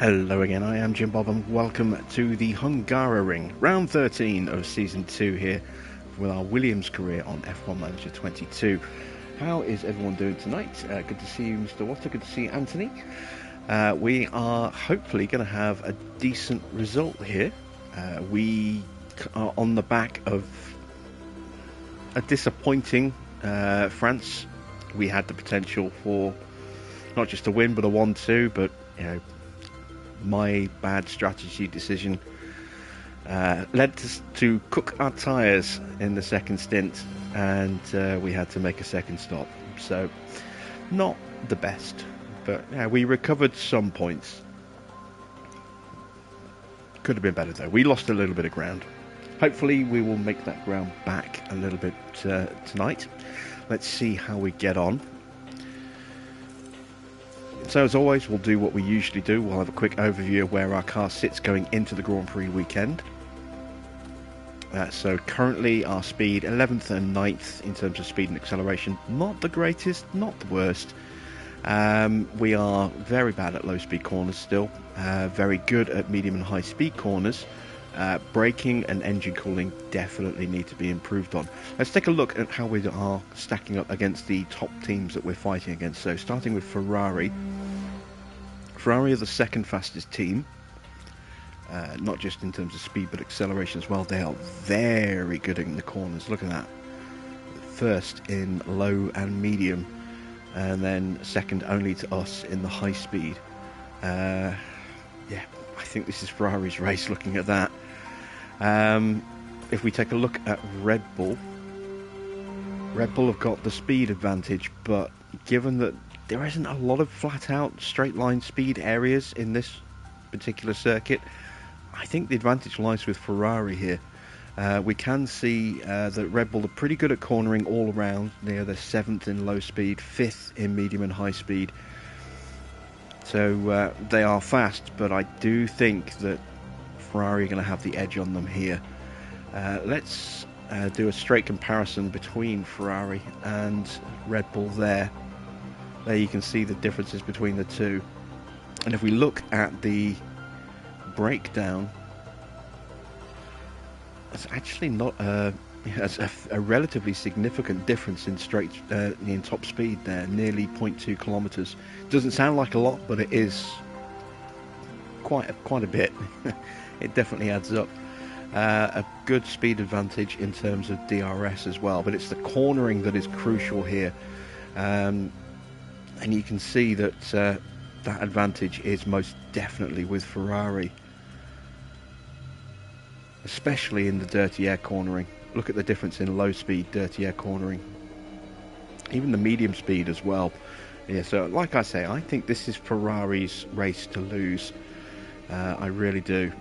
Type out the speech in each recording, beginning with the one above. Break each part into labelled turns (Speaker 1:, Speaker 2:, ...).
Speaker 1: Hello again, I am Jim Bob and welcome to the Hungaroring, round 13 of Season 2 here with our Williams career on F1 Manager 22. How is everyone doing tonight? Good to see you, Mr. Water, good to see you, Anthony. We are hopefully going to have a decent result here. We are on the back of a disappointing France. We had the potential for not just a win but a 1-2, but you know, my bad strategy decision led us to cook our tyres in the second stint, and we had to make a second stop. So not the best, but yeah, we recovered some points. Could have been better though. We lost a little bit of ground. Hopefully we will make that ground back a little bit tonight. Let's see how we get on. So as always, we'll do what we usually do. We'll have a quick overview of where our car sits going into the Grand Prix weekend. So currently our speed 11th and 9th in terms of speed and acceleration. Not the greatest, not the worst. We are very bad at low speed corners still. Very good at medium and high speed corners. Braking and engine cooling definitely need to be improved on. Let's take a look at how we are stacking up against the top teams that we're fighting against. So starting with Ferrari. Ferrari are the second fastest team, not just in terms of speed but acceleration as well. They are very good in the corners. Look at that. First in low and medium, and then second only to us in the high speed. Yeah, I think this is Ferrari's race looking at that. If we take a look at Red Bull have got the speed advantage, but given that there isn't a lot of flat out straight line speed areas in this particular circuit, I think the advantage lies with Ferrari here. We can see that Red Bull are pretty good at cornering all around. They're 7th in low speed, 5th in medium and high speed. So they are fast, but I do think that Ferrari are going to have the edge on them here. Let's do a straight comparison between Ferrari and Red Bull there. There you can see the differences between the two. And if we look at the breakdown, it's actually not it's a relatively significant difference in in top speed there, nearly 0.2 kilometers. Doesn't sound like a lot, but it is quite a bit. It definitely adds up. A good speed advantage in terms of DRS as well, but it's the cornering that is crucial here. And you can see that that advantage is most definitely with Ferrari, especially in the dirty air cornering. Look at the difference in low speed dirty air cornering, even the medium speed as well. Yeah, so like I say, I think this is Ferrari's race to lose. I really do.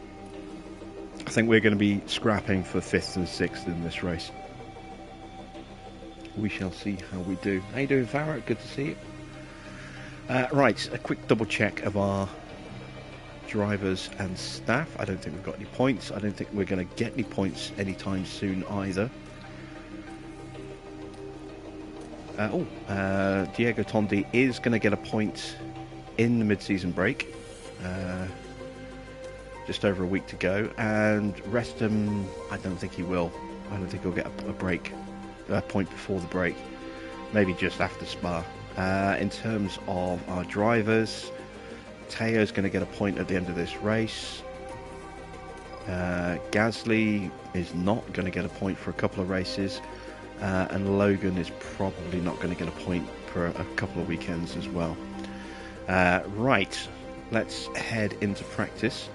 Speaker 1: I think we're going to be scrapping for 5th and 6th in this race. We shall see how we do. How you doing, Farah? Good to see you. Right, a quick double check of our drivers and staff. I don't think we've got any points. I don't think we're going to get any points anytime soon either. Diego Tondi is going to get a point in the mid-season break. Just over a week to go, and Reston, I don't think he will. I don't think he'll get a point before the break. Maybe just after Spa. In terms of our drivers, Teo's going to get a point at the end of this race. Gasly is not going to get a point for a couple of races, and Logan is probably not going to get a point for a couple of weekends as well. Right, let's head into practice.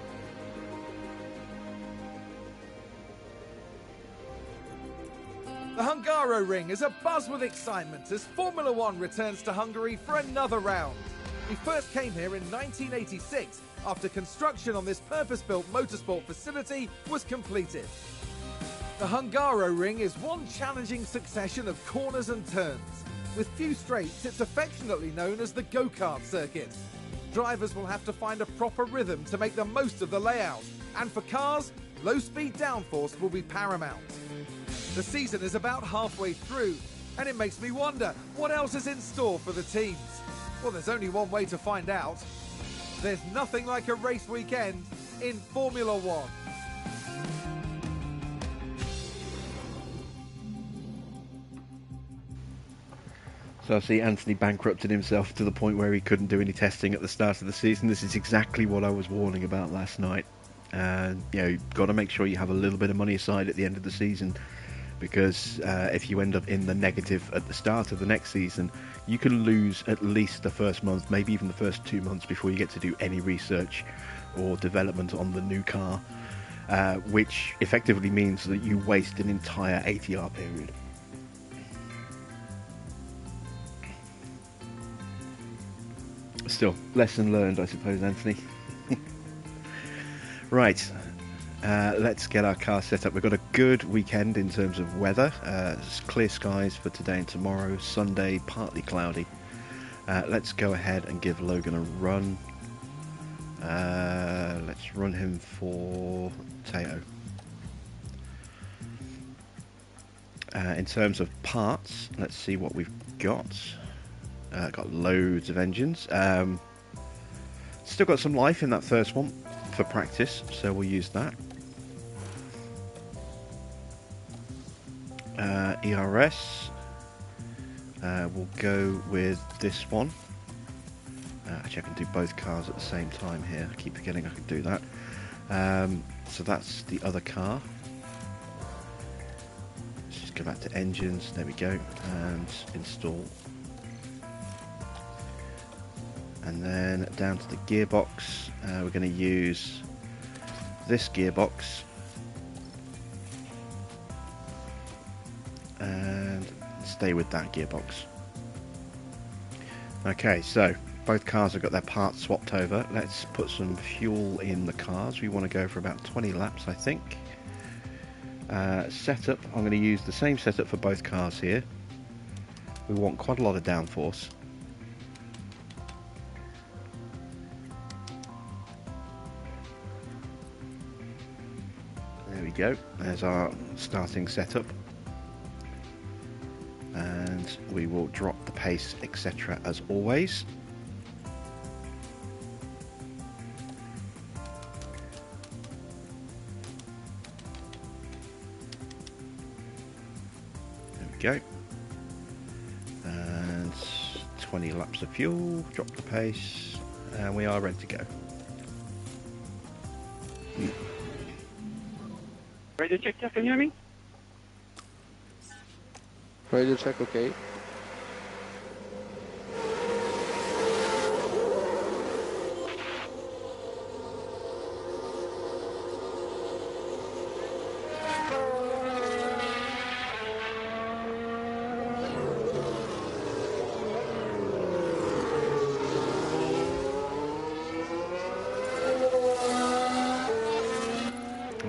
Speaker 2: The Hungaroring is abuzz with excitement as Formula One returns to Hungary for another round. We first came here in 1986 after construction on this purpose-built motorsport facility was completed. The Hungaroring is one challenging succession of corners and turns. With few straights, it's affectionately known as the go-kart circuit. Drivers will have to find a proper rhythm to make the most of the layout, and for cars, low-speed downforce will be paramount. The season is about halfway through, and it makes me wonder what else is in store for the teams. Well, there's only one way to find out. There's nothing like a race weekend in Formula One.
Speaker 1: So I see Anthony bankrupted himself to the point where he couldn't do any testing at the start of the season. This is exactly what I was warning about last night. And you know, got to make sure you have a little bit of money aside at the end of the season, because if you end up in the negative at the start of the next season, you can lose at least the first month, maybe even the first 2 months before you get to do any research or development on the new car, which effectively means that you waste an entire ATR period. Still, lesson learned, I suppose, Anthony. Right, let's get our car set up. We've got a good weekend in terms of weather. It's clear skies for today and tomorrow. Sunday, partly cloudy. Let's go ahead and give Logan a run. Let's run him for Teo. In terms of parts, let's see what we've got. Got loads of engines. Still got some life in that first one for practice, so we'll use that. ERS, we'll go with this one. Actually, I can do both cars at the same time here. I keep forgetting I can do that. So that's the other car. Let's just go back to engines. There we go, and install. And then down to the gearbox, we're going to use this gearbox and stay with that gearbox. Okay, so both cars have got their parts swapped over. Let's put some fuel in the cars. We want to go for about 20 laps, I think. Setup, I'm going to use the same setup for both cars here. We want quite a lot of downforce. There we go, there's our starting setup, and we will drop the pace, etc. as always. There we go, and 20 laps of fuel, drop the pace, and we are ready to go.
Speaker 3: Radio check, yeah, can you hear me?
Speaker 4: Radio check, okay.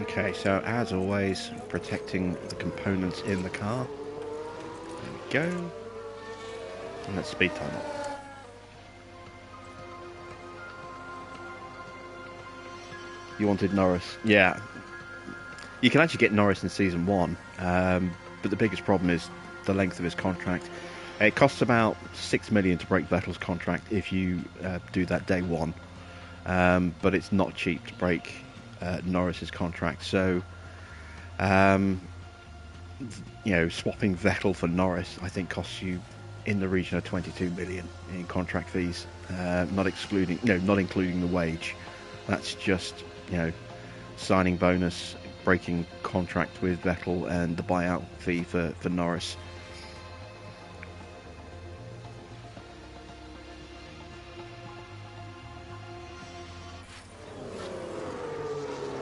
Speaker 1: Okay, so as always, protecting the components in the car. There we go. And let's speed time up. You wanted Norris. Yeah. You can actually get Norris in Season 1, but the biggest problem is the length of his contract. It costs about 6 million to break Vettel's contract if you do that day one, but it's not cheap to break Norris's contract. So, you know, swapping Vettel for Norris, I think, costs you in the region of 22 million in contract fees, not including the wage. That's just, you know, signing bonus, breaking contract with Vettel, and the buyout fee for Norris.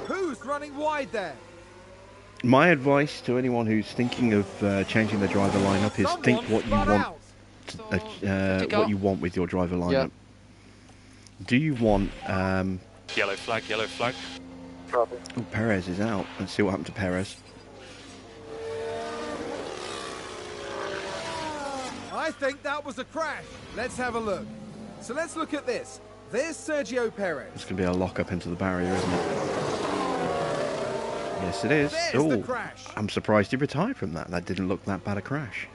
Speaker 2: Who's running wide there?
Speaker 1: My advice to anyone who's thinking of changing their driver lineup is think what you want with your driver lineup.
Speaker 4: Yeah.
Speaker 1: Do you want
Speaker 3: Yellow flag, yellow flag.
Speaker 1: Oh, Perez is out. Let's see what happened to Perez.
Speaker 2: I think that was a crash. Let's have a look. So let's look at this. There's Sergio Perez.
Speaker 1: It's going to be a lock-up into the barrier, isn't it? Yes, it is.
Speaker 2: There's the
Speaker 1: Oh,
Speaker 2: crash.
Speaker 1: I'm surprised he retired from that. That didn't look that bad a crash.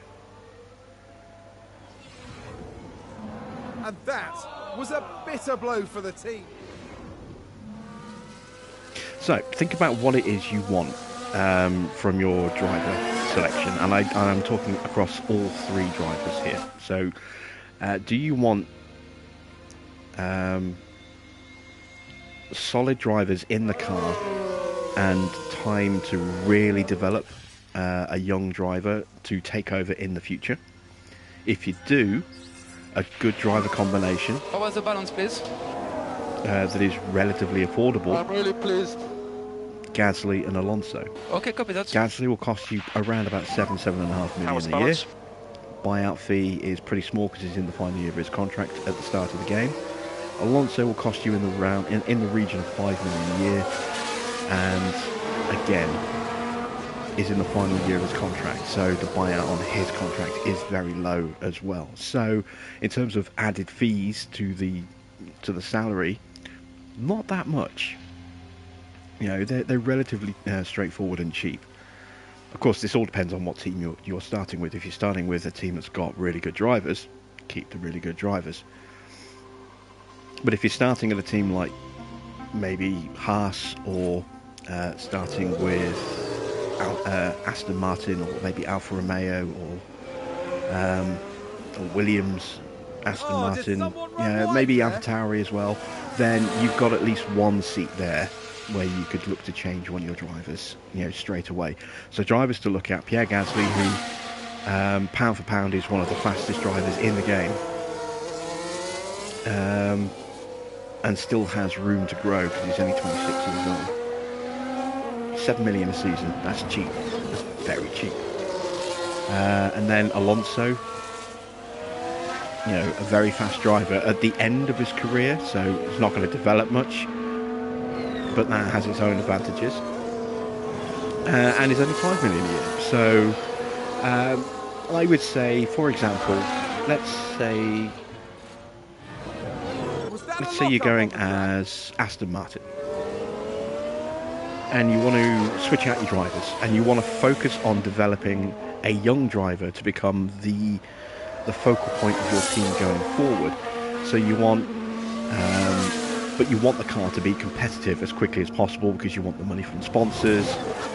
Speaker 2: And that was a bitter blow for the team.
Speaker 1: So think about what it is you want from your driver selection, and I'm talking across all three drivers here. So do you want solid drivers in the car and time to really develop a young driver to take over in the future? If you do, a good driver combination
Speaker 4: What was the balance, please?
Speaker 1: that is relatively affordable,
Speaker 4: I'm really pleased.
Speaker 1: Gasly and Alonso.
Speaker 4: Okay, copy that.
Speaker 1: Gasly will cost you around about $7.5 million a year. Buyout fee is pretty small because he's in the final year of his contract at the start of the game. Alonso will cost you in the region of $5 million a year, and again is in the final year of his contract, so the buyout on his contract is very low as well. So in terms of added fees to the salary, not that much. You know, they're relatively straightforward and cheap. Of course, this all depends on what team you're starting with. If you're starting with a team that's got really good drivers, keep the really good drivers. But if you're starting at a team like maybe Haas, or starting with Aston Martin, or maybe Alfa Romeo, or Williams, Aston Martin, maybe AlphaTauri as well, then you've got at least one seat there where you could look to change one of your drivers, straight away. So drivers to look at: Pierre Gasly, who pound for pound is one of the fastest drivers in the game, and still has room to grow because he's only 26 years old. $7 million a season, that's cheap. That's very cheap. And then Alonso, a very fast driver at the end of his career, so he's not going to develop much, but that has its own advantages. And he's only $5 million a year. So I would say, for example, let's say you're going as Aston Martin, and you want to switch out your drivers, and you want to focus on developing a young driver to become the focal point of your team going forward. So you want, but you want the car to be competitive as quickly as possible, because you want the money from sponsors,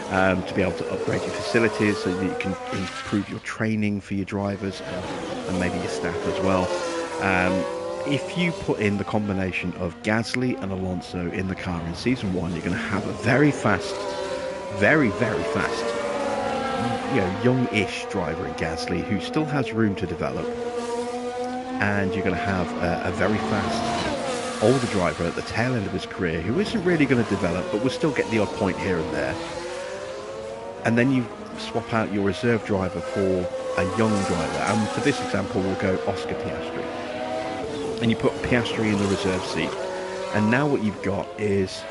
Speaker 1: to be able to upgrade your facilities so that you can improve your training for your drivers and maybe your staff as well. If you put in the combination of Gasly and Alonso in the car in Season 1, you're going to have a very fast, very, very fast, young-ish driver in Gasly who still has room to develop. And you're going to have a very fast, older driver at the tail end of his career who isn't really going to develop, but will still get the odd point here and there. And then you swap out your reserve driver for a young driver. And for this example, we'll go Oscar Piastri. And you put Piastri in the reserve seat, and now what you've got is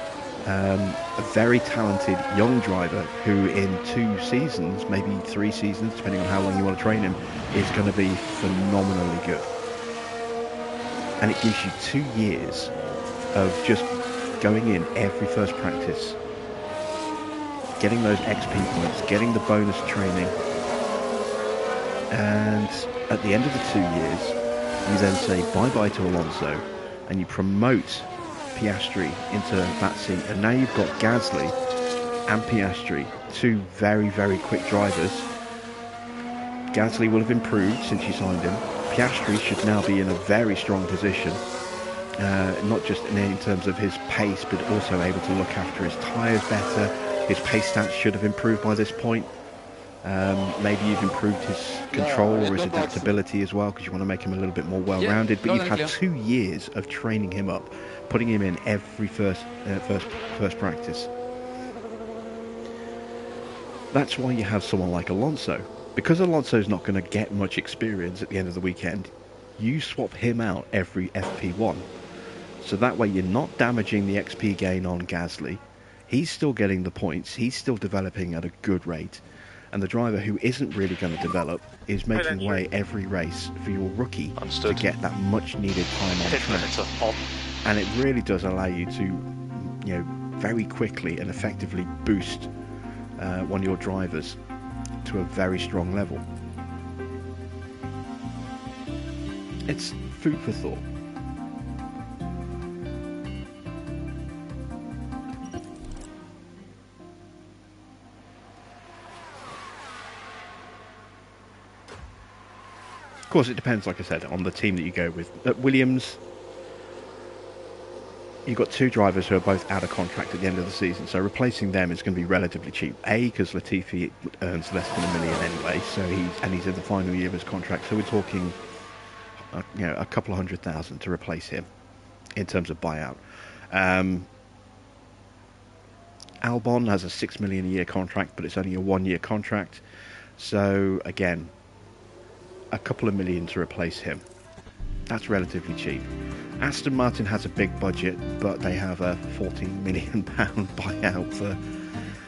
Speaker 1: a very talented young driver who in 2 seasons, maybe 3 seasons, depending on how long you want to train him, is going to be phenomenally good. And it gives you 2 years of just going in every first practice, getting those XP points, getting the bonus training, and at the end of the 2 years, you then say bye-bye to Alonso, and you promote Piastri into that seat. And now you've got Gasly and Piastri, 2 very, very quick drivers. Gasly will have improved since you signed him. Piastri should now be in a very strong position, not just in terms of his pace, but also able to look after his tyres better. His pace stats should have improved by this point. Maybe you've improved his control or his adaptability as well, because you want to make him a little bit more well-rounded. But you've had 2 years of training him up, putting him in every first practice. That's why you have someone like Alonso. Because Alonso's not going to get much experience at the end of the weekend, you swap him out every FP1. So that way you're not damaging the XP gain on Gasly. He's still getting the points. He's still developing at a good rate. And the driver who isn't really going to develop is making way every race for your rookie to get that much needed time on track. And it really does allow you to, very quickly and effectively boost one of your drivers to a very strong level. It's food for thought. Of course, it depends, like I said, on the team that you go with. At Williams, you've got two drivers who are both out of contract at the end of the season, so replacing them is going to be relatively cheap. Because Latifi earns less than $1 million anyway, so he's in the final year of his contract, so we're talking, a couple of $100,000 to replace him in terms of buyout. Albon has a $6 million a year contract, but it's only a 1-year contract, so again, a couple of million to replace him. That's relatively cheap. Aston Martin has a big budget, but they have a £14 million buyout for...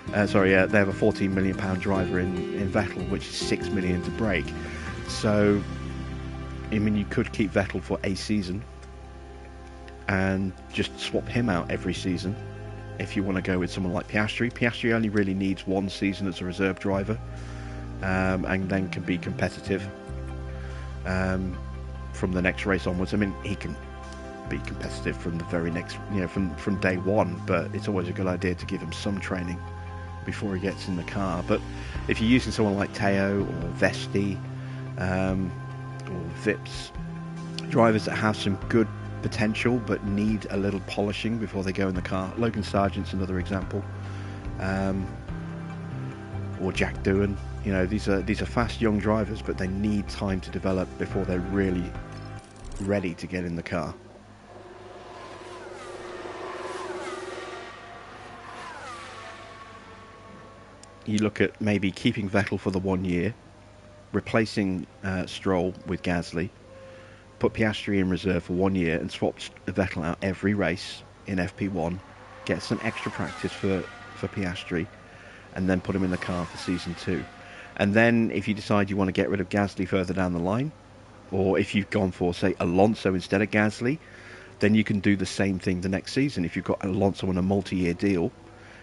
Speaker 1: they have a £14 million driver in Vettel, which is $6 million to break. So, I mean, you could keep Vettel for a season and just swap him out every season if you want to go with someone like Piastri. Piastri only really needs 1 season as a reserve driver, and then can be competitive from the next race onwards. I mean, he can be competitive from the very next, from day one, but it's always a good idea to give him some training before he gets in the car. But if you're using someone like Teo or Vesti or Vips, drivers that have some good potential but need a little polishing before they go in the car, Logan Sargent's another example, or Jack Doohan. These are fast young drivers, but they need time to develop before they're really ready to get in the car. You look at maybe keeping Vettel for the 1 year, replacing Stroll with Gasly, put Piastri in reserve for 1 year and swap Vettel out every race in FP1, get some extra practice for Piastri, and then put him in the car for season 2. And then if you decide you want to get rid of Gasly further down the line, or if you've gone for, say, Alonso instead of Gasly, then you can do the same thing the next season. If you've got Alonso on a multi-year deal,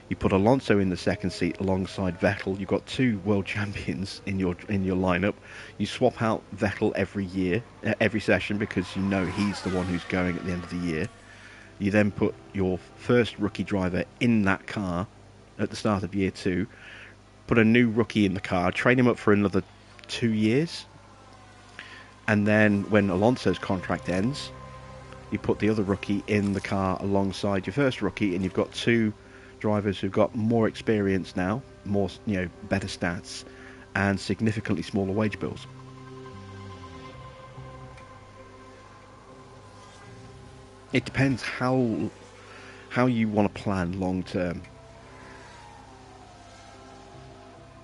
Speaker 1: you put Alonso in the second seat alongside Vettel. You've got 2 world champions in your lineup. You swap out Vettel every year, every session, because he's the one who's going at the end of the year. You then put your first rookie driver in that car at the start of year 2, put a new rookie in the car, train him up for another 2 years, and then when Alonso's contract ends, you put the other rookie in the car alongside your first rookie, and you've got 2 drivers who've got more experience now, more better stats, and significantly smaller wage bills. It depends how you want to plan long term.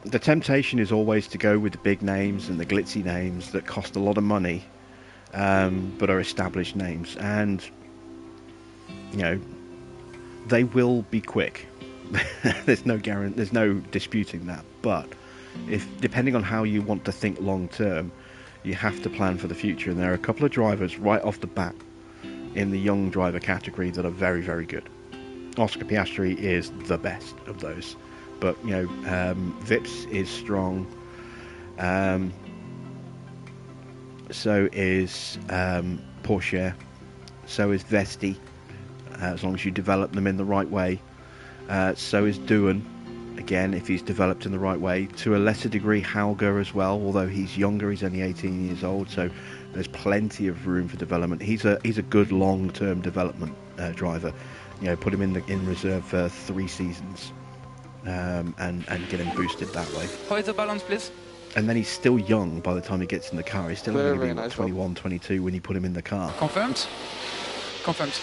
Speaker 1: The temptation is always to go with the big names and the glitzy names that cost a lot of money, but are established names, and they will be quick. There's no disputing that. But depending on how you want to think long term, you have to plan for the future. And there are a couple of drivers right off the bat in the young driver category that are very, very good. Oscar Piastri is the best of those. But Vips is strong. So is Porsche. So is Vesti. As long as you develop them in the right way. So is Doohan. Again, if he's developed in the right way. To a lesser degree, Hauger as well. Although he's younger, he's only 18 years old. So there's plenty of room for development. He's a good long-term development driver. Put him in reserve for 3 seasons. And get him boosted that way.
Speaker 4: How is the balance, please?
Speaker 1: And then he's still young by the time he gets in the car. He's still
Speaker 5: Very,
Speaker 1: going to be
Speaker 5: very nice
Speaker 1: 21, 22 when you put him in the car.
Speaker 4: Confirmed? Confirmed.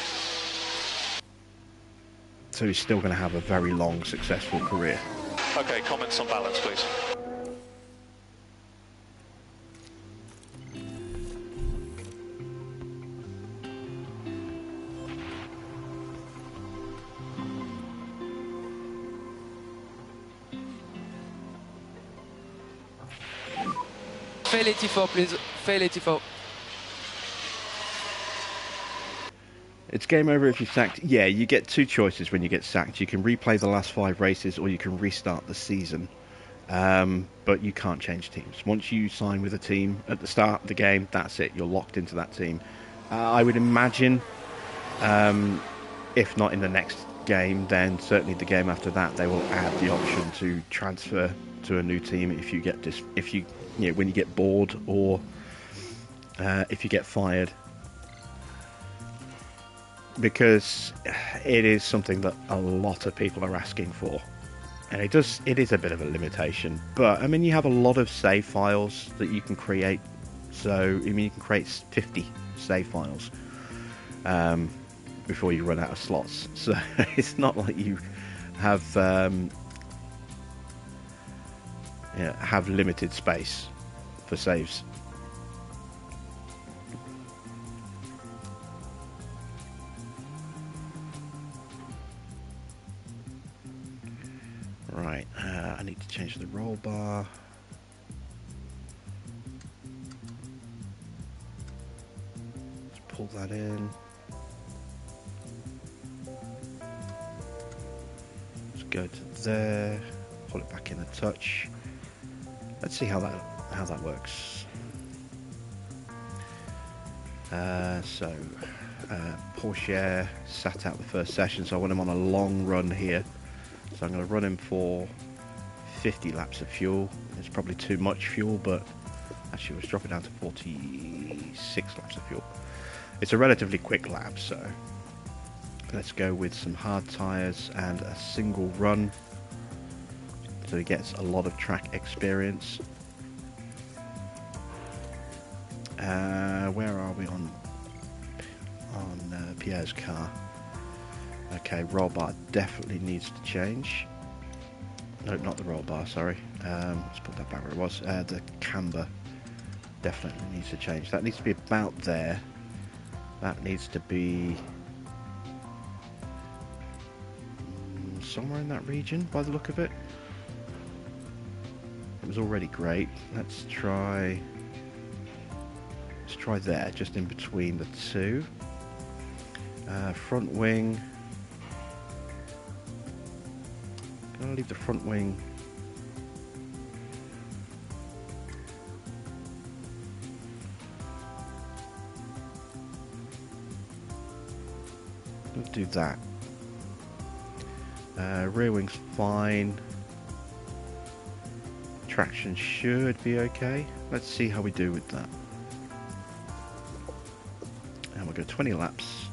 Speaker 1: So he's still going to have a very long, successful career.
Speaker 6: Okay, comments on balance, please.
Speaker 4: Fail 84, please. Fail 84.
Speaker 1: It's game over if you're sacked. Yeah, you get 2 choices when you get sacked. You can replay the last 5 races, or you can restart the season. But you can't change teams. Once you sign with a team at the start of the game, that's it. You're locked into that team. I would imagine, if not in the next game, then certainly the game after that, they will add the option to transfer to a new team if you get when you get bored, or if you get fired, because it is something that a lot of people are asking for, and it is a bit of a limitation. But I mean, you have a lot of save files that you can create, so I mean, you can create 50 save files before you run out of slots. So it's not like you have have limited space for saves. Right, I need to change the roll bar. Let's pull that in. Let's go to there. Pull it back in a touch. Let's see how that works. Porsche sat out the first session, so I want him on a long run here. So I'm going to run him for 50 laps of fuel. It's probably too much fuel, but actually let's drop it down to 46 laps of fuel. It's a relatively quick lap, so let's go with some hard tyres and a single run, so he gets a lot of track experience. Where are we on Pierre's car? Okay, roll bar definitely needs to change. No, not the roll bar, sorry. Let's put that back where it was. The camber definitely needs to change. That needs to be about there. That needs to be somewhere in that region by the look of it. It was already great. Let's try there, just in between the two. Front wing. Gonna leave the front wing let's do that. Rear wing's fine. Traction should be okay. Let's see how we do with that. And we'll go 20 laps.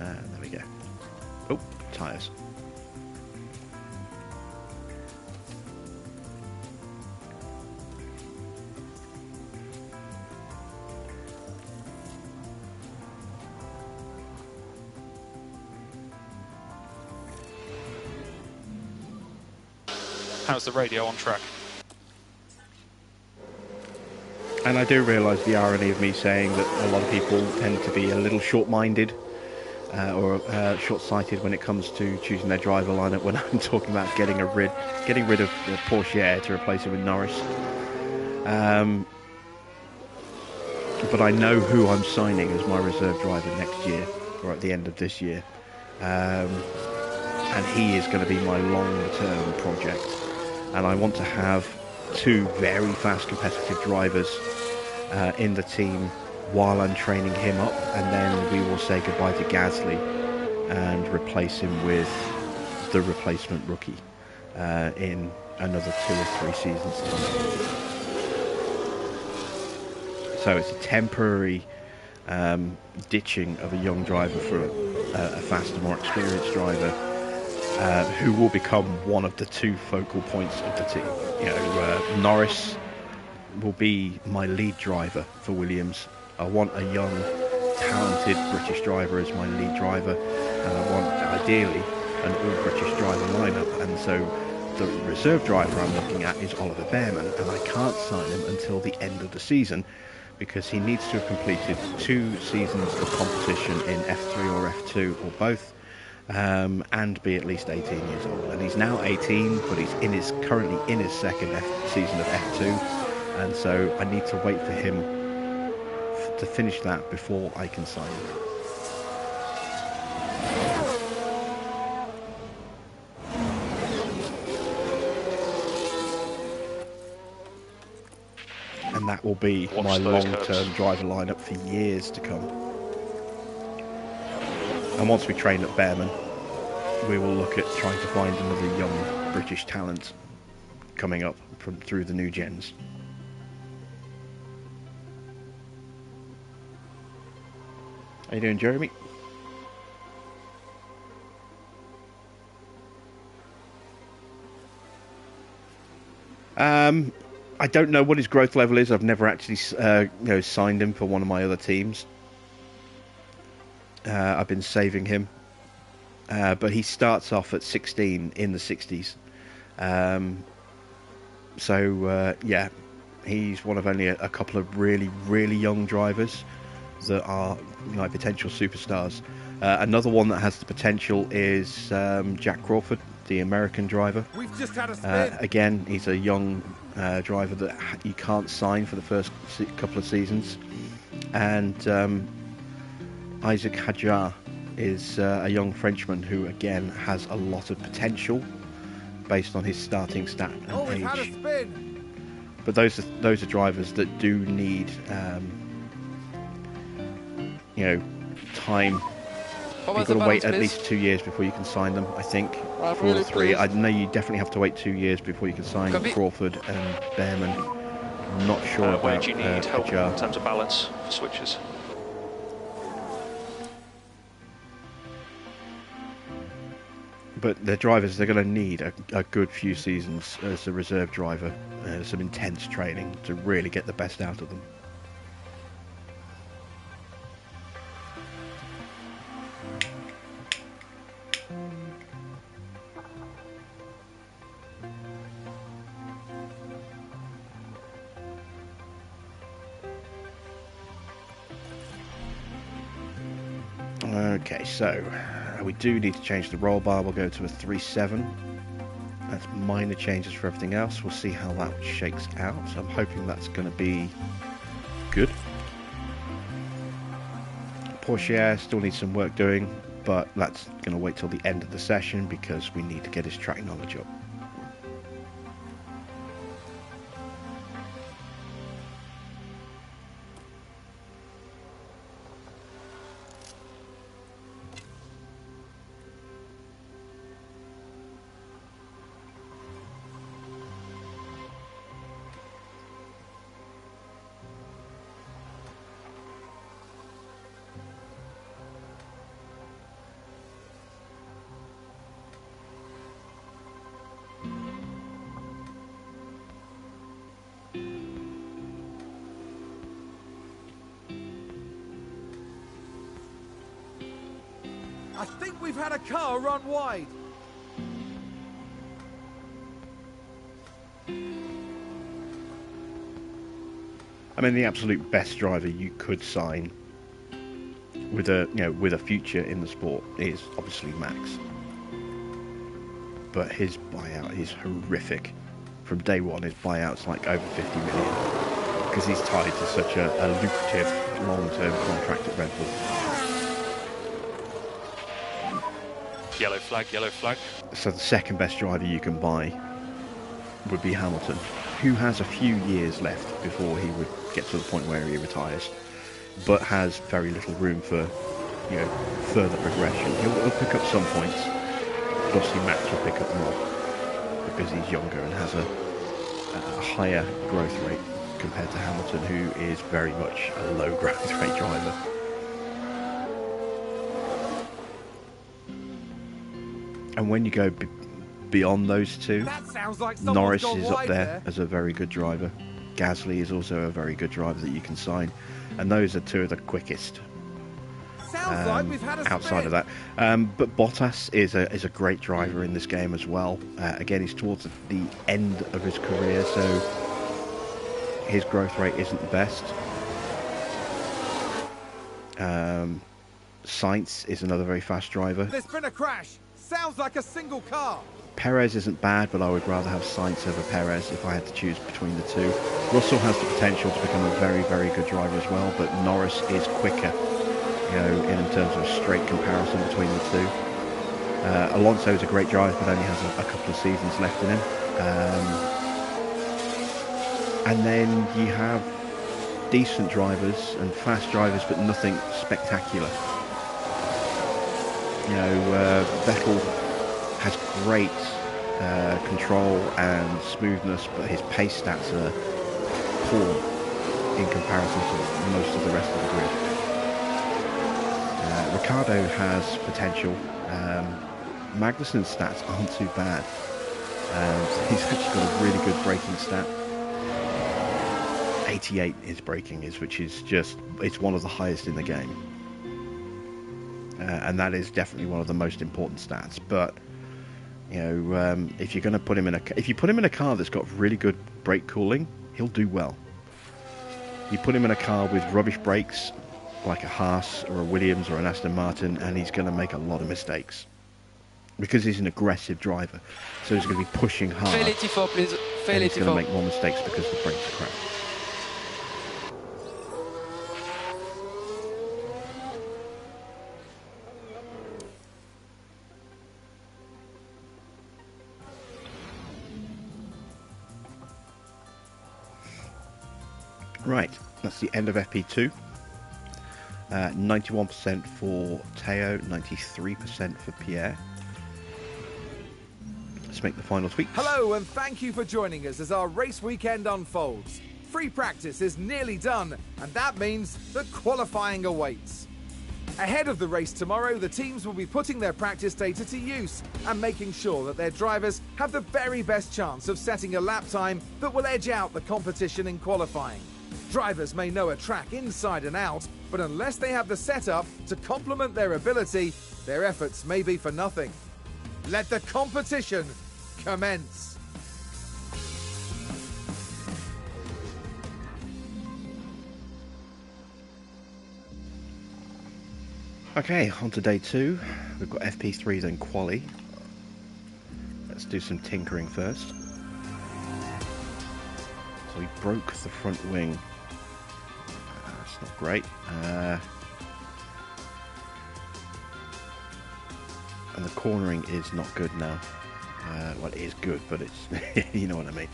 Speaker 1: And there we go. Oh, tyres.
Speaker 6: How's the radio on track?
Speaker 1: And I do realise the irony of me saying that a lot of people tend to be a little short-minded or short-sighted when it comes to choosing their driver lineup when I'm talking about getting rid of the Porsche to replace it with Norris. But I know who I'm signing as my reserve driver next year, or at the end of this year. And he is going to be my long-term project. And I want to have two very fast competitive drivers in the team while I'm training him up, and then we will say goodbye to Gasly and replace him with the replacement rookie in another 2 or 3 seasons time. So it's a temporary ditching of a young driver for a faster, more experienced driver who will become one of the 2 focal points of the team. You know, Norris will be my lead driver for Williams. I want a young, talented British driver as my lead driver, and I want, ideally, an all-British driver lineup. And so the reserve driver I'm looking at is Oliver Bearman, and I can't sign him until the end of the season because he needs to have completed 2 seasons of competition in F3 or F2 or both, and be at least 18 years old. And he's now 18, but he's currently in his second season of F2, and so I need to wait for him to finish that before I can sign him. And that will be my long-term driver lineup for years to come. And once we train at Bearman, we will look at trying to find another young British talent coming up from through the new gens. How you doing, Jeremy? I don't know what his growth level is. I've never actually signed him for one of my other teams. I've been saving him. But he starts off at 16 in the 60s. Yeah, he's one of only a couple of really, really young drivers that are like potential superstars. Another one that has the potential is Jack Crawford, the American driver.
Speaker 2: We've just had a spin.
Speaker 1: Again, he's a young driver that you can't sign for the first couple of seasons. And Isaac Hadjar is a young Frenchman who, again, has a lot of potential based on his starting stat and
Speaker 2: We've had a
Speaker 1: age.
Speaker 2: spin.
Speaker 1: But those are drivers that do need, time.
Speaker 4: What
Speaker 1: You've
Speaker 4: was
Speaker 1: got
Speaker 4: the
Speaker 1: to wait
Speaker 4: balance,
Speaker 1: at
Speaker 4: please?
Speaker 1: least 2 years before you can sign them, I think.
Speaker 4: Right,
Speaker 1: 4 or
Speaker 4: really,
Speaker 1: 3.
Speaker 4: please.
Speaker 1: I know you definitely have to wait 2 years before you can sign
Speaker 4: Copy.
Speaker 1: Crawford and Behrman. I'm not sure about
Speaker 6: Where do you need help
Speaker 1: Hadjar.
Speaker 6: in terms of balance switches?
Speaker 1: But they're drivers, they're going to need a good few seasons as a reserve driver, some intense training to really get the best out of them. Okay, so we do need to change the roll bar. We'll go to a 3.7. That's minor changes for everything else. We'll see how that shakes out. I'm hoping that's going to be good. Porsche still needs some work doing, but that's going to wait till the end of the session because we need to get his track knowledge up.
Speaker 2: I think we've had a car run wide.
Speaker 1: I mean, the absolute best driver you could sign with a future in the sport is obviously Max. But his buyout is horrific. From day one, his buyout's like over 50 million because he's tied to such a lucrative long-term contract at Red Bull.
Speaker 6: Yellow flag, yellow flag.
Speaker 1: So the second best driver you can buy would be Hamilton, who has a few years left before he would get to the point where he retires, but has very little room for, further progression. He'll pick up some points. Obviously, Max will pick up more because he's younger and has a higher growth rate compared to Hamilton, who is very much a low growth rate driver. And when you go beyond those two,
Speaker 2: That sounds like someone's
Speaker 1: Norris
Speaker 2: gone
Speaker 1: is up
Speaker 2: wide
Speaker 1: there as a very good driver. Gasly is also a very good driver that you can sign. And those are two of the quickest
Speaker 2: Sounds like we've had a
Speaker 1: outside
Speaker 2: spin.
Speaker 1: of that. But Bottas is a great driver in this game as well. Again, he's towards the end of his career, so his growth rate isn't the best. Sainz is another very fast driver.
Speaker 2: There's been a crash. Sounds like a single car.
Speaker 1: Perez isn't bad, but I would rather have Sainz over Perez if I had to choose between the two. Russell has the potential to become a very, very good driver as well, but Norris is quicker, in terms of a straight comparison between the two. Alonso is a great driver, but only has a couple of seasons left in him. And then you have decent drivers and fast drivers, but nothing spectacular. Vettel has great control and smoothness, but his pace stats are poor in comparison to most of the rest of the grid. Ricardo has potential. Magnussen's stats aren't too bad. He's actually got a really good braking stat. 88 his braking is, which is just, it's one of the highest in the game. And that is definitely one of the most important stats. But you know, if you're going to put him in a car that's got really good brake cooling, he'll do well. You put him in a car with rubbish brakes, like a Haas or a Williams or an Aston Martin, and he's going to make a lot of mistakes because he's an aggressive driver. So he's going to be pushing hard.
Speaker 4: Fail 84, please. Fail
Speaker 1: and he's
Speaker 4: 84.
Speaker 1: going to make more mistakes because the brakes are crap. Right, that's the end of FP2. 91% for Teo, 93% for Pierre. Let's make the final tweaks.
Speaker 2: Hello and thank you for joining us as our race weekend unfolds. Free practice is nearly done, and that means that qualifying awaits. Ahead of the race tomorrow, the teams will be putting their practice data to use and making sure that their drivers have the very best chance of setting a lap time that will edge out the competition in qualifying. Drivers may know a track inside and out, but unless they have the setup to complement their ability, their efforts may be for nothing. Let the competition commence.
Speaker 1: Okay, on to day 2. We've got FP3 then quali. Let's do some tinkering first. So we broke the front wing. That's not great. And the cornering is not good now. Well, it is good, but it's you know what I mean.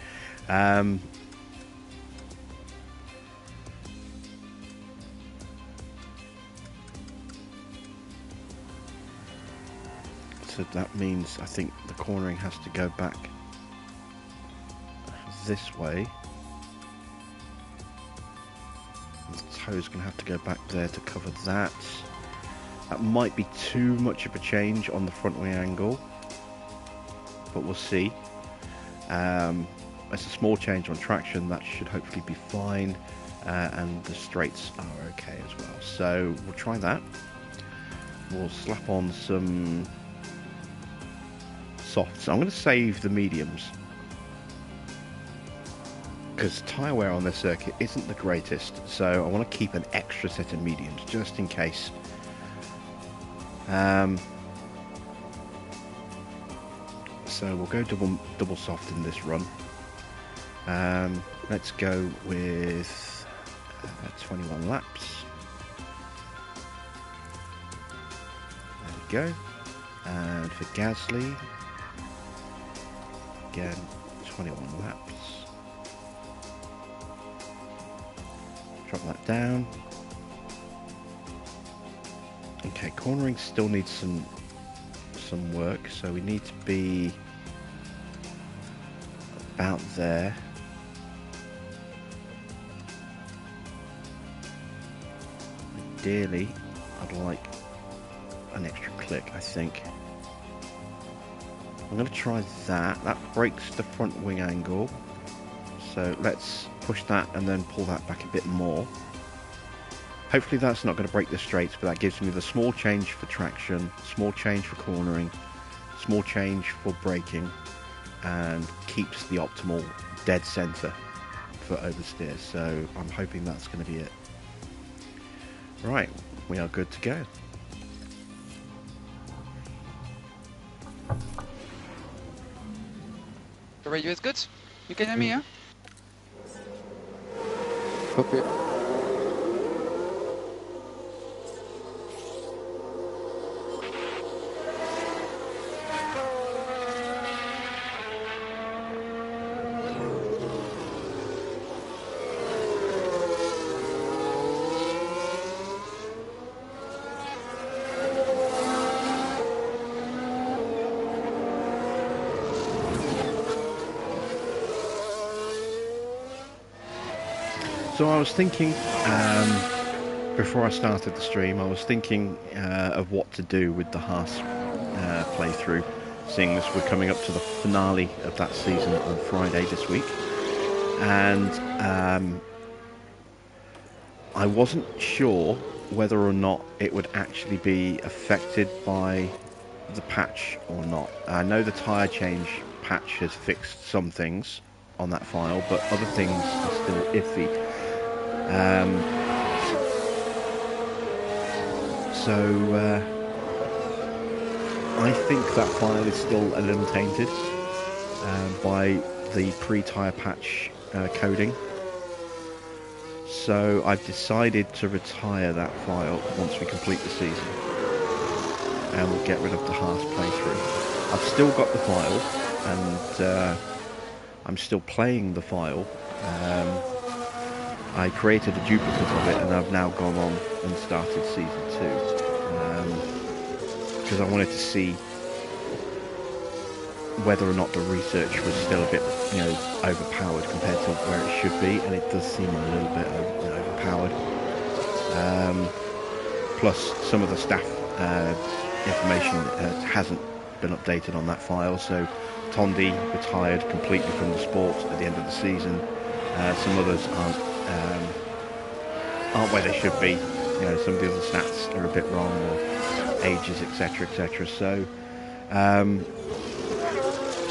Speaker 1: So that means I think the cornering has to go back this way. The toe's going to have to go back there to cover that. That might be too much of a change on the front wing angle, but we'll see. It's a small change on traction, that should hopefully be fine, and the straights are okay as well. So we'll try that. We'll slap on some softs. I'm going to save the mediums because tyre wear on this circuit isn't the greatest, so I want to keep an extra set of mediums just in case. So we'll go double soft in this run. Let's go with 21 laps. There we go. And for Gasly, again 21 laps. Drop that down. Okay, cornering still needs some work, so we need to be about there. Ideally, I'd like an extra click, I think. I'm going to try that. That breaks the front wing angle, so let's push that and then pull that back a bit more. Hopefully that's not going to break the straights, but that gives me the small change for traction, small change for cornering, small change for braking, and keeps the optimal dead centre for oversteer. So I'm hoping that's going to be it. Right, we are good to go.
Speaker 4: The radio is good? You can hear me, yeah?
Speaker 5: Copy.
Speaker 1: So I was thinking, before I started the stream, I was thinking of what to do with the Haas playthrough, seeing as we're coming up to the finale of that season on Friday this week. And I wasn't sure whether or not it would actually be affected by the patch or not. I know the tyre change patch has fixed some things on that file, but other things are still iffy. So I think that file is still a little tainted by the pre-tyre patch coding. So I've decided to retire that file once we complete the season, and we'll get rid of the Haas playthrough. I've still got the file, and I'm still playing the file. I created a duplicate of it, and I've now gone on and started season 2 because I wanted to see whether or not the research was still a bit, overpowered compared to where it should be, and it does seem a little bit overpowered. Plus, some of the staff information hasn't been updated on that file. So, Tondi retired completely from the sport at the end of the season. Some others aren't where they should be. Some of the other stats are a bit wrong, or ages, etc., etc. So.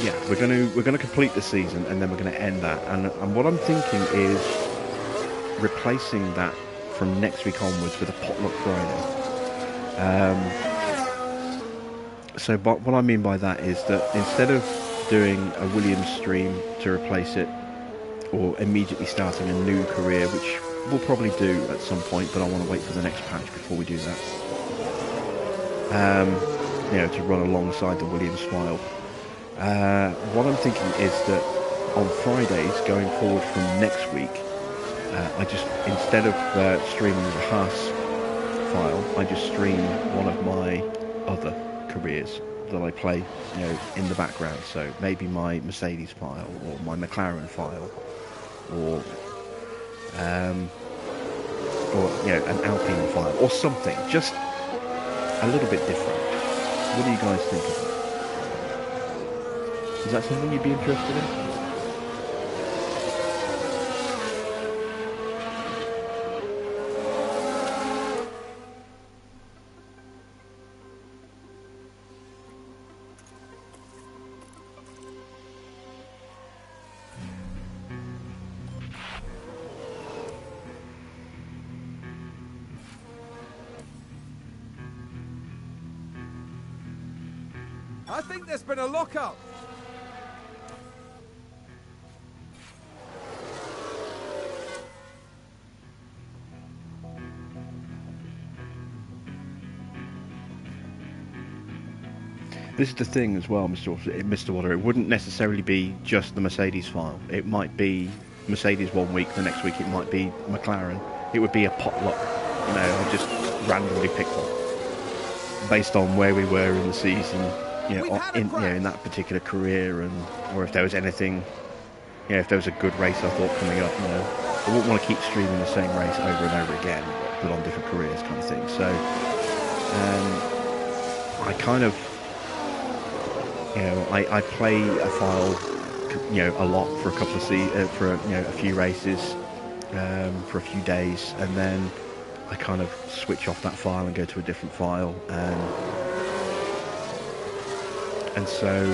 Speaker 1: Yeah, we're gonna complete the season, and then we're gonna end that. And what I'm thinking is replacing that from next week onwards with a potluck Friday. So, but what I mean by that is that instead of doing a Williams stream to replace it, or immediately starting a new career, which we'll probably do at some point, but I want to wait for the next patch before we do that. To run alongside the Williams file. What I'm thinking is that on Fridays, going forward from next week, I just, instead of streaming the Haas file, I just stream one of my other careers that I play, in the background. So maybe my Mercedes file, or my McLaren file, or an Alpine file, or something, just a little bit different. What do you guys think of that? Is that something you'd be interested in?
Speaker 2: I think there's been a lockup.
Speaker 1: This is the thing as well, Mr. Water. It wouldn't necessarily be just the Mercedes file. It might be Mercedes one week, the next week it might be McLaren. It would be a potluck. I just randomly picked one based on where we were in the season, in that particular career, or if there was anything, if there was a good race I thought coming up. I wouldn't want to keep streaming the same race over and over again, but on different careers, kind of thing. So, I kind of. I play a file, a lot for a couple of a few races, for a few days, and then I kind of switch off that file and go to a different file, and so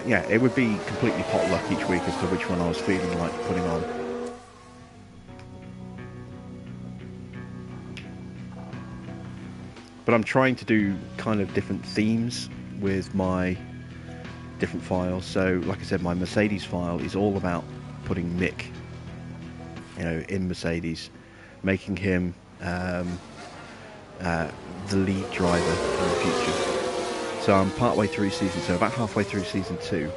Speaker 1: it would be completely potluck each week as to which one I was feeling like putting on. But I'm trying to do kind of different themes with my different files. So, like I said, my Mercedes file is all about putting Mick, in Mercedes, making him the lead driver in the future. So I'm partway through about halfway through season 2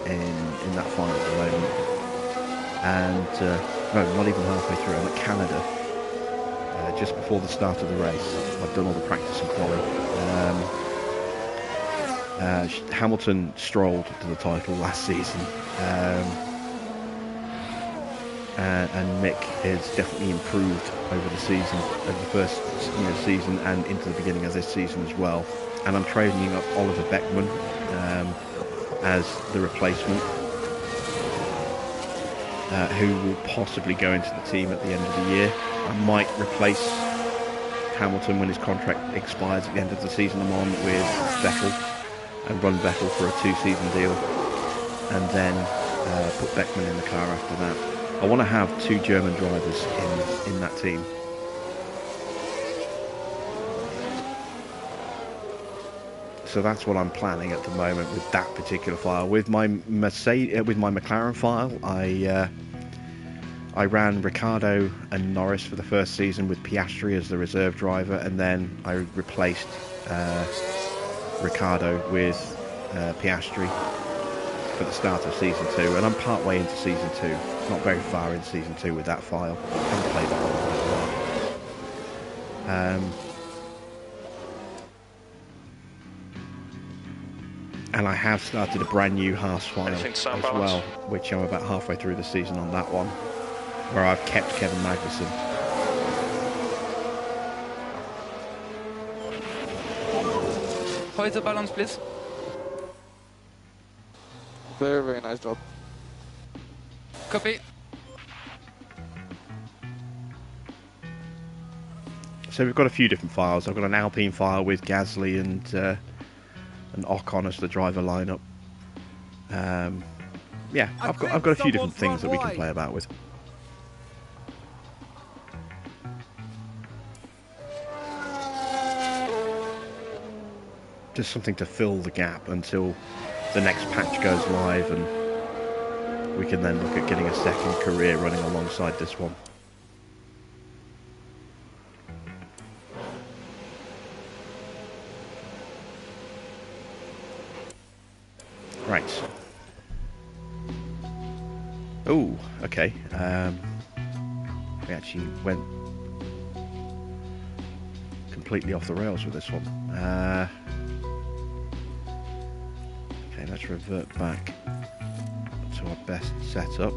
Speaker 1: in that file at the moment. And no, not even halfway through. I'm at Canada, just before the start of the race. I've done all the practice and quality. Hamilton strolled to the title last season, and Mick has definitely improved over the season, over the first season and into the beginning of this season as well. And I'm trading up Oliver Beckman as the replacement, who will possibly go into the team at the end of the year. I might replace Hamilton when his contract expires at the end of the season I'm on with Vettel, and run Vettel for a 2-season deal, and then put Beckman in the car after that. I want to have 2 German drivers in that team. So that's what I'm planning at the moment with that particular file. With my McLaren file, I ran Ricciardo and Norris for the first season with Piastri as the reserve driver, and then I replaced Ricciardo with Piastri for the start of season 2, and I'm part way into season 2, not very far in season 2 with that file. I haven't played that one as well. And I have started a brand new Haas file as well, which I'm about halfway through the season on that one, where I've kept Kevin Magnussen.
Speaker 4: How is the balance, please?
Speaker 5: Very, very nice job.
Speaker 4: Copy.
Speaker 1: So we've got a few different files. I've got an Alpine file with Gasly and Ocon as the driver lineup. Yeah, I've got a few different things that we can play about with. Just something to fill the gap until the next patch goes live, and we can then look at getting a second career running alongside this one. Right. Oh, okay. We actually went completely off the rails with this one. Okay, let's revert back to our best setup.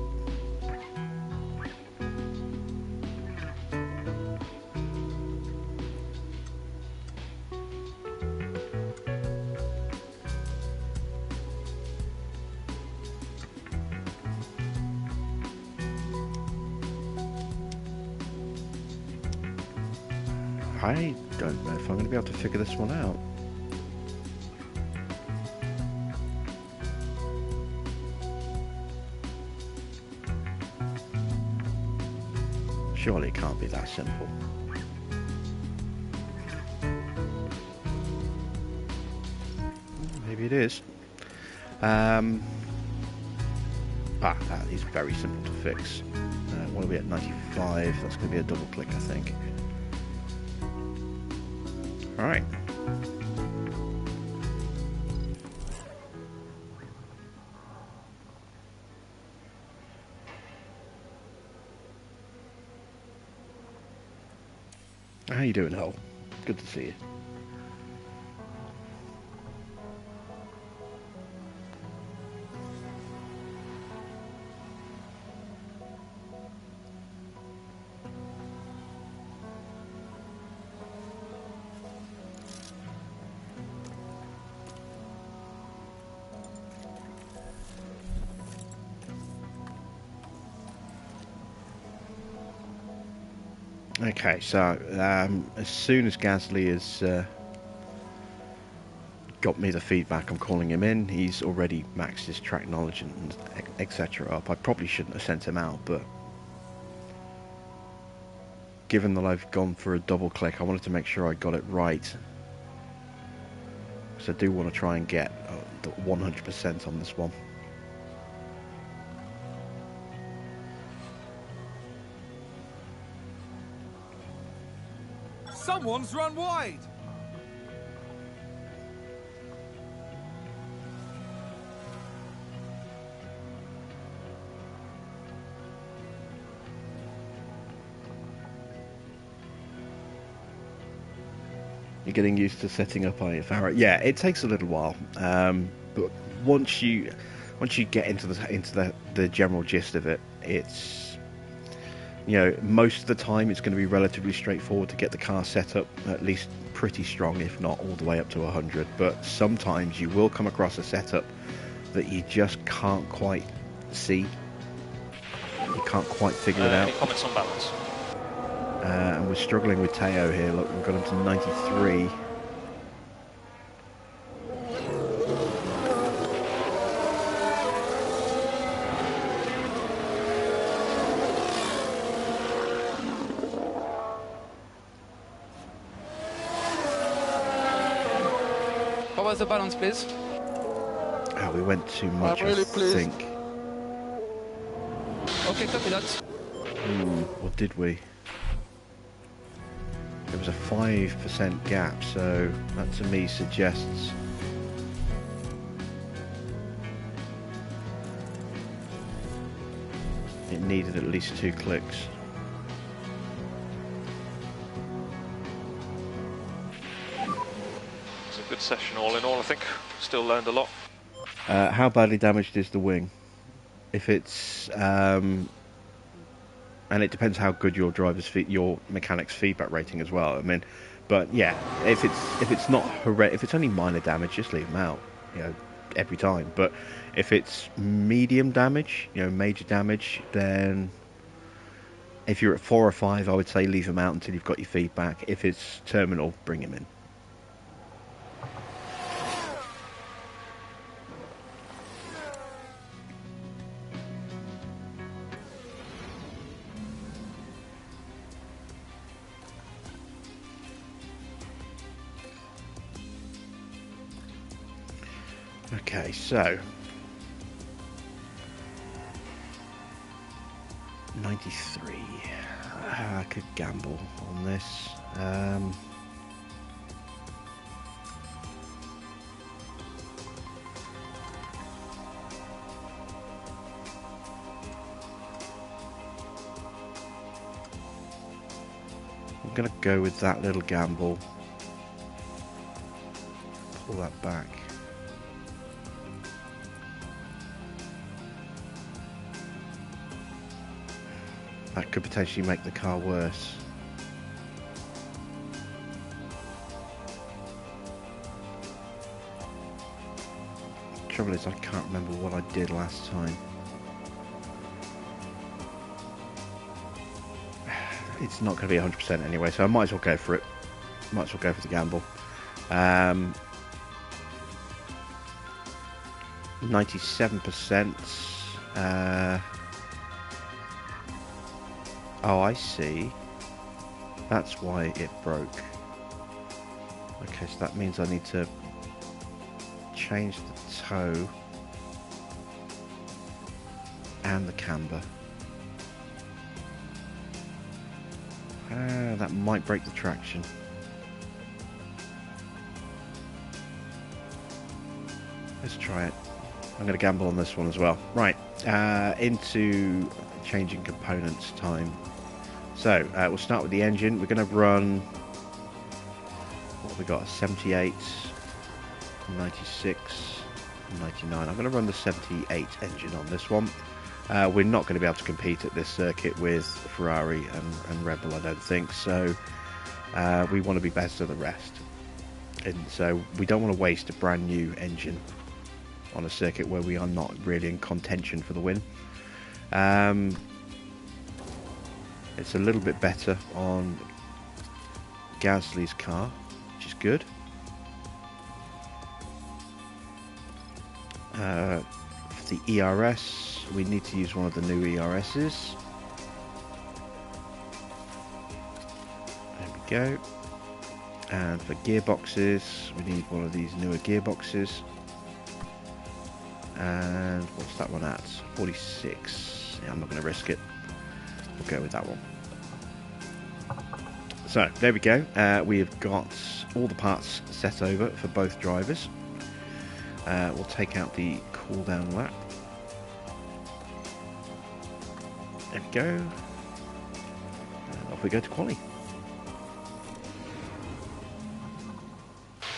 Speaker 1: I don't know if I'm going to be able to figure this one out. Surely it can't be that simple. Maybe it is. That is very simple to fix. What are we at? 95. That's going to be a double click, I think. All right. How you doing, Hull? Good to see you. Okay, so as soon as Gasly has got me the feedback, I'm calling him in. He's already maxed his track knowledge and etc. up. I probably shouldn't have sent him out, but given that I've gone for a double click, I wanted to make sure I got it right. So I do want to try and get 100% on this one.
Speaker 2: Someone's run wide!
Speaker 1: You're getting used to setting up IFR. Yeah, it takes a little while, but once you get into the general gist of it, it's You know, most of the time it's going to be relatively straightforward to get the car set up at least pretty strong, if not all the way up to 100. But sometimes you will come across a setup that you just can't quite see. You can't quite figure it out.
Speaker 6: Any comments on balance?
Speaker 1: And we're struggling with Teo here. Look, we've got him to 93.
Speaker 4: What was the balance, please?
Speaker 1: Oh, we went too much,
Speaker 5: I'm really
Speaker 1: I
Speaker 5: pleased.
Speaker 1: think.
Speaker 4: Okay, copy that.
Speaker 1: Or did we? There was a 5% gap, so that to me suggests it needed at least 2 clicks.
Speaker 6: It's a good session all in all, I think. Still learned a lot.
Speaker 1: How badly damaged is the wing? If it's and it depends how good your your mechanic's feedback rating as well. I mean, but yeah, if it's not horrendous, if it's only minor damage, just leave them out. You know, every time. But if it's medium damage, you know, major damage, then if you're at 4 or 5, I would say leave them out until you've got your feedback. If it's terminal, bring him in. Okay, so 93. I could gamble on this. I'm going to go with that little gamble. Pull that back. That could potentially make the car worse. The trouble is, I can't remember what I did last time. It's not going to be 100% anyway, so I might as well go for it. Might as well go for the gamble. 97%. Oh, I see. That's why it broke. Okay, so that means I need to change the toe and the camber. That might break the traction. Let's try it. I'm going to gamble on this one as well. Right, into changing components time. So we'll start with the engine. We're going to run, what have we got, a 78, 96, 99. I'm going to run the 78 engine on this one. We're not going to be able to compete at this circuit with Ferrari and Red Bull, I don't think. So we want to be best of the rest. And so we don't want to waste a brand new engine on a circuit where we are not really in contention for the win. It's a little bit better on Gasly's car, which is good. For the ERS, we need to use one of the new ERSs. There we go. And for gearboxes, we need one of these newer gearboxes. And what's that one at? 46. Yeah, I'm not going to risk it. We'll go with that one. So there we go. We have got all the parts set over for both drivers. We'll take out the cool down lap. There we go. And off we go to quali.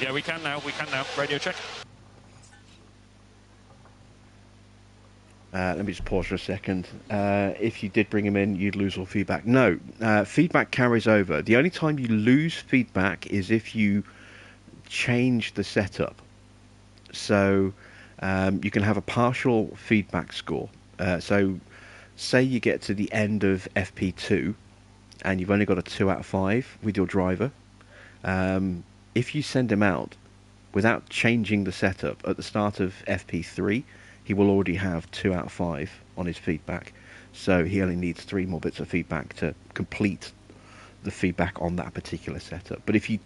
Speaker 6: Yeah, we can now. We can now. Radio check.
Speaker 1: Let me just pause for a second. If you did bring him in, you'd lose all feedback. No, feedback carries over. The only time you lose feedback is if you change the setup. So you can have a partial feedback score. So say you get to the end of FP2 and you've only got a 2 out of 5 with your driver. If you send him out without changing the setup at the start of FP3, he will already have 2 out of 5 on his feedback. So he only needs 3 more bits of feedback to complete the feedback on that particular setup. But if you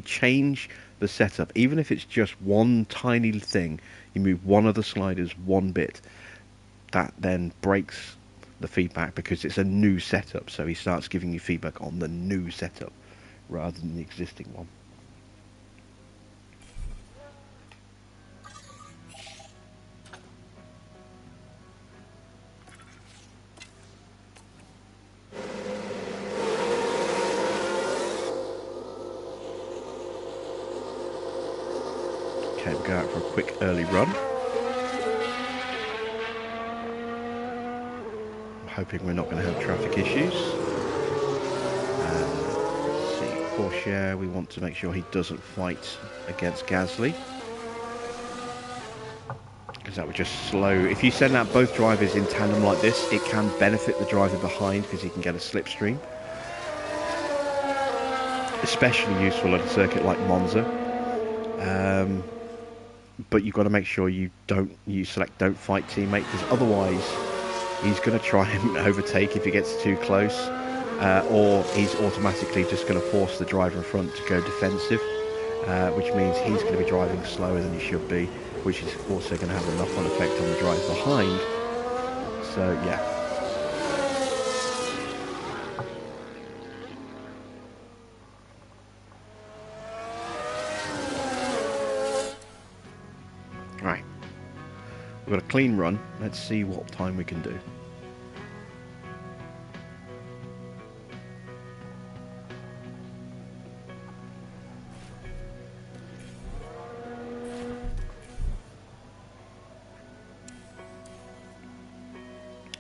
Speaker 1: change the setup, even if it's just one tiny thing, you move one of the sliders 1 bit, that then breaks the feedback because it's a new setup. So he starts giving you feedback on the new setup rather than the existing one. Okay, we'll go out for a quick early run. I'm hoping we're not going to have traffic issues. Let's see, Porsche, we want to make sure he doesn't fight against Gasly, because that would just slow. If you send out both drivers in tandem like this, it can benefit the driver behind because he can get a slipstream. Especially useful at a circuit like Monza. But you've got to make sure you select don't fight teammate, because otherwise he's going to try and overtake if he gets too close, or he's automatically just going to force the driver in front to go defensive, which means he's going to be driving slower than he should be, which is also going to have a knock-on effect on the driver behind. So yeah. Right, we've got a clean run. Let's see what time we can do.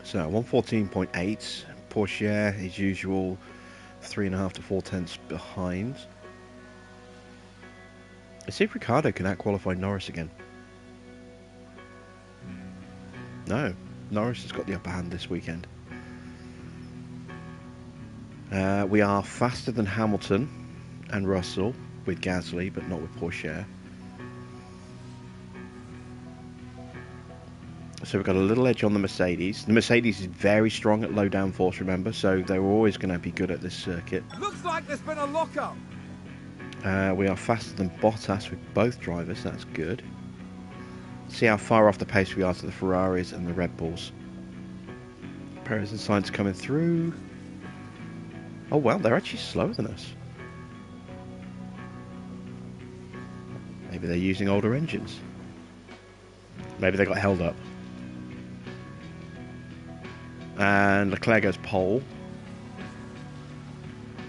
Speaker 1: So 114.8, Porsche as usual 3.5 to 4 tenths behind. Let's see if Ricciardo can out-qualify Norris again. No, Norris has got the upper hand this weekend. We are faster than Hamilton and Russell with Gasly, but not with Porsche. So we've got a little edge on the Mercedes. The Mercedes is very strong at low downforce, remember, so they were always going to be good at this circuit.
Speaker 2: Looks like there's been a lockup.
Speaker 1: We are faster than Bottas with both drivers, that's good. See how far off the pace we are to the Ferraris and the Red Bulls. Perez and Sainz coming through. Oh well, they're actually slower than us. Maybe they're using older engines. Maybe they got held up. And Leclerc goes pole.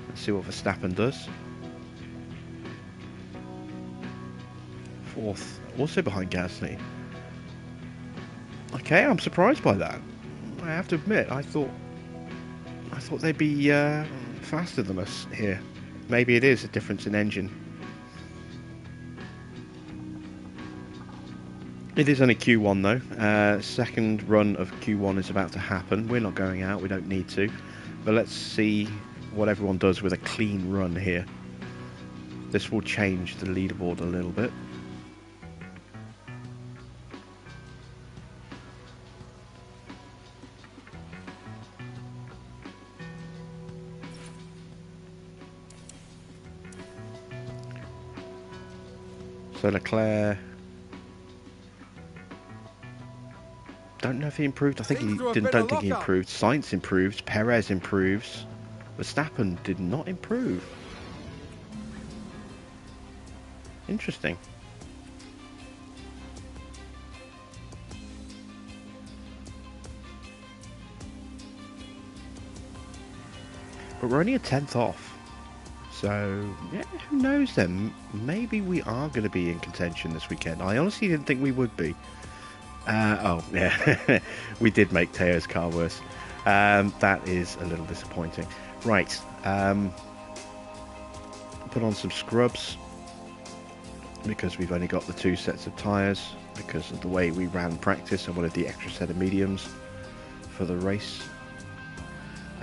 Speaker 1: Let's see what Verstappen does. Fourth, also behind Gasly. Okay, I'm surprised by that. I have to admit, I thought they'd be faster than us here. Maybe it is a difference in engine. It is only Q1 though. Second run of Q1 is about to happen. We're not going out, we don't need to. But let's see what everyone does with a clean run here. This will change the leaderboard a little bit. So Leclerc, don't know if he improved. I think he didn't. Don't think he improved. Sainz improves. Perez improves. Verstappen did not improve. Interesting. But we're only a tenth off. So, yeah, who knows then? Maybe we are going to be in contention this weekend. I honestly didn't think we would be. Oh, yeah. We did make Teo's car worse. That is a little disappointing. Right. Put on some scrubs because we've only got the 2 sets of tyres because of the way we ran practice. I wanted the extra set of mediums for the race.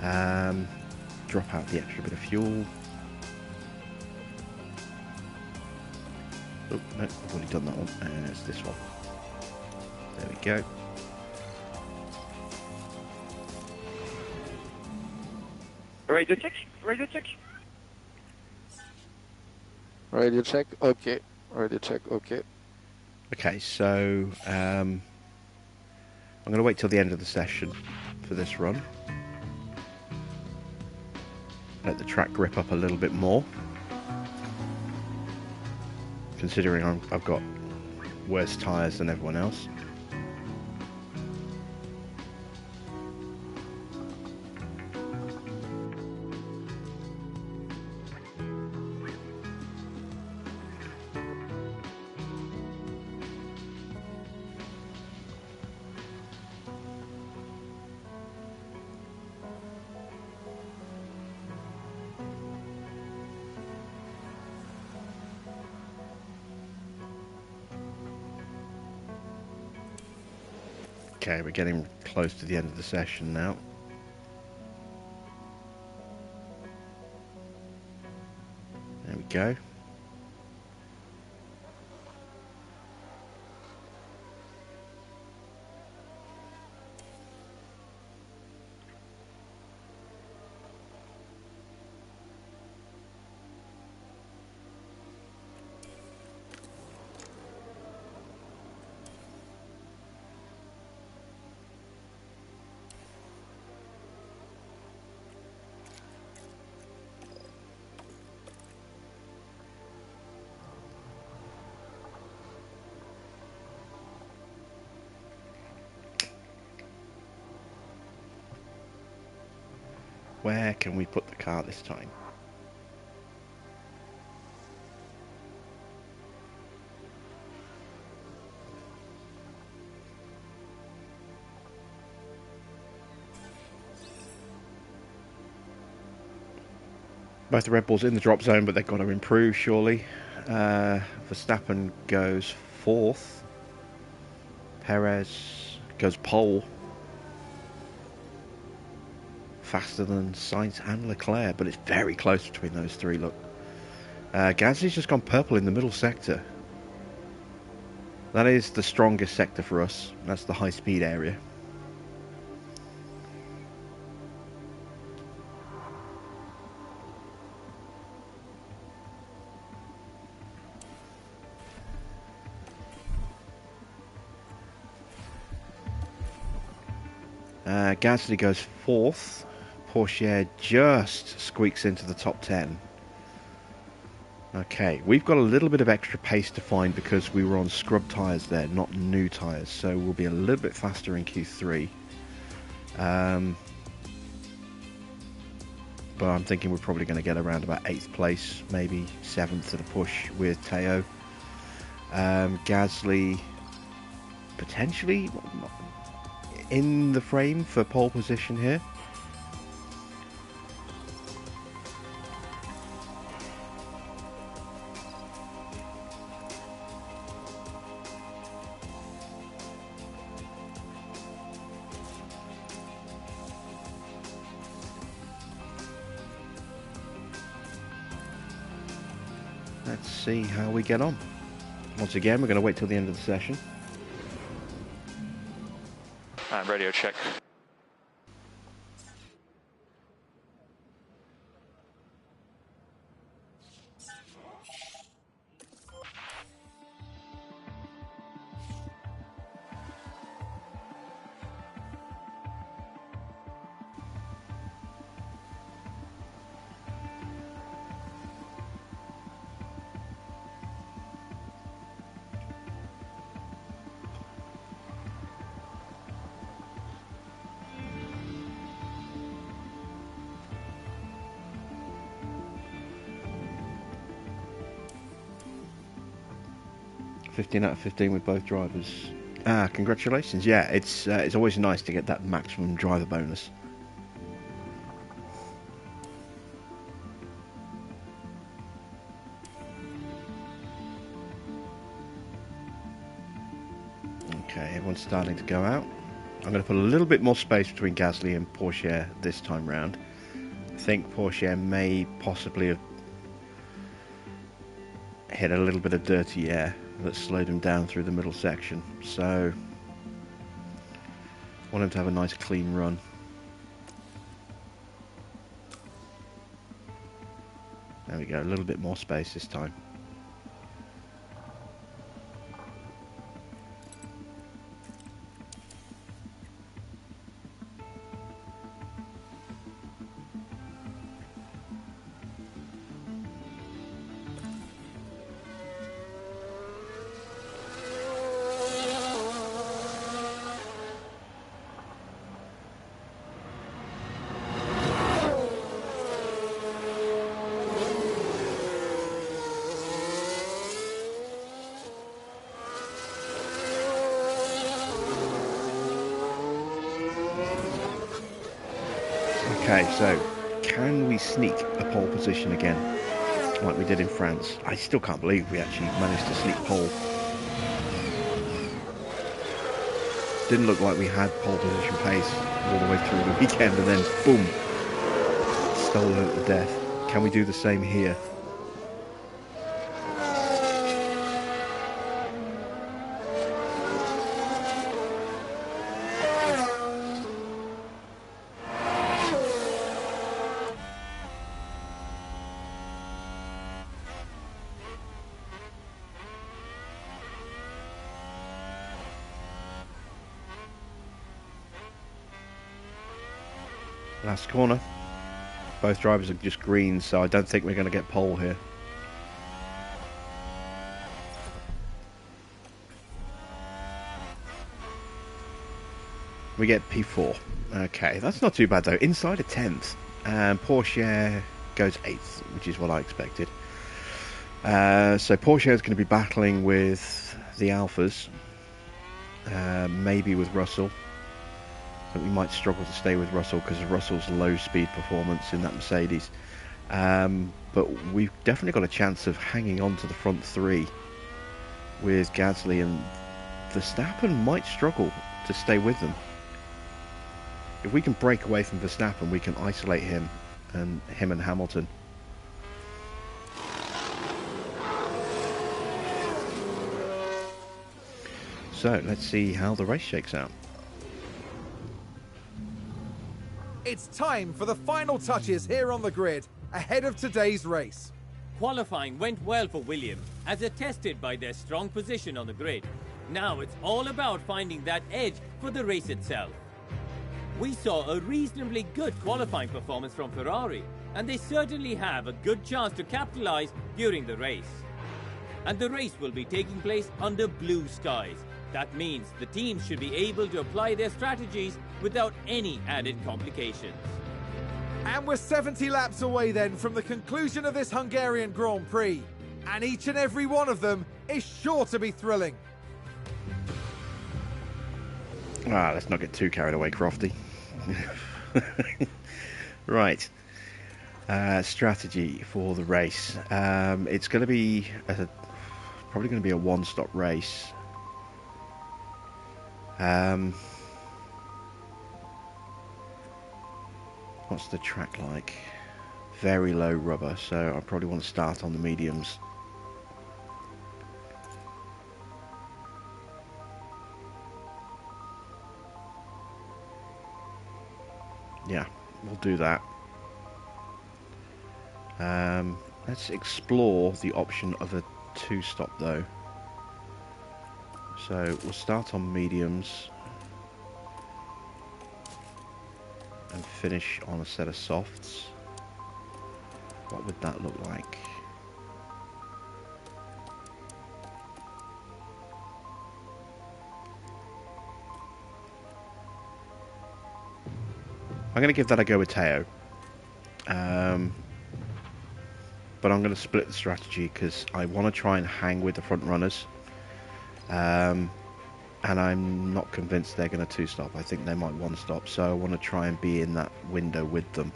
Speaker 1: Drop out the extra bit of fuel. Oh, no, I've already done that one. It's this one. There we go.
Speaker 3: Radio check. Radio check.
Speaker 5: Radio check, okay. Radio check, okay.
Speaker 1: Okay, so I'm going to wait till the end of the session for this run. Let the track grip up a little bit more. Considering I've got worse tyres than everyone else. Okay, we're getting close to the end of the session now. There we go. Where can we put the car this time? Both the Red Bulls in the drop zone, but they've got to improve, surely. Verstappen goes 4th. Perez goes pole. Faster than Sainz and Leclerc, but it's very close between those 3, look. Gasly's just gone purple in the middle sector. That is the strongest sector for us. That's the high speed area. Gasly goes 4th. Porsche just squeaks into the top 10. Okay, we've got a little bit of extra pace to find because we were on scrub tyres there, not new tyres, so we'll be a little bit faster in Q3. But I'm thinking we're probably going to get around about 8th place, maybe 7th at a push with Teo. Gasly potentially in the frame for pole position here. Let's see how we get on. Once again, we're going to wait till the end of the session.
Speaker 6: And radio check.
Speaker 1: .15 out of 15 with both drivers. Ah, congratulations. Yeah, it's always nice to get that maximum driver bonus. Okay, everyone's starting to go out. I'm going to put a little bit more space between Gasly and Porsche this time round. I think Porsche may possibly have hit a little bit of dirty air that slowed him down through the middle section. So, I want him to have a nice clean run. There we go, a little bit more space this time. Okay, so can we sneak a pole position again, like we did in France? I still can't believe we actually managed to sneak pole. Didn't look like we had pole position pace all the way through the weekend, and then boom, stolen at the death. Can we do the same here? Last corner. Both drivers are just green, so I don't think we're going to get pole here. We get P4. Okay, that's not too bad though. Inside a 10th. And Porsche goes 8th, which is what I expected. So Porsche is going to be battling with the Alphas. Maybe with Russell. I think we might struggle to stay with Russell because of Russell's low speed performance in that Mercedes. But we've definitely got a chance of hanging on to the front three with Gasly, and Verstappen might struggle to stay with them. If we can break away from Verstappen, we can isolate him and Hamilton. So let's see how the race shakes out.
Speaker 2: It's time for the final touches here on the grid, ahead of today's race.
Speaker 7: Qualifying went well for Williams, as attested by their strong position on the grid. Now it's all about finding that edge for the race itself. We saw a reasonably good qualifying performance from Ferrari, and they certainly have a good chance to capitalize during the race. And the race will be taking place under blue skies. That means the teams should be able to apply their strategies without any added complications.
Speaker 2: And we're 70 laps away then from the conclusion of this Hungarian Grand Prix. And each and every one of them is sure to be thrilling.
Speaker 1: Let's not get too carried away, Crofty. Right. Strategy for the race. It's going to be probably going to be a one-stop race. What's the track like? Very low rubber, so I probably want to start on the mediums. Yeah, we'll do that. Let's explore the option of a two-stop though. So we'll start on mediums and finish on a set of softs. What would that look like? I'm going to give that a go with Teo. But I'm going to split the strategy because I want to try and hang with the front runners. And and I'm not convinced they're going to two-stop. I think they might one-stop, so I want to try and be in that window with them.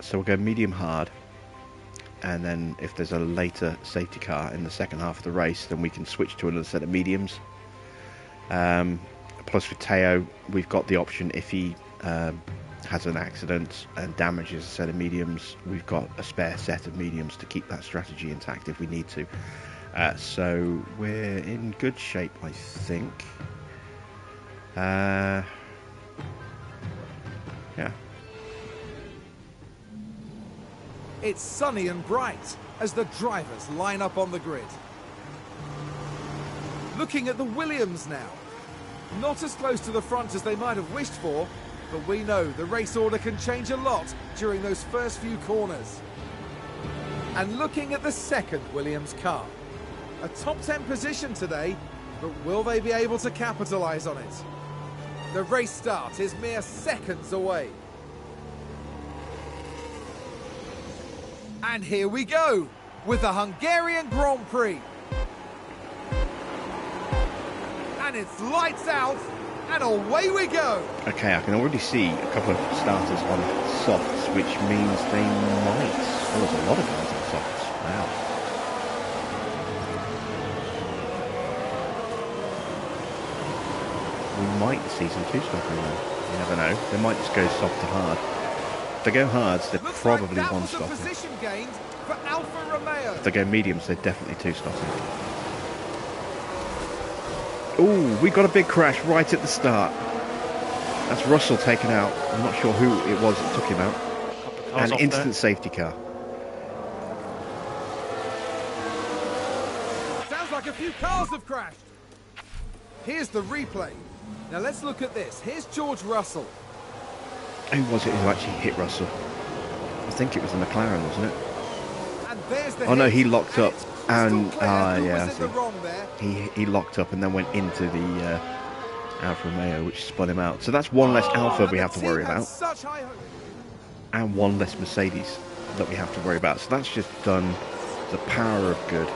Speaker 1: So we'll go medium hard, and then if there's a later safety car in the second half of the race, then we can switch to another set of mediums. Plus with Teo, we've got the option if he has an accident and damages a set of mediums, we've got a spare set of mediums to keep that strategy intact if we need to. So we're in good shape, I think. Yeah.
Speaker 2: It's sunny and bright as the drivers line up on the grid. Looking at the Williams now. Not as close to the front as they might have wished for, but we know the race order can change a lot during those first few corners. And looking at the second Williams car. A top 10 position today, but will they be able to capitalise on it? The race start is mere seconds away. And here we go, with the Hungarian Grand Prix. And it's lights out, and away we go.
Speaker 1: Okay, I can already see a couple of starters on softs, which means they might... Oh, there's a lot of guys on softs. Wow. We might see some two-stopping there. You never know. They might just go soft to hard. If they go hards, they're
Speaker 2: Looks
Speaker 1: probably
Speaker 2: like that was
Speaker 1: one-stopping.
Speaker 2: a position gained for Alfa Romeo.
Speaker 1: If they go mediums, they're definitely two-stopping. Ooh, we got a big crash right at the start. That's Russell taken out. I'm not sure who it was that took him out. An instant safety car.
Speaker 2: Sounds like a few cars have crashed. Here's the replay. Now let's look at this. Here's George Russell.
Speaker 1: Who was it who actually hit Russell? I think it was the McLaren, wasn't it?
Speaker 2: And there's the
Speaker 1: Oh no,
Speaker 2: hit.
Speaker 1: he locked
Speaker 2: And
Speaker 1: up.
Speaker 2: it's crystal
Speaker 1: And
Speaker 2: clear who
Speaker 1: yeah, I
Speaker 2: was in the
Speaker 1: see.
Speaker 2: wrong there.
Speaker 1: He locked up and then went into the Alfa Romeo, which spun him out. So that's one less Alfa
Speaker 2: And
Speaker 1: we
Speaker 2: the
Speaker 1: have to
Speaker 2: team
Speaker 1: worry
Speaker 2: had
Speaker 1: about,
Speaker 2: such high hopes.
Speaker 1: and one less Mercedes that we have to worry about. So that's just done the power of good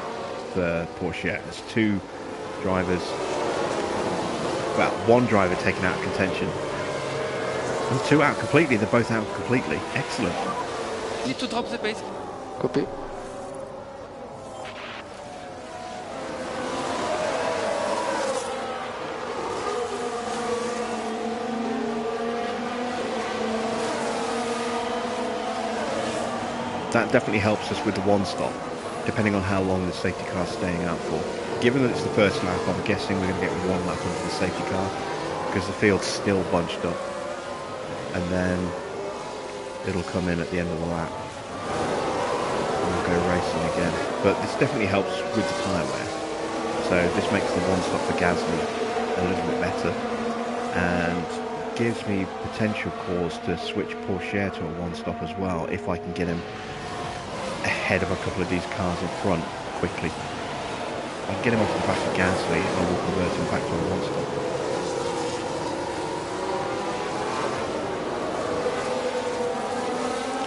Speaker 1: for Porsche. There's two drivers, well, one driver taken out of contention, and two out completely. They're both out completely. Excellent.
Speaker 4: Need to drop the pace.
Speaker 5: Copy.
Speaker 1: That definitely helps us with the one stop, depending on how long the safety car's staying out for. Given that it's the first lap, I'm guessing we're going to get one lap into the safety car, because the field's still bunched up. And then it'll come in at the end of the lap. And we'll go racing again. But this definitely helps with the tyre wear. So this makes the one stop for Gasly a little bit better, and gives me potential cause to switch Porsche to a one stop as well, if I can get him ahead of a couple of these cars in front quickly. I'll get him off the back of Gasly and I will convert him back to a one stop.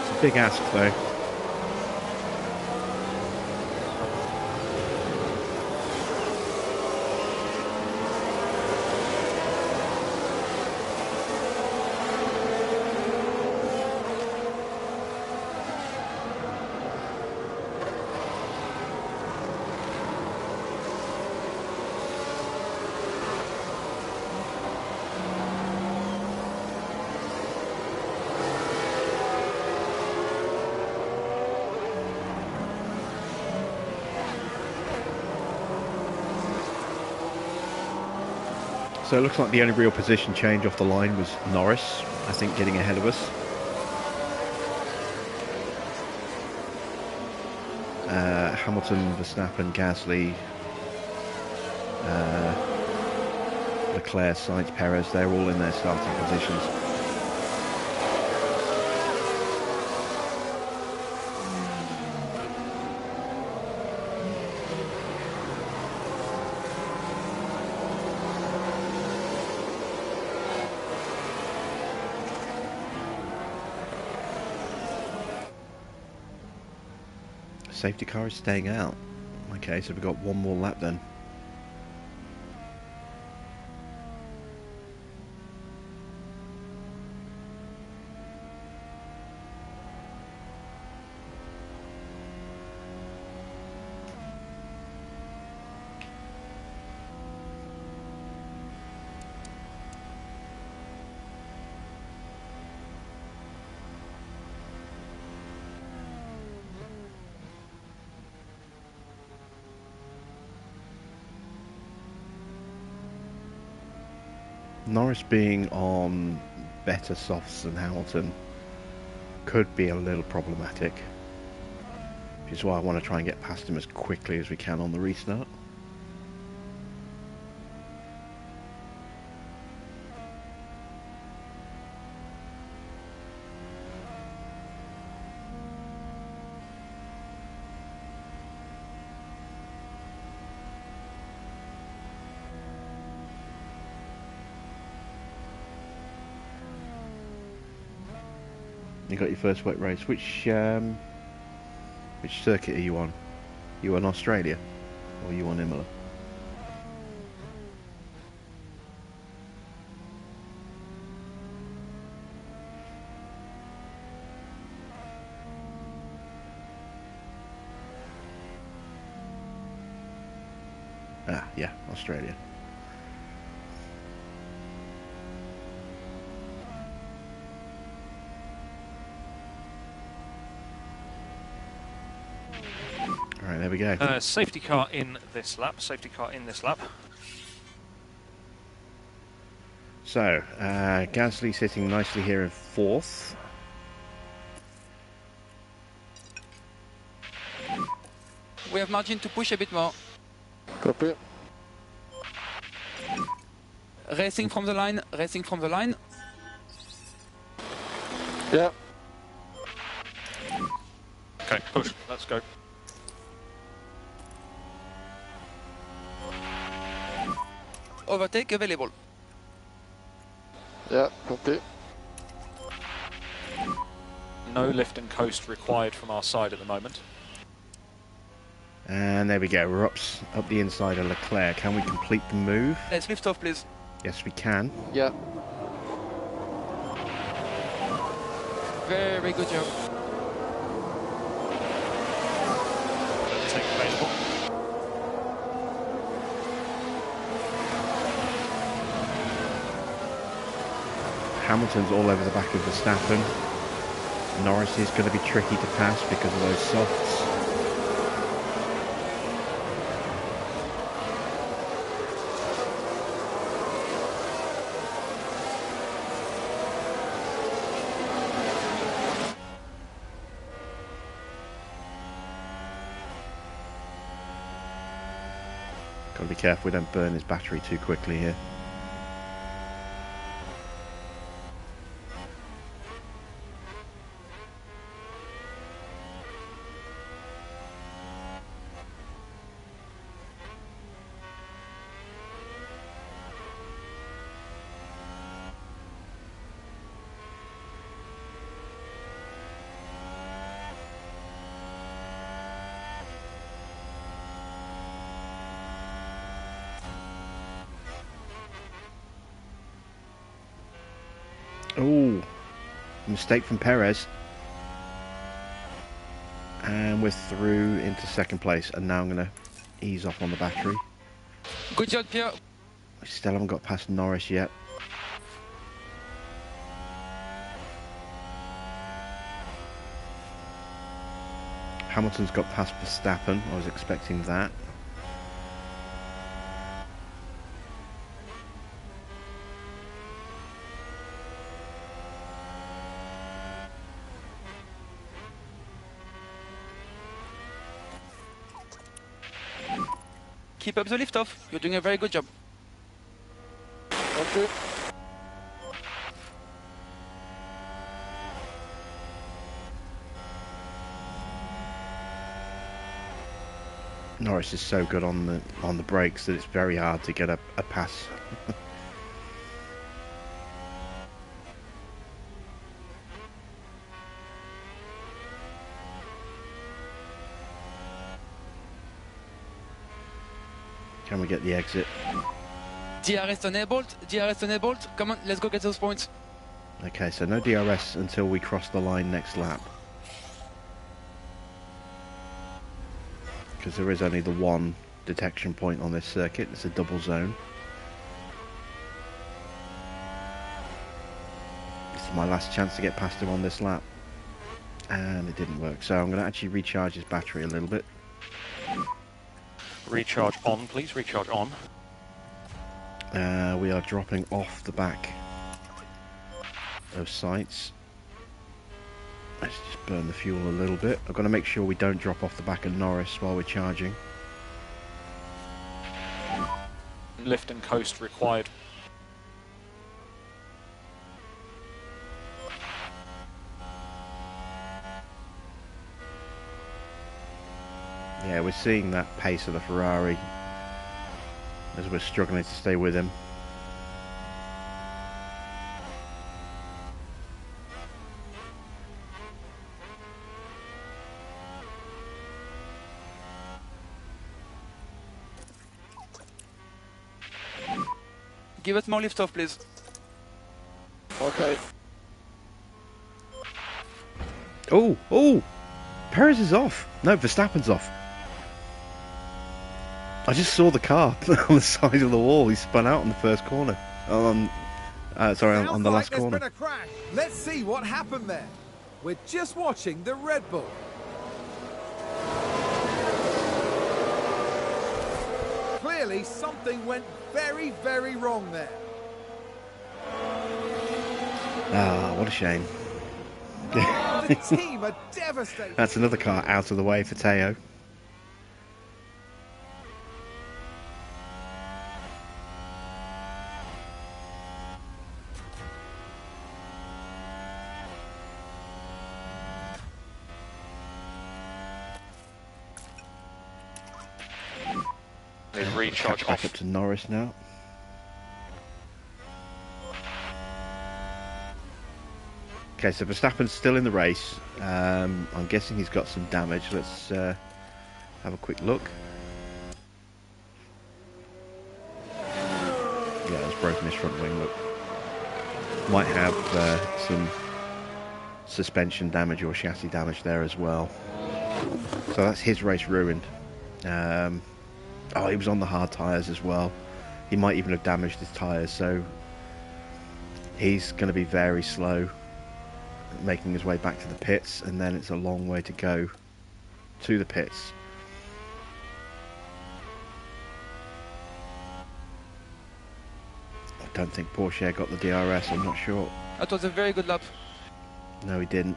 Speaker 1: It's a big ask though. So it looks like the only real position change off the line was Norris, I think, getting ahead of us. Hamilton, Verstappen, Gasly, Leclerc, Sainz, Perez, they're all in their starting positions. Safety car is staying out. Okay, so we've got one more lap then. Norris being on better softs than Hamilton could be a little problematic, which is why I want to try and get past him as quickly as we can on the restart. You got your first wet race. Which circuit are you on? You on Australia, or you on Imola? Ah, yeah, Australia. Alright, there we go.
Speaker 6: Safety car in this lap. Safety car in this lap.
Speaker 1: So, Gasly sitting nicely here in fourth.
Speaker 4: We have margin to push a bit more.
Speaker 5: Copy.
Speaker 4: Racing from the line, racing from the line.
Speaker 5: Yeah.
Speaker 6: Okay, push. Let's go.
Speaker 4: Overtake available.
Speaker 5: Yeah, copy.
Speaker 6: No lift and coast required from our side at the moment.
Speaker 1: And there we go, we're up the inside of Leclerc. Can we complete the move?
Speaker 4: Let's lift off, please.
Speaker 1: Yes, we can.
Speaker 5: Yeah.
Speaker 4: Very good job.
Speaker 6: Overtake available.
Speaker 1: Hamilton's all over the back of Verstappen. Norris is going to be tricky to pass because of those softs. Got to be careful we don't burn his battery too quickly here. Oh, mistake from Perez. And we're through into second place. And now I'm going to ease off on the battery.
Speaker 4: Good job, Pierre.
Speaker 1: We still haven't got past Norris yet. Hamilton's got past Verstappen. I was expecting that.
Speaker 4: Keep up the lift off. You're doing a very good job.
Speaker 5: Okay.
Speaker 1: Norris is so good on the brakes that it's very hard to get a pass. Can we get the exit?
Speaker 4: DRS enabled, DRS enabled. Come on, let's go get those points.
Speaker 1: Okay, so no DRS until we cross the line next lap. Because there is only the one detection point on this circuit. It's a double zone. This is my last chance to get past him on this lap. And it didn't work. So I'm going to actually recharge his battery a little bit.
Speaker 6: Recharge on, please. Recharge on.
Speaker 1: We are dropping off the back of sights. Let's just burn the fuel a little bit. I've got to make sure we don't drop off the back of Norris while we're charging.
Speaker 6: Lift and coast required.
Speaker 1: Yeah, we're seeing that pace of the Ferrari as we're struggling to stay with him.
Speaker 4: Give us more lift off, please.
Speaker 5: Okay.
Speaker 1: Oh, oh! Perez is off. No, Verstappen's off. I just saw the car on the side of the wall. He spun out on the first corner. On the last
Speaker 2: there's
Speaker 1: corner.
Speaker 2: been a crash. Let's see what happened there. We're just watching the Red Bull. Clearly, something went very, very wrong there.
Speaker 1: Ah, what a shame.
Speaker 2: The team are devastated.
Speaker 1: That's another car out of the way for Teo.
Speaker 6: They recharge
Speaker 1: Back
Speaker 6: off.
Speaker 1: up to Norris now. Okay, so Verstappen's still in the race. I'm guessing he's got some damage. Let's have a quick look. Yeah, he's broken his front wing. Look, might have some suspension damage or chassis damage there as well. So that's his race ruined. Oh, he was on the hard tyres as well. He might even have damaged his tyres, so he's going to be very slow making his way back to the pits, and then it's a long way to go to the pits. I don't think Porsche got the DRS, I'm not sure.
Speaker 4: That was a very good lap.
Speaker 1: No, he didn't.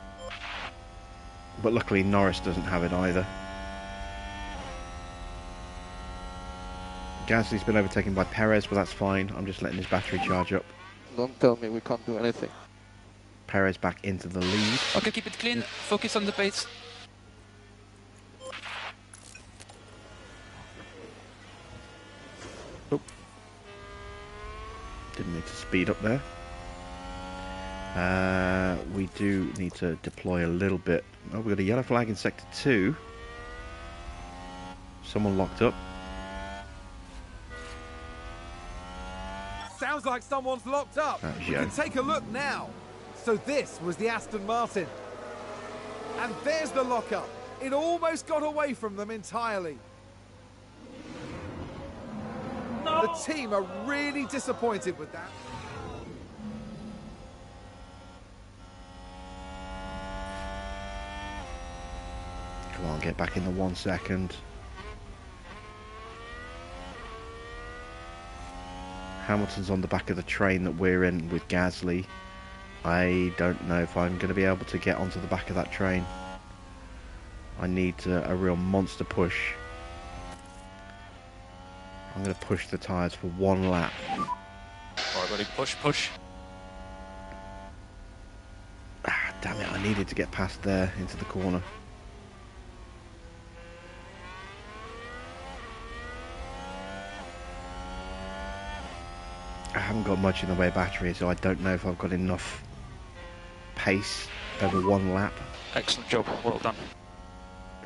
Speaker 1: But luckily Norris doesn't have it either. Gasly's been overtaken by Perez, but that's fine. I'm just letting his battery charge up.
Speaker 5: Don't tell me we can't do anything.
Speaker 1: Perez back into the lead.
Speaker 4: Okay, keep it clean. Focus on the pace.
Speaker 1: Oh. Didn't need to speed up there. We do need to deploy a little bit. Oh, we've got a yellow flag in sector 2. Someone locked up.
Speaker 2: Sounds like someone's locked up.
Speaker 1: That was
Speaker 2: We
Speaker 1: Joe.
Speaker 2: can take a look now. So this was the Aston Martin. And there's the lockup. It almost got away from them entirely. The team are really disappointed with that.
Speaker 1: Come on, get back in the 1 second. Hamilton's on the back of the train that we're in with Gasly. I don't know if I'm going to be able to get onto the back of that train. I need a real monster push. I'm going to push the tyres for 1 lap.
Speaker 6: Alright, ready, push, push.
Speaker 1: Ah, damn it, I needed to get past there into the corner. I haven't got much in the way of battery, so I don't know if I've got enough pace over 1 lap,
Speaker 6: Excellent job, well done.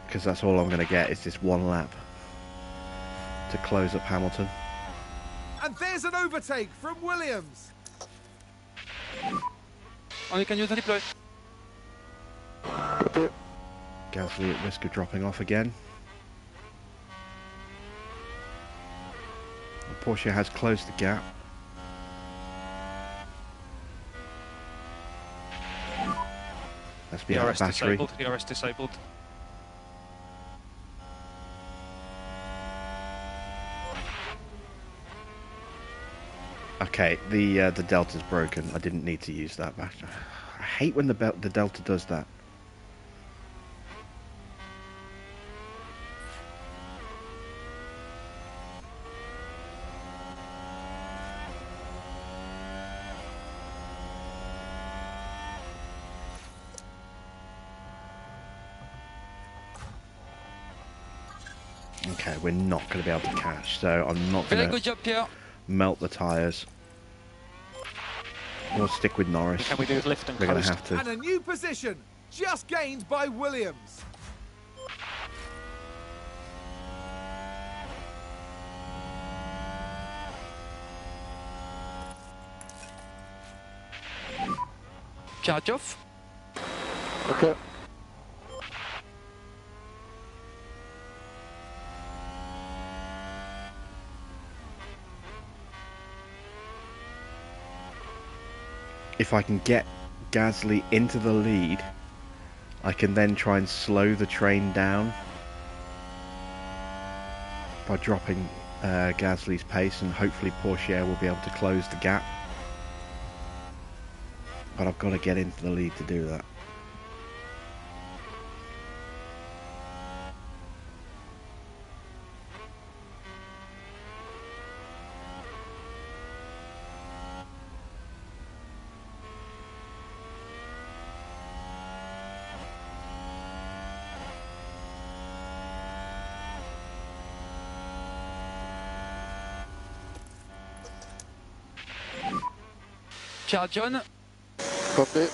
Speaker 1: because that's all I'm going to get is this 1 lap to close up Hamilton.
Speaker 2: And there's an overtake from Williams.
Speaker 4: And you can use the deploy.
Speaker 5: Copy.
Speaker 1: Gasly at risk of dropping off again. Porsche has closed the gap. Let's be out of
Speaker 6: DRS
Speaker 1: battery.
Speaker 6: disabled. DRS disabled.
Speaker 1: Okay, the Delta's broken. I didn't need to use that battery. I hate when the Delta does that. Okay, we're not going to be able to catch, so I'm not
Speaker 4: Very
Speaker 1: going
Speaker 4: good
Speaker 1: to
Speaker 4: job, Pierre.
Speaker 1: melt the tyres. We'll stick with Norris.
Speaker 6: Can we do lift and
Speaker 1: We're going to
Speaker 6: coast?
Speaker 1: have
Speaker 2: And
Speaker 1: to.
Speaker 2: a new position, just gained by Williams.
Speaker 4: Charge off.
Speaker 5: Okay.
Speaker 1: If I can get Gasly into the lead, I can then try and slow the train down by dropping Gasly's pace, and hopefully Porsche will be able to close the gap. But I've got to get into the lead to do that.
Speaker 4: Charge on.
Speaker 5: Copy.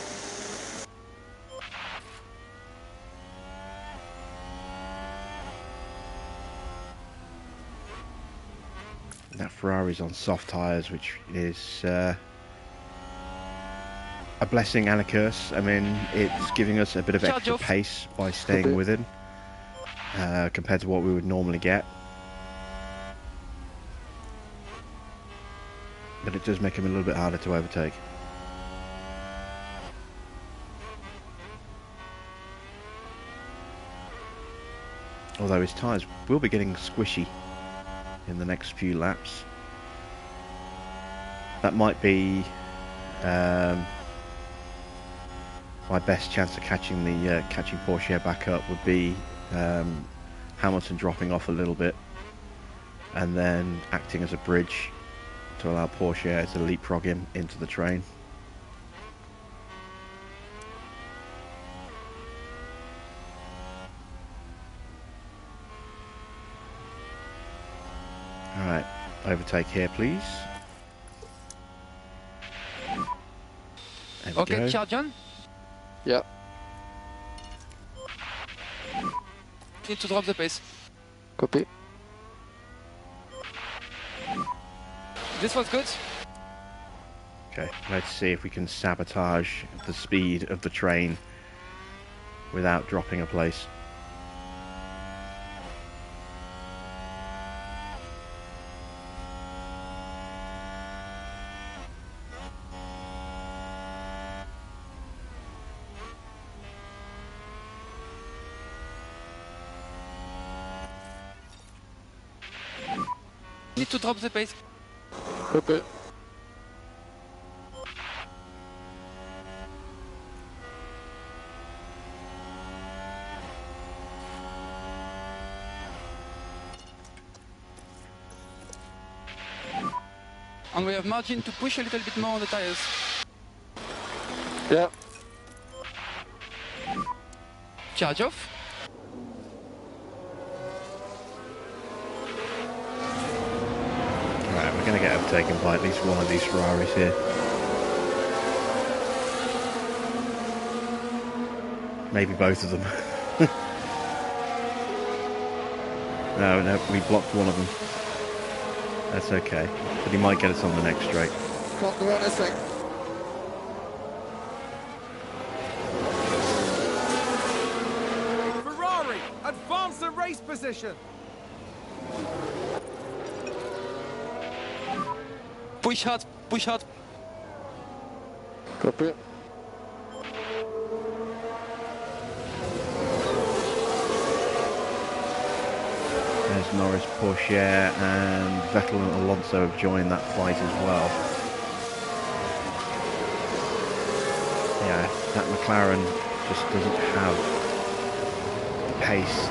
Speaker 1: That Ferrari's on soft tyres, which is a blessing and a curse. I mean, it's giving us a bit of
Speaker 4: Charge
Speaker 1: extra
Speaker 4: off.
Speaker 1: pace by staying
Speaker 5: Okay.
Speaker 1: within compared to what we would normally get. But it does make him a little bit harder to overtake. Although his tyres will be getting squishy in the next few laps. That might be my best chance of catching the catching Porsche back up would be Hamilton dropping off a little bit and then acting as a bridge to allow Porsche to leapfrog him into the train. Alright, overtake here please. There we
Speaker 4: Okay,
Speaker 1: go.
Speaker 4: charge on.
Speaker 5: Yeah.
Speaker 4: Need to drop the pace.
Speaker 5: Copy.
Speaker 4: This was good.
Speaker 1: Okay, let's see if we can sabotage the speed of the train without dropping a place.
Speaker 4: Need to drop the pace.
Speaker 5: Copy.
Speaker 4: And we have margin to push a little bit more on the tires.
Speaker 5: Yeah.
Speaker 4: Charge off.
Speaker 1: Right, we're going to get overtaken by at least one of these Ferraris here. Maybe both of them. No, we blocked one of them. That's okay. But he might get us on the next straight.
Speaker 5: Can't do anything.
Speaker 2: Ferrari, advance the race position.
Speaker 4: Push hard, push hard.
Speaker 5: Copy.
Speaker 1: There's Norris, Porsche, and Vettel and Alonso have joined that fight as well. Yeah, that McLaren just doesn't have the pace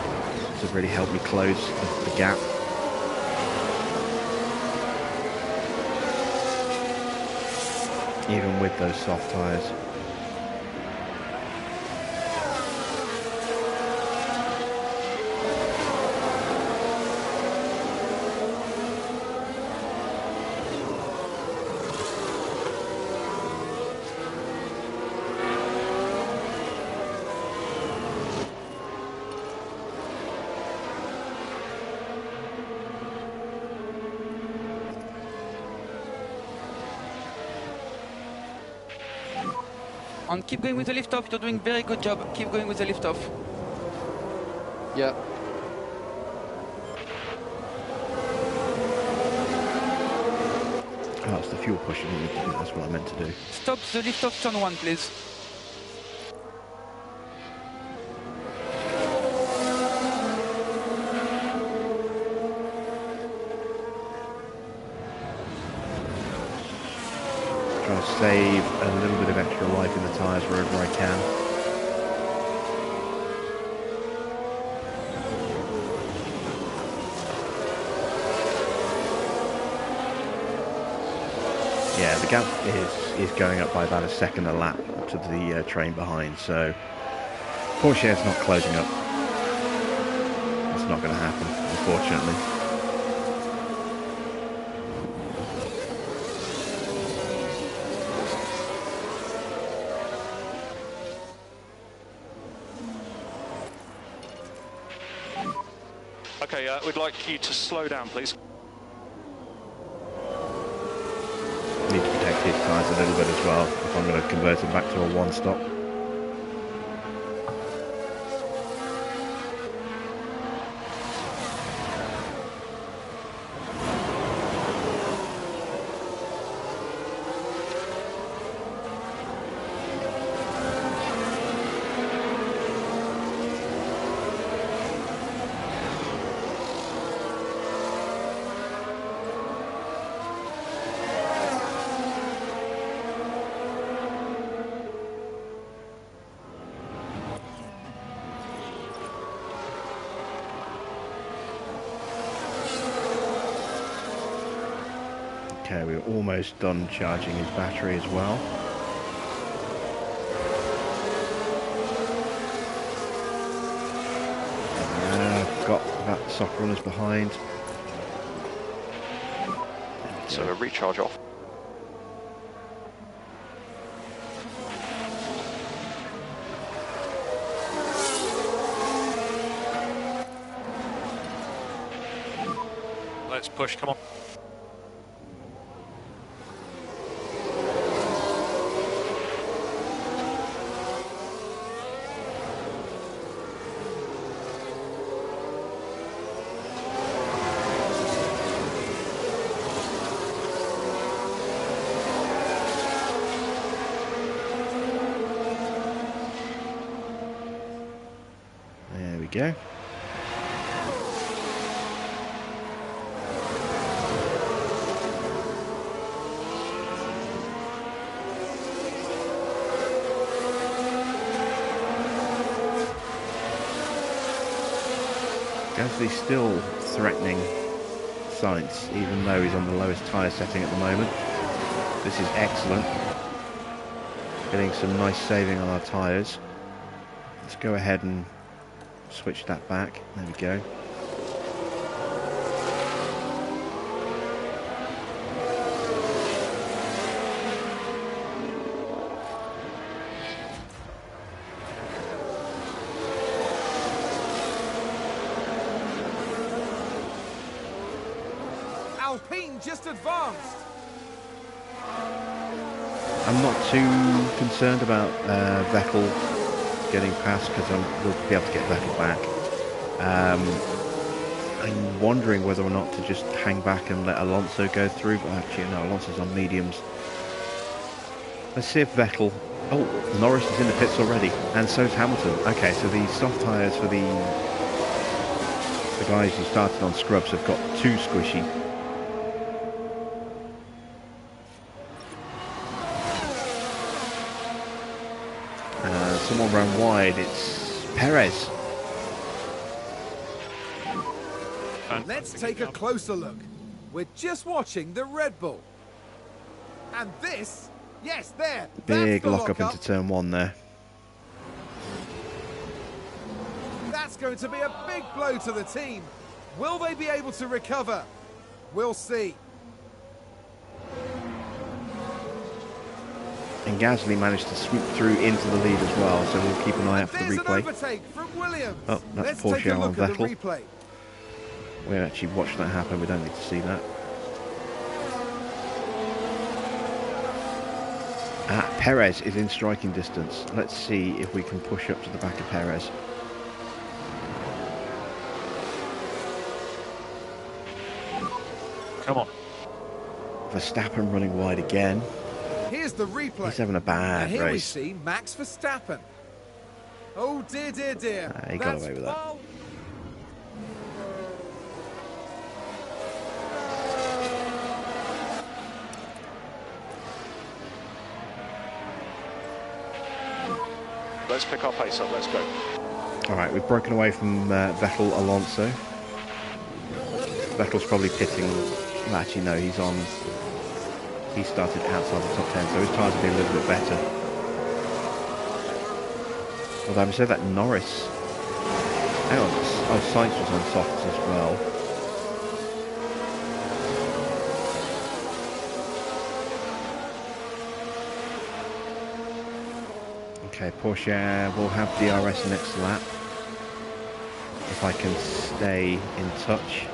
Speaker 1: to really help me close the gap. Even with those soft tyres.
Speaker 4: And keep going with the lift off. You're doing very good job. Keep going with the lift off.
Speaker 5: Yeah.
Speaker 1: Oh, it's the fuel push. That's what I meant to do.
Speaker 4: Stop the lift off turn 1, please.
Speaker 1: Trying to save a little bit of extra life in the tyres wherever I can. Yeah, the gap is going up by about a second a lap to the train behind, so Porsche's not closing up. That's not going to happen, unfortunately.
Speaker 6: Okay, we'd like you to slow down, please.
Speaker 1: Need to protect his tyres a little bit as well if I'm going to convert him back to a one-stop. Okay, we're almost done charging his battery as well. Got that soft runners behind.
Speaker 6: So a recharge off. Let's push, come on.
Speaker 1: There we go. Gasly's still threatening Sainz, even though he's on the lowest tyre setting at the moment. This is excellent. Getting some nice saving on our tyres. Let's go ahead and switch that back. There we go.
Speaker 2: Alpine just advanced.
Speaker 1: I'm not too concerned about Vettel getting past because we'll be able to get Vettel back. I'm wondering whether or not to just hang back and let Alonso go through, but actually no, Alonso's on mediums. Let's see if Vettel... Oh, Norris is in the pits already, and so is Hamilton. Okay, so the soft tyres for the guys who started on scrubs have got too squishy. Someone ran wide, it's Perez.
Speaker 2: Let's take a closer look. We're just watching the Red Bull. And this, yes, there.
Speaker 1: Big
Speaker 2: that's the
Speaker 1: lock up into turn one there.
Speaker 2: That's going to be a big blow to the team. Will they be able to recover? We'll see.
Speaker 1: And Gasly managed to swoop through into the lead as well, so we'll keep an eye out for the
Speaker 2: There's
Speaker 1: replay.
Speaker 2: an overtake from Williams.
Speaker 1: Oh, that's
Speaker 2: Let's take a
Speaker 1: Porsche on
Speaker 2: look at the
Speaker 1: Vettel.
Speaker 2: replay.
Speaker 1: We actually watched that happen, we don't need to see that. Perez is in striking distance. Let's see if we can push up to the back of Perez.
Speaker 6: Come on.
Speaker 1: Verstappen running wide again.
Speaker 2: Here's the replay.
Speaker 1: He's having a bad
Speaker 2: and here we
Speaker 1: race.
Speaker 2: see Max Verstappen. Oh dear, dear, dear.
Speaker 1: He got away with that.
Speaker 6: Let's pick our pace up, let's go.
Speaker 1: Alright, we've broken away from Vettel Alonso. Vettel's probably pitting. Well, actually, no, he's on. He started outside the top 10, so his tyres will be a little bit better. Although having said that, Norris. Hang on, oh, Sainz was on softs as well. Okay, Porsche will have DRS next lap. If I can stay in touch.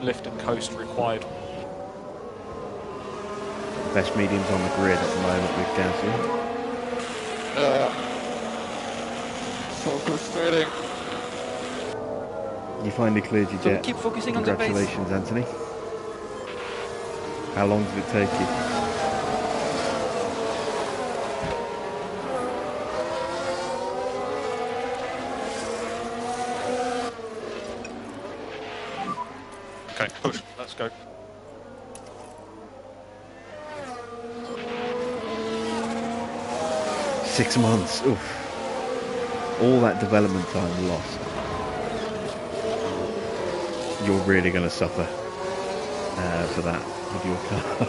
Speaker 6: Lift and coast required.
Speaker 1: Best mediums on the grid at the moment with Gasly.
Speaker 5: So frustrating.
Speaker 1: You finally cleared your jet.
Speaker 4: Keep focusing on the pace.
Speaker 1: Congratulations, Anthony. How long did it take you?
Speaker 6: Okay, push, let's go.
Speaker 1: Six months. Oof. All that development time lost. You're really going to suffer for that with your car.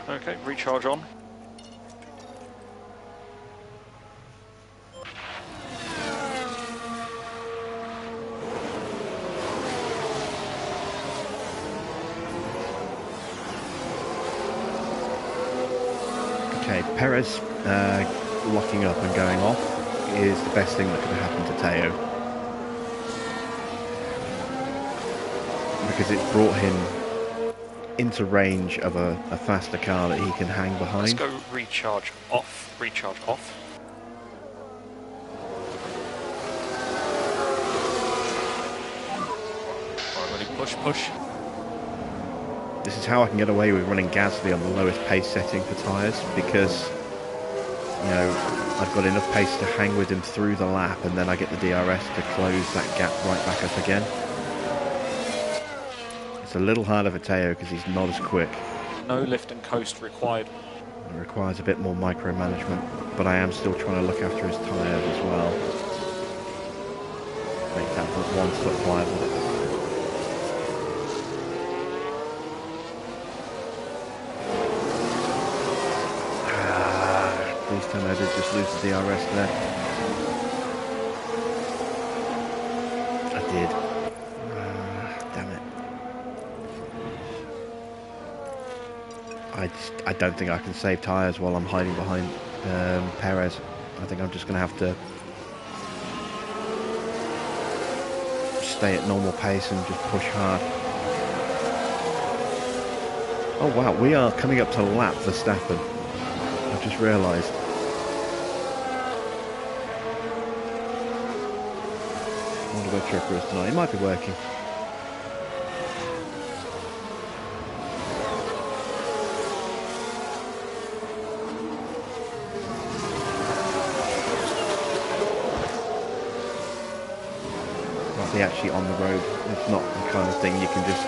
Speaker 6: Okay, recharge on.
Speaker 1: Okay, Perez locking up and going off is the best thing that could have happened to Teo. Because it's brought him into range of a faster car that he can hang behind.
Speaker 6: Let's go recharge off, recharge off. Right, ready, push, push.
Speaker 1: This is how I can get away with running Gasly on the lowest pace setting for tyres, because, you know, I've got enough pace to hang with him through the lap, and then I get the DRS to close that gap right back up again. It's a little harder for Teo because he's not as quick.
Speaker 6: No lift and coast required.
Speaker 1: It requires a bit more micromanagement, but I am still trying to look after his tyres as well. Make that one foot viable. Please tell me I did just lose the DRS there. I don't think I can save tyres while I'm hiding behind Perez. I think I'm just going to have to stay at normal pace and just push hard. Oh wow, we are coming up to lap Verstappen. I've just realised. I wonder where Tripper is tonight. It might be working. Might be actually on the road. It's not the kind of thing you can just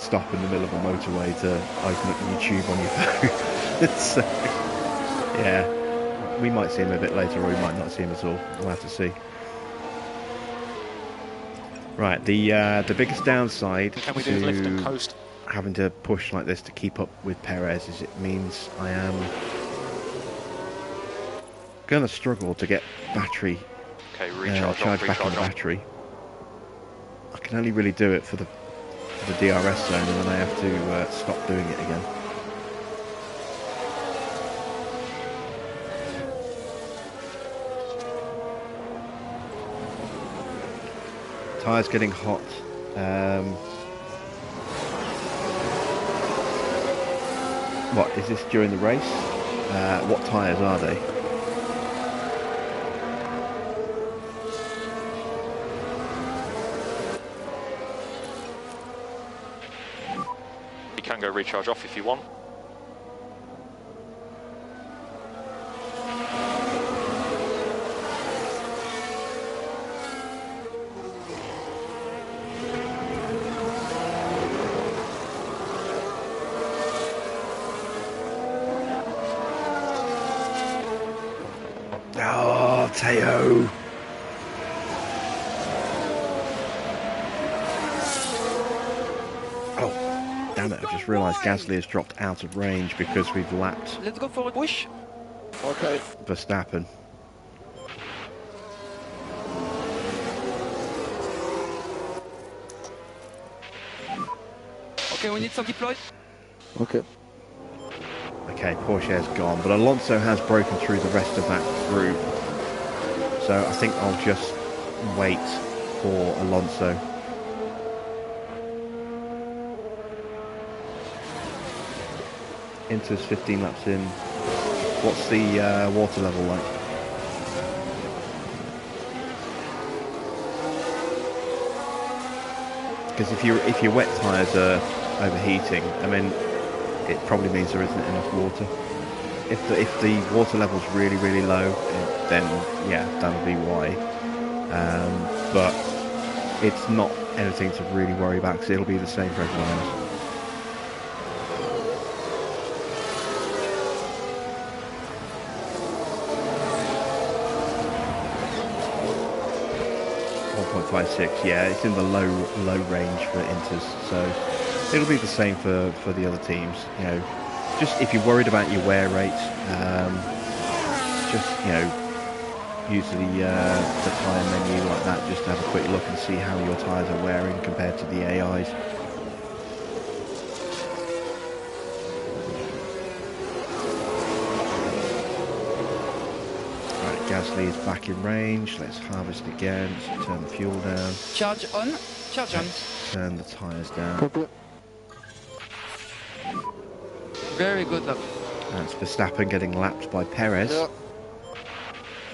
Speaker 1: stop in the middle of a motorway to open up YouTube on your phone. So, yeah, we might see him a bit later, or we might not see him at all. We'll have to see. Right, the biggest downside
Speaker 6: Can we do lift and
Speaker 1: to
Speaker 6: coast?
Speaker 1: having to push like this to keep up with Perez is it means I am going to struggle to get battery charge back in the battery. I can only really do it for the DRS zone, and then I have to stop doing it again. Tyres getting hot. What is this during the race? What tyres are they?
Speaker 6: You can go recharge off if you want.
Speaker 1: Oh, Teo! Oh, damn it, I've just realised Gasly has dropped out of range because we've lapped
Speaker 4: Let's go for a push.
Speaker 5: Okay.
Speaker 1: Verstappen.
Speaker 4: Okay, we need some deploy.
Speaker 5: Okay.
Speaker 1: Okay, Porsche's gone, but Alonso has broken through the rest of that group. So I think I'll just wait for Alonso. Inter's 15 laps in. What's the water level like? Because if your wet tyres are overheating, I mean, it probably means there isn't enough water. If the water level's really, really low, then yeah, that'll be why. But it's not anything to really worry about because it'll be the same for everyone else. Yeah, it's in the low range for Inters, so it'll be the same for the other teams. You know, just if you're worried about your wear rate, just use the tyre menu like that just to have a quick look and see how your tyres are wearing compared to the AIs. Gasly is back in range. Let's harvest again. Let's turn the fuel down.
Speaker 4: Charge on. Charge on.
Speaker 1: Turn the tyres down.
Speaker 5: Copy.
Speaker 4: Very good luck.
Speaker 1: That's Verstappen getting lapped by Perez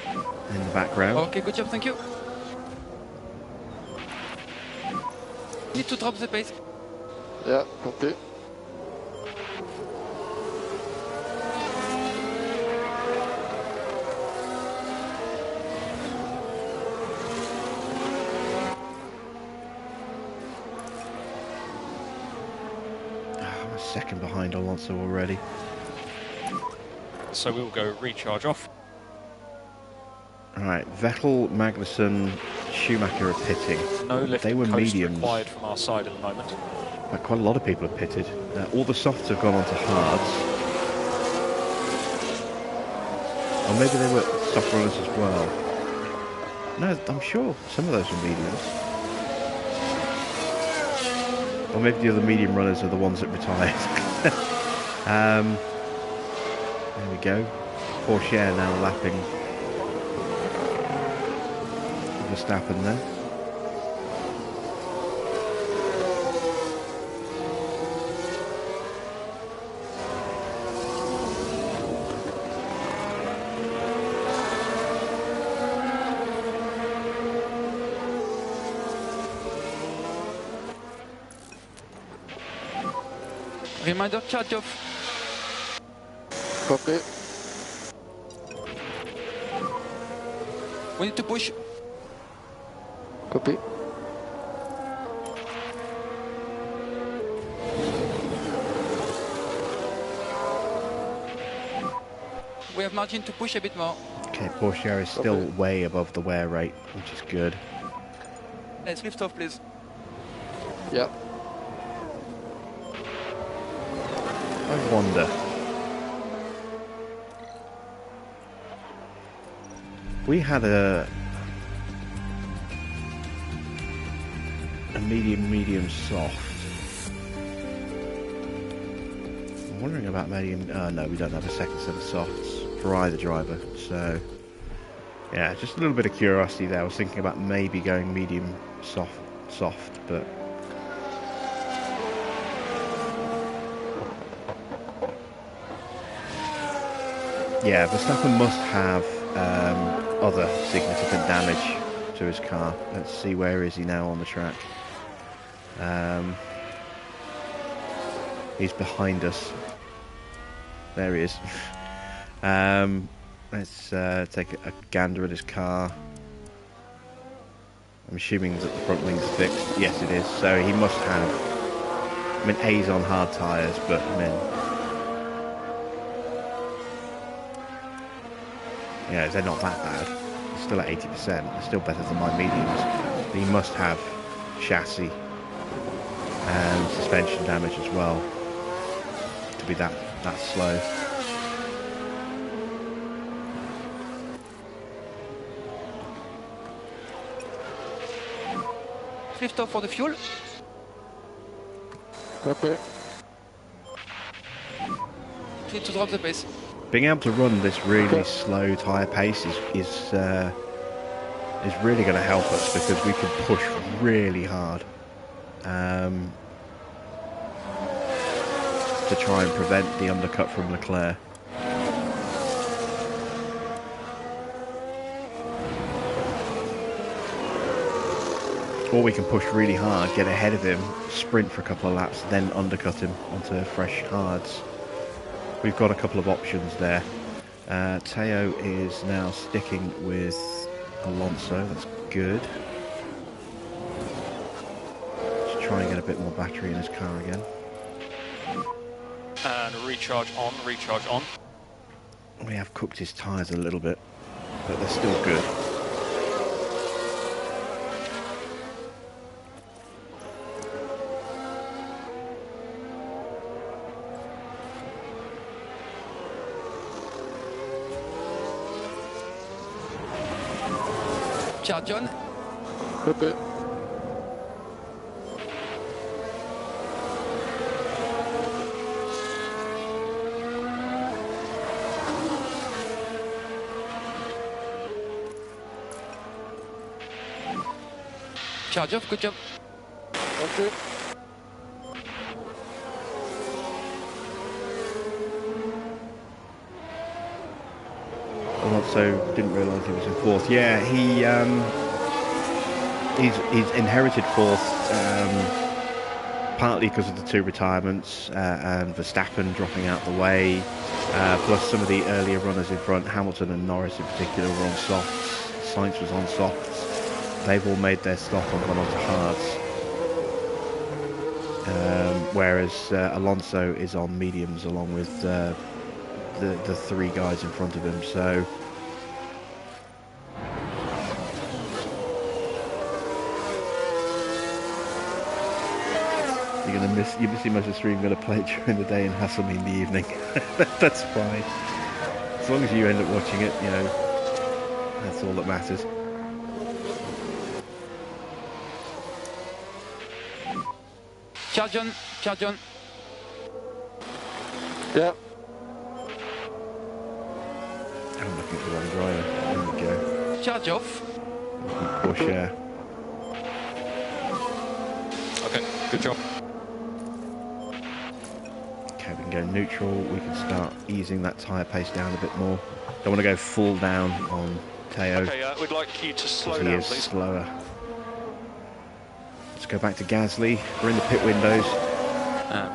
Speaker 1: in the background.
Speaker 4: Okay, good job, thank you. Need to drop the pace.
Speaker 5: Yeah, copy.
Speaker 1: Second behind Alonso already.
Speaker 6: So we'll go recharge off.
Speaker 1: Alright, Vettel, Magnussen, Schumacher are pitting.
Speaker 6: No lift
Speaker 1: They were
Speaker 6: and coast
Speaker 1: mediums.
Speaker 6: required from our side at the moment.
Speaker 1: But quite a lot of people have pitted. All the softs have gone on to hards. Or maybe they were soft runners as well. No, I'm sure some of those were mediums. Or maybe the other medium runners are the ones that retired. There we go. Porsche now lapping Verstappen there.
Speaker 4: Reminder, charge off.
Speaker 5: Copy.
Speaker 4: We need to push.
Speaker 5: Copy.
Speaker 4: We have margin to push a bit more.
Speaker 1: Okay, Porsche is still
Speaker 5: Okay.
Speaker 1: way above the wear rate, which is good.
Speaker 4: Let's lift off, please.
Speaker 5: Yeah.
Speaker 1: I wonder. We had a medium soft. I'm wondering about medium. No, we don't have a second set of softs for either driver. So yeah, just a little bit of curiosity there. I was thinking about maybe going medium soft, but. Yeah, Verstappen must have other significant damage to his car. Let's see, where is he now on the track? He's behind us. There he is. Let's take a gander at his car. I'm assuming that the front wing's fixed. Yes, it is. So he must have. I mean, A's on hard tyres, but I mean. Yeah, they're not that bad. They're still at 80%. They're still better than my mediums. But he must have chassis and suspension damage as well to be that slow.
Speaker 4: Lift off for the fuel.
Speaker 5: Copy.
Speaker 4: Need to drop the pace.
Speaker 1: Being able to run this really slow tyre pace is really going to help us, because we can push really hard to try and prevent the undercut from Leclerc. Or we can push really hard, get ahead of him, sprint for a couple of laps, then undercut him onto fresh hards. We've got a couple of options there. Teo is now sticking with Alonso. That's good. Let's try and get a bit more battery in his car again.
Speaker 6: And recharge on, recharge on.
Speaker 1: We have cooked his tyres a little bit, but they're still good.
Speaker 4: Charge on.
Speaker 5: Copy.
Speaker 4: Charge off, good job.
Speaker 5: Okay.
Speaker 1: Alonso didn't realise he was in fourth. Yeah, he's inherited fourth, partly because of the two retirements and Verstappen dropping out the way, plus some of the earlier runners in front, Hamilton and Norris in particular, were on softs. Sainz was on softs. They've all made their stop and gone on to hards, whereas Alonso is on mediums along with the three guys in front of him. So you're missing most of the stream. I'm going to play it during the day and hassle me in the evening. That's fine. As long as you end up watching it, you know, that's all that matters.
Speaker 4: Charge on, charge on.
Speaker 5: Yeah.
Speaker 1: I'm looking at the wrong driver. There we go.
Speaker 4: Charge off.
Speaker 1: Push air.
Speaker 6: Okay, good job.
Speaker 1: Okay, we can go neutral. We can start easing that tyre pace down a bit more. Don't want to go full down on Teo.
Speaker 6: Okay, we'd like you to slow
Speaker 1: He
Speaker 6: down,
Speaker 1: is
Speaker 6: please.
Speaker 1: slower. Let's go back to Gasly. We're in the pit windows.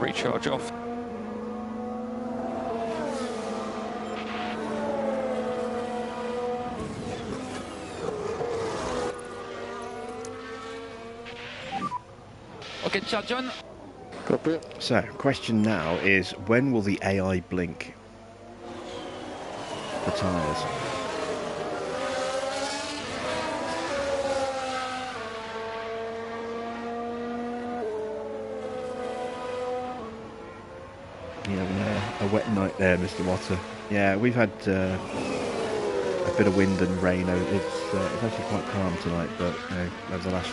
Speaker 6: Recharge off.
Speaker 4: Okay, charge on.
Speaker 5: Copy.
Speaker 1: So, question now is, when will the AI blink the tyres? You having a wet night there, Mr. Water? Yeah, we've had a bit of wind and rain. It's actually quite calm tonight, but over the last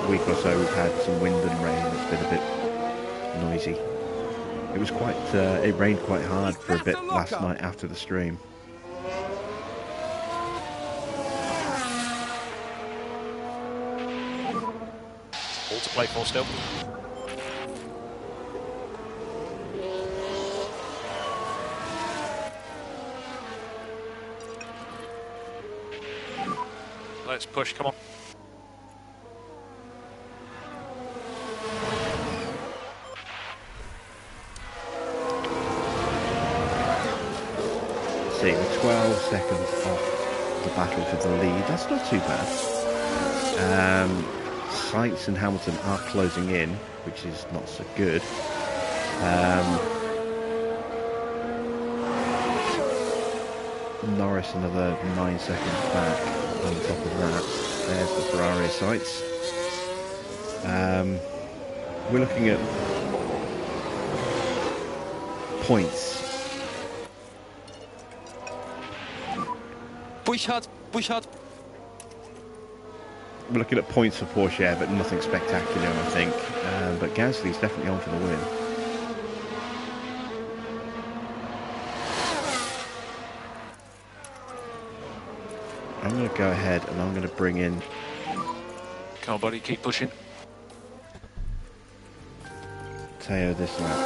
Speaker 1: week or so we've had some wind and rain. It's been a bit noisy. It was quite, it rained quite hard for a bit last night after the stream.
Speaker 6: All to play for still. Let's push, come on.
Speaker 1: See, we're 12 seconds off the battle for the lead. That's not too bad. Sainz and Hamilton are closing in, which is not so good. Norris another 9 seconds back on top of that. There's the Ferrari sights. We're looking at points.
Speaker 4: Push hard, push hard.
Speaker 1: We're looking at points for Porsche, but nothing spectacular, I think. But Gasly's definitely on for the win. I'm going to go ahead and I'm going to bring in...
Speaker 6: Come on, buddy, keep pushing.
Speaker 1: Teo this lap.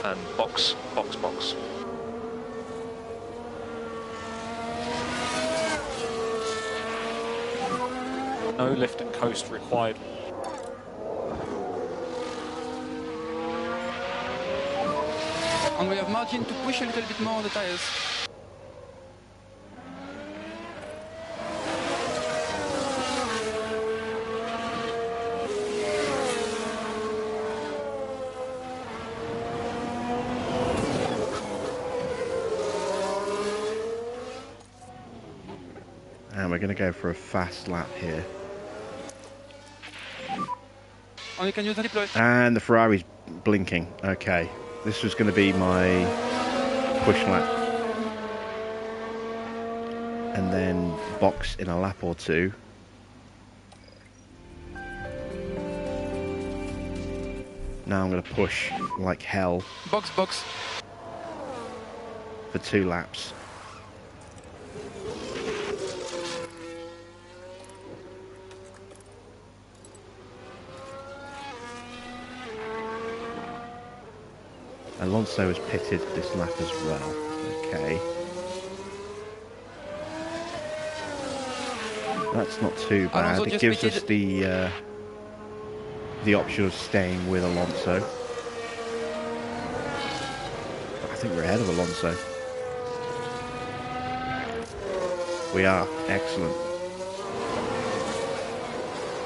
Speaker 6: And box, box, box. No lift and coast required.
Speaker 4: And we have margin to push a little bit more on the tires.
Speaker 1: And we're going to go for a fast lap here.
Speaker 4: And you can use the deploy.
Speaker 1: And the Ferrari's blinking. Okay. This was going to be my push lap. And then box in a lap or two. Now I'm going to push like hell
Speaker 4: Box, box.
Speaker 1: for 2 laps. Alonso has pitted this lap as well. Okay. That's not too bad.
Speaker 4: Alonso
Speaker 1: It
Speaker 4: just
Speaker 1: gives us
Speaker 4: pitted.
Speaker 1: the option of staying with Alonso. But I think we're ahead of Alonso. We are. Excellent.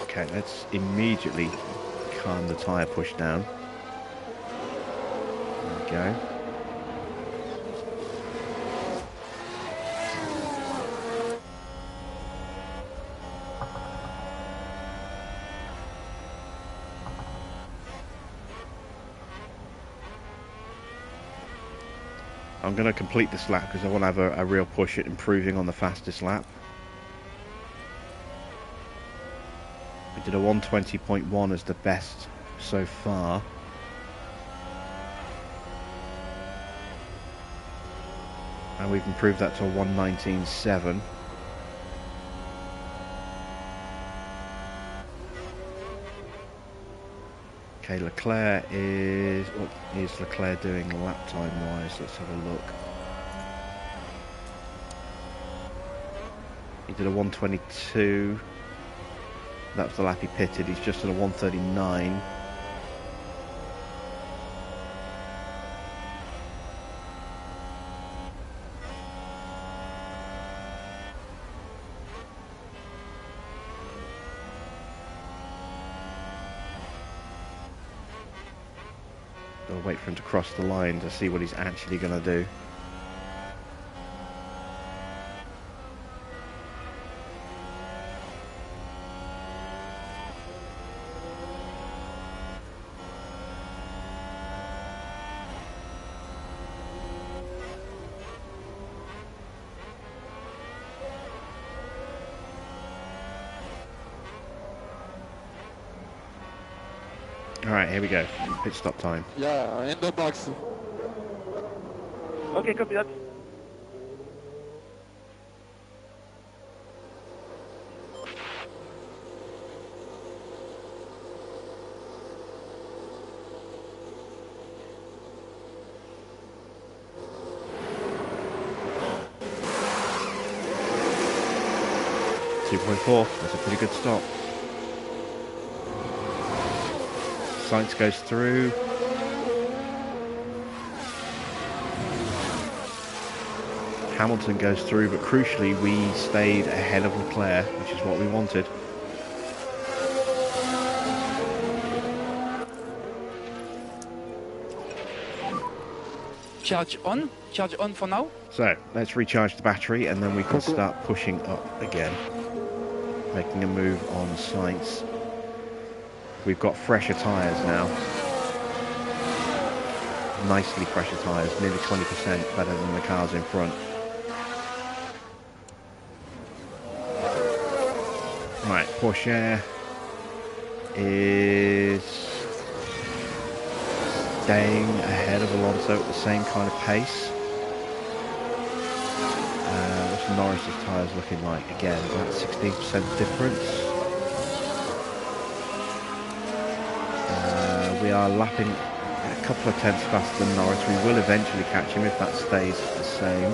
Speaker 1: Okay, let's immediately calm the tyre push down. Go. I'm going to complete this lap because I want to have a real push at improving on the fastest lap. We did a 120.1 as the best so far. And we've improved that to a 1:19.7. Okay, Leclerc is... What is Leclerc doing lap time wise? Let's have a look. He did a 1:22. That was the lap he pitted. He's just at a 1:39. I'll wait for him to cross the line to see what he's actually going to do. Alright, here we go. Pit stop time.
Speaker 5: Yeah, in the box.
Speaker 3: Okay, copy that.
Speaker 1: .4, that's a pretty good stop. Sainz goes through. Hamilton goes through, but crucially we stayed ahead of Leclerc, which is what we wanted.
Speaker 4: Charge on for now.
Speaker 1: So let's recharge the battery and then we can start pushing up again, making a move on Sainz. We've got fresher tyres now. Nicely fresher tyres, nearly 20% better than the cars in front. Right, Porsche is staying ahead of Alonso at the same kind of pace. What's Norris's tyres looking like? Again, about 16% difference. We are lapping a couple of tenths faster than Norris. We will eventually catch him if that stays the same.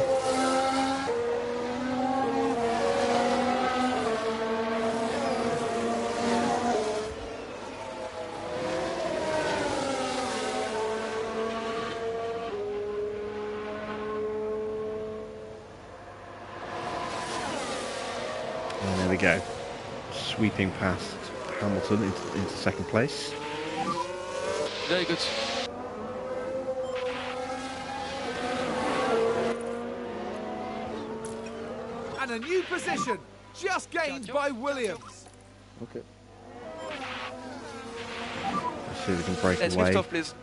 Speaker 1: And there we go. Sweeping past Hamilton into second place.
Speaker 4: Very good.
Speaker 2: And a new position, just gained by Williams.
Speaker 5: Okay.
Speaker 1: Let's see if we can break
Speaker 4: Let's
Speaker 1: away.
Speaker 4: lift off, please.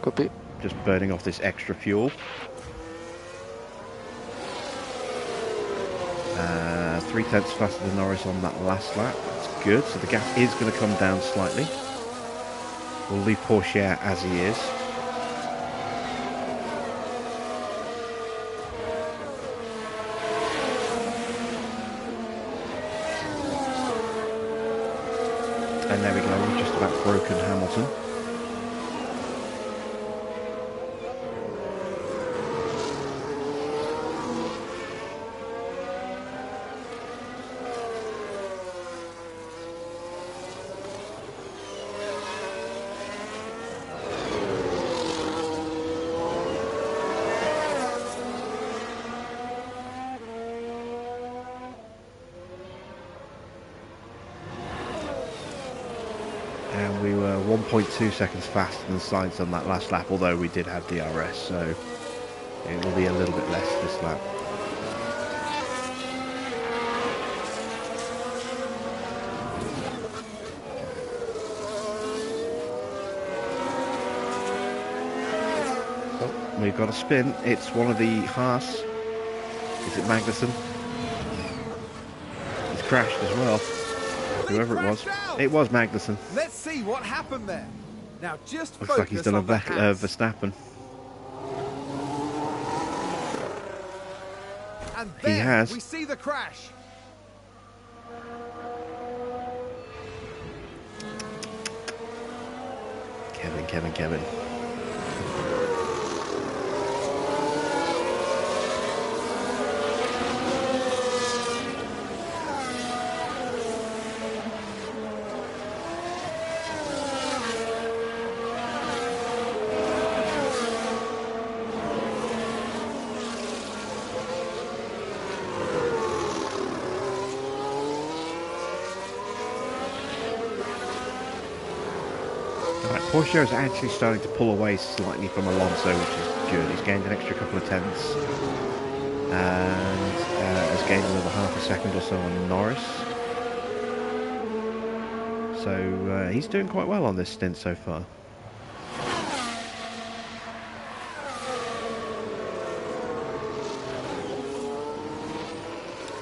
Speaker 5: Copy.
Speaker 1: Just burning off this extra fuel. 3 tenths faster than Norris on that last lap. That's good. So the gap is going to come down slightly. We'll leave Porsche as he is. And there we go, we've just about broken Hamilton. And we were 1.2 seconds faster than Sainz on that last lap, although we did have DRS, so it will be a little bit less this lap. Oh, we've got a spin. It's one of the Haas. Is it Magnussen? He's crashed as well. whoever it was.
Speaker 2: crashed out.
Speaker 1: It was Magnussen.
Speaker 2: Let's see what happened there. Now just
Speaker 1: Looks like he's
Speaker 2: focus
Speaker 1: done a
Speaker 2: on the hats.
Speaker 1: Verstappen.
Speaker 2: And
Speaker 1: He
Speaker 2: then
Speaker 1: has.
Speaker 2: we see the crash.
Speaker 1: Kevin. Porsche is actually starting to pull away slightly from Alonso, which is good. He's gained an extra couple of tenths and has gained another half a second or so on Norris. So he's doing quite well on this stint so far.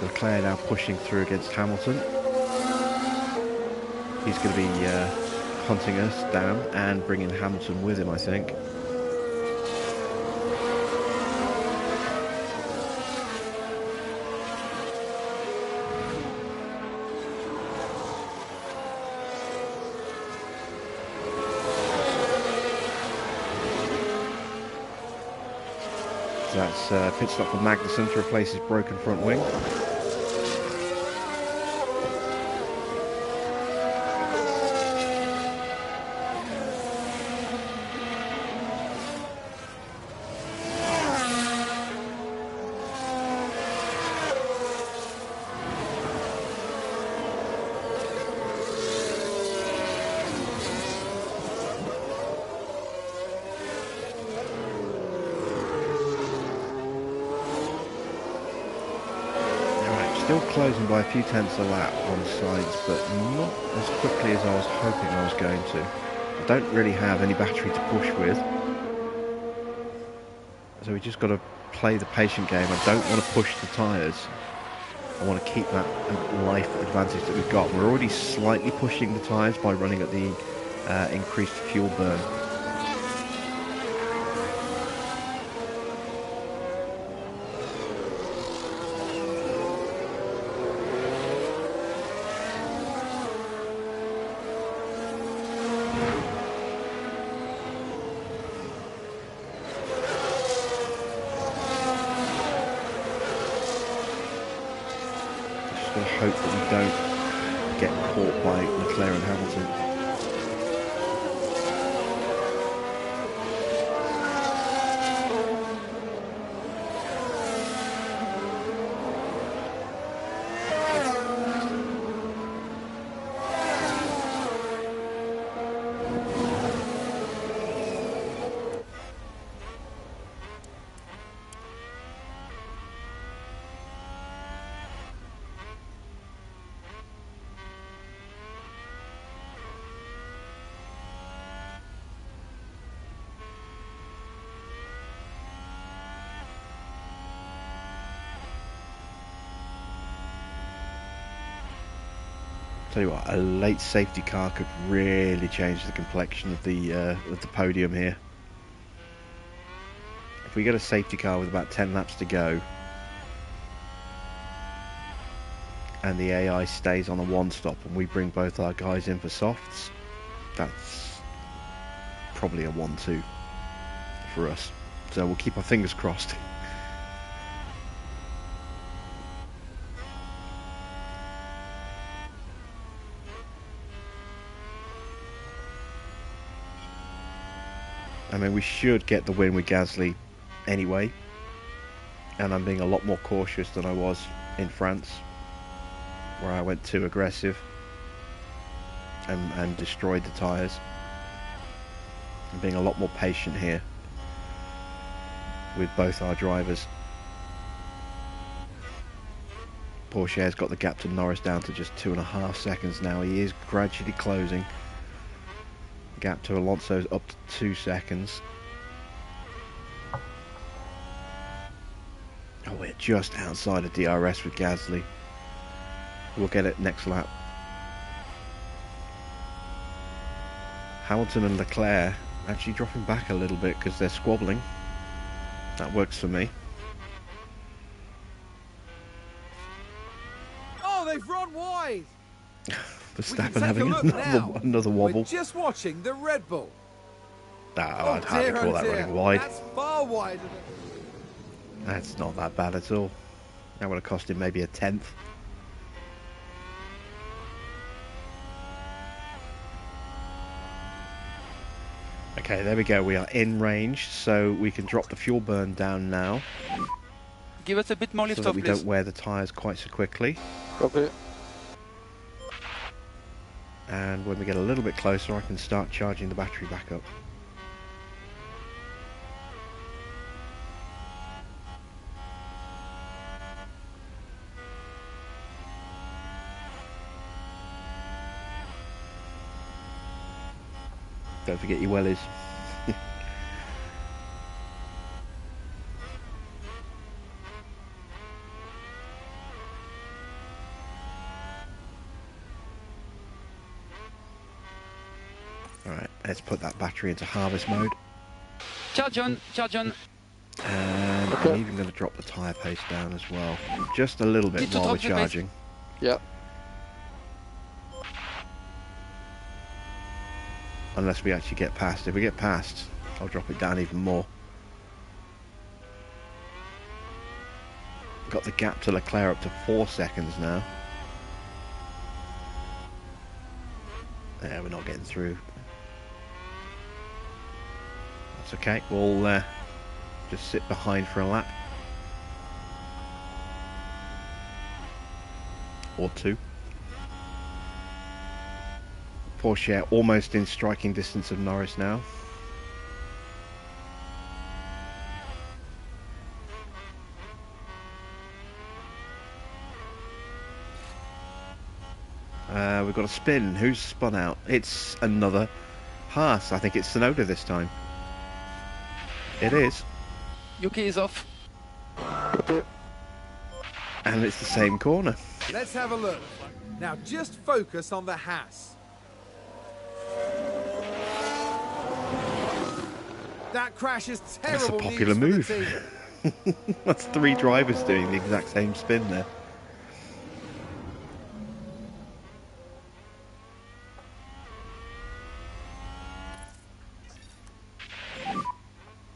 Speaker 1: Leclerc now pushing through against Hamilton. He's going to be hunting us down and bringing Hamilton with him, I think. So that's pit stop for Magnussen to replace his broken front wing. Still closing by a few tenths a lap on sides, but not as quickly as I was hoping I was going to. I don't really have any battery to push with, so we just got to play the patient game. I don't want to push the tyres. I want to keep that life advantage that we've got. We're already slightly pushing the tyres by running at the increased fuel burn. Just hope that we don't get caught by Leclerc and Hamilton. Tell you what, a late safety car could really change the complexion of the podium here. If we get a safety car with about 10 laps to go, and the AI stays on a one-stop, and we bring both our guys in for softs, that's probably a 1-2 for us. So we'll keep our fingers crossed. I mean, we should get the win with Gasly anyway, and I'm being a lot more cautious than I was in France, where I went too aggressive and destroyed the tyres. I'm being a lot more patient here with both our drivers. Pourchaire's got the gap to Norris down to just 2.5 seconds now. He is gradually closing. Gap to Alonso's up to 2 seconds. Oh, we're just outside of DRS with Gasly. We'll get it next lap. Hamilton and Leclerc actually dropping back a little bit because they're squabbling. That works for me.
Speaker 2: Oh, they've run wide.
Speaker 1: Verstappen having another wobble.
Speaker 2: We're just watching the Red Bull.
Speaker 1: No, I'd hardly call that running wide.
Speaker 2: That's far wider than...
Speaker 1: That's not that bad at all. That would have cost him maybe a tenth. Okay, there we go. We are in range, so we can drop the fuel burn down now.
Speaker 4: Give us a bit more lift
Speaker 1: so that
Speaker 4: off,
Speaker 1: we
Speaker 4: please.
Speaker 1: don't wear the tyres quite so quickly.
Speaker 5: Copy.
Speaker 1: And when we get a little bit closer, I can start charging the battery back up. Don't forget your wellies. Alright, let's put that battery into harvest mode.
Speaker 4: Charge on, charge on.
Speaker 1: And
Speaker 5: Okay.
Speaker 1: I'm even going to drop the tyre pace down as well. Just a little bit
Speaker 4: Need to
Speaker 1: while we're
Speaker 4: drop the pace.
Speaker 1: charging.
Speaker 5: Yeah.
Speaker 1: Unless we actually get past. If we get past, I'll drop it down even more. Got the gap to Leclerc up to 4 seconds now. There, we're not getting through. That's okay. We'll just sit behind for a lap. Or two. Porsche almost in striking distance of Norris now. We've got a spin. Who's spun out? It's another Haas. I think it's Tsunoda this time. It is.
Speaker 4: UK is off.
Speaker 5: Copy.
Speaker 1: And it's the same corner.
Speaker 2: Let's have a look. Now just focus on the Haas. That crash is
Speaker 1: That's a
Speaker 2: terrible
Speaker 1: popular
Speaker 2: news for the
Speaker 1: move.
Speaker 2: team.
Speaker 1: That's 3 drivers doing the exact same spin there.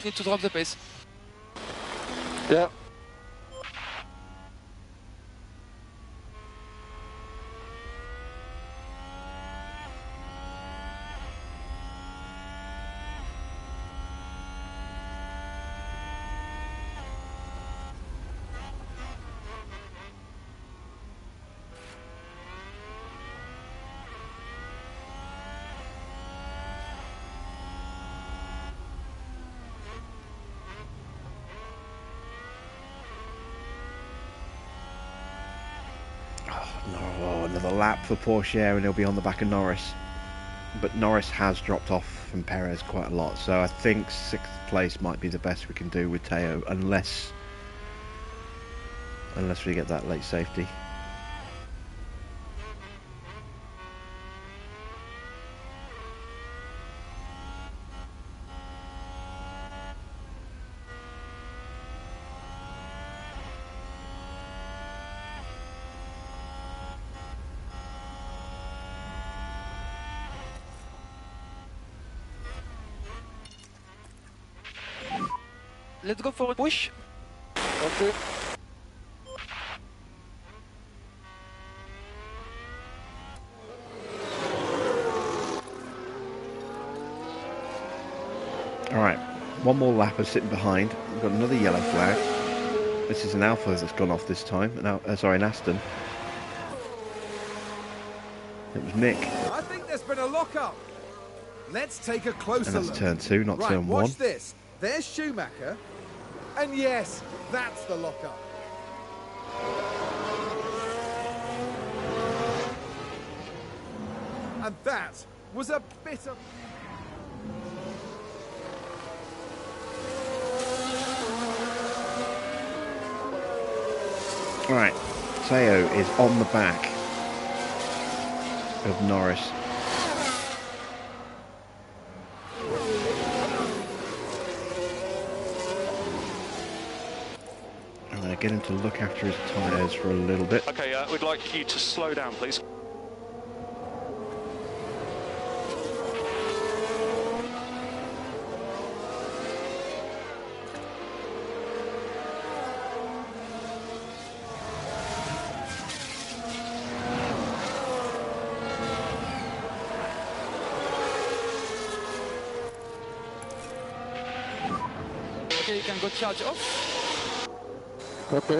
Speaker 4: Need to drop the pace.
Speaker 5: Yeah.
Speaker 1: No, another lap for Porsche and he'll be on the back of Norris. But Norris has dropped off from Perez quite a lot, so I think 6th place might be the best we can do with Teo, unless we get that late safety.
Speaker 4: Let's go for a push.
Speaker 5: Okay.
Speaker 1: Alright, one more lap of sitting behind. We've got another yellow flag. This is an Alpha that's gone off this time. Sorry, an Aston. It was Mick.
Speaker 2: I think there's been a lock-up. Let's take a closer
Speaker 1: And that's
Speaker 2: look.
Speaker 1: turn 2, not
Speaker 2: Right,
Speaker 1: turn
Speaker 2: watch
Speaker 1: 1.
Speaker 2: this. There's Schumacher. And yes, that's the lock-up. And that was a bit of...
Speaker 1: Alright, Teo is on the back of Norris. get him to look after his tyres for a little bit.
Speaker 6: Okay, we'd like you to slow down, please.
Speaker 4: Okay, you can go charge off.
Speaker 5: Copy.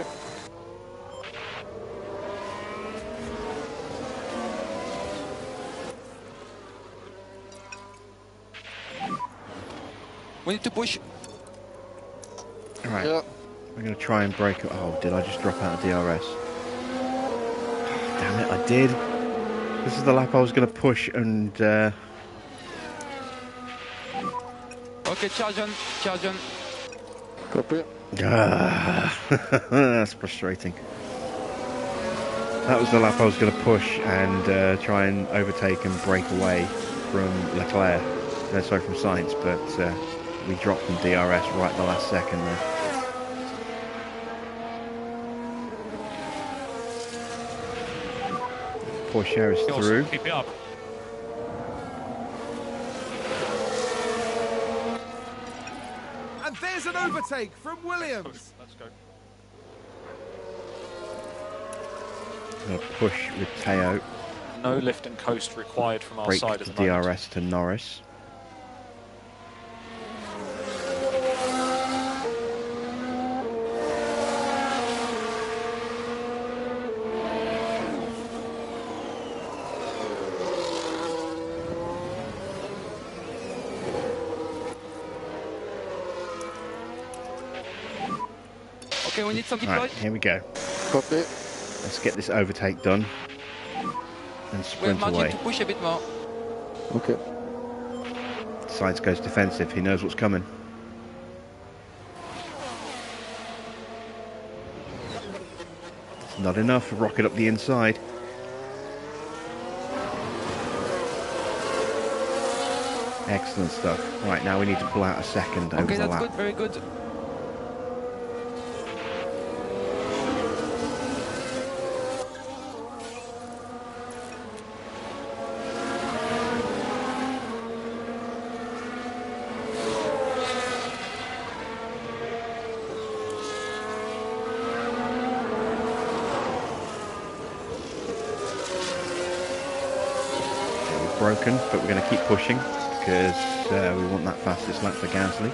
Speaker 4: We need to push.
Speaker 1: Alright,
Speaker 5: Yeah.
Speaker 1: I'm going to try and break it. Oh, did I just drop out of DRS? Damn it, I did. This is the lap I was going to push and...
Speaker 4: Okay, charge on, charge on.
Speaker 5: Copy.
Speaker 1: That's frustrating. That was the lap I was going to push and try and overtake and break away from Leclerc. Sorry, from Sainz, but we dropped from DRS right at the last second there. Porsche is through.
Speaker 6: Keep it up.
Speaker 2: And there's an overtake from Williams.
Speaker 6: Let's go.
Speaker 1: I'm going to push with Teo.
Speaker 6: No lift and coast required from our
Speaker 1: Break
Speaker 6: side at
Speaker 1: the
Speaker 6: the moment.
Speaker 1: DRS to Norris.
Speaker 4: Okay, we need some
Speaker 1: Right,
Speaker 4: deploy.
Speaker 1: here we go.
Speaker 5: Copy.
Speaker 1: Let's get this overtake done and
Speaker 4: We have
Speaker 1: sprint
Speaker 4: margin
Speaker 1: away.
Speaker 4: to push a bit more.
Speaker 5: Okay.
Speaker 1: Sainz goes defensive. He knows what's coming. It's not enough. Rocket up the inside. Excellent stuff. Right, now we need to pull out a second over
Speaker 4: Okay,
Speaker 1: the
Speaker 4: that's
Speaker 1: lap.
Speaker 4: good, very good.
Speaker 1: Broken, but we're going to keep pushing because we want that fastest lap for Gasly.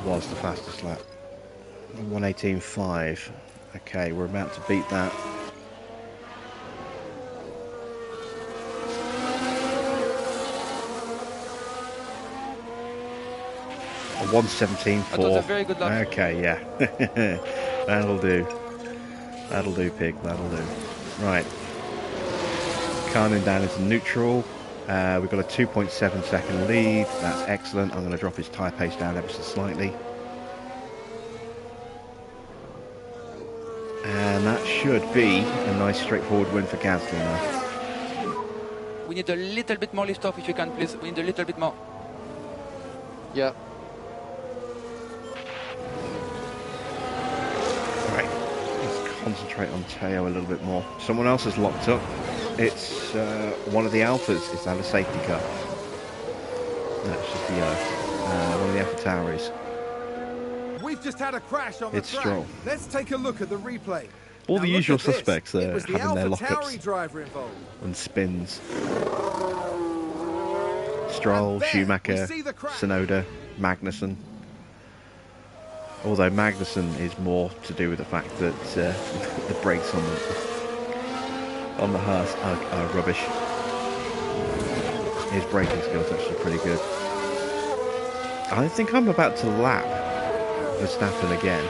Speaker 1: What was the fastest lap? 1:18.5. Okay, we're about to beat that. A 1:17.4.
Speaker 4: That was a very good lap.
Speaker 1: Okay, yeah. That'll do. That'll do, pig. That'll do. Right. Calming down into neutral. We've got a 2.7 second lead. That's excellent. I'm going to drop his tyre pace down ever so slightly. And that should be a nice straightforward win for Gasly now.
Speaker 4: We need a little bit more lift off if you can, please. We need a little bit more.
Speaker 5: Yeah.
Speaker 1: Right, let's concentrate on Teo a little bit more. Someone else has locked up. It's one of the Alphas. Is that a safety car? No, it's just the one of the AlphaTauris.
Speaker 2: We've just had a crash on the
Speaker 1: It's
Speaker 2: track.
Speaker 1: Stroll.
Speaker 2: Let's take a look at the replay.
Speaker 1: All
Speaker 2: Now
Speaker 1: the
Speaker 2: look
Speaker 1: usual
Speaker 2: at this.
Speaker 1: suspects
Speaker 2: It was the
Speaker 1: having their lockups
Speaker 2: AlphaTauri driver involved.
Speaker 1: and spins. Stroll,
Speaker 2: And there
Speaker 1: Schumacher,
Speaker 2: we see the crash.
Speaker 1: Tsunoda, Magnussen. Although Magnussen is more to do with the fact that the brakes on the Haas are rubbish. His braking skills are actually pretty good. I think I'm about to lap Verstappen again.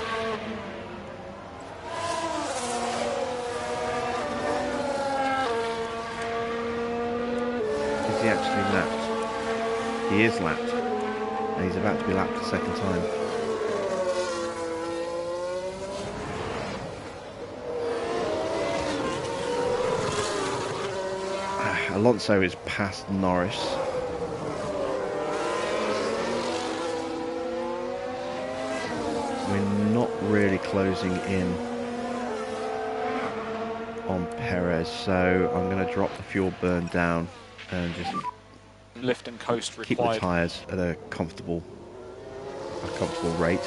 Speaker 1: Is he actually lapped? He is lapped. And he's about to be lapped a second time. Alonso is past Norris. We're not really closing in on Perez, so I'm going to drop the fuel burn down and just
Speaker 6: Lift and coast
Speaker 1: keep the
Speaker 6: required.
Speaker 1: tyres at a comfortable rate.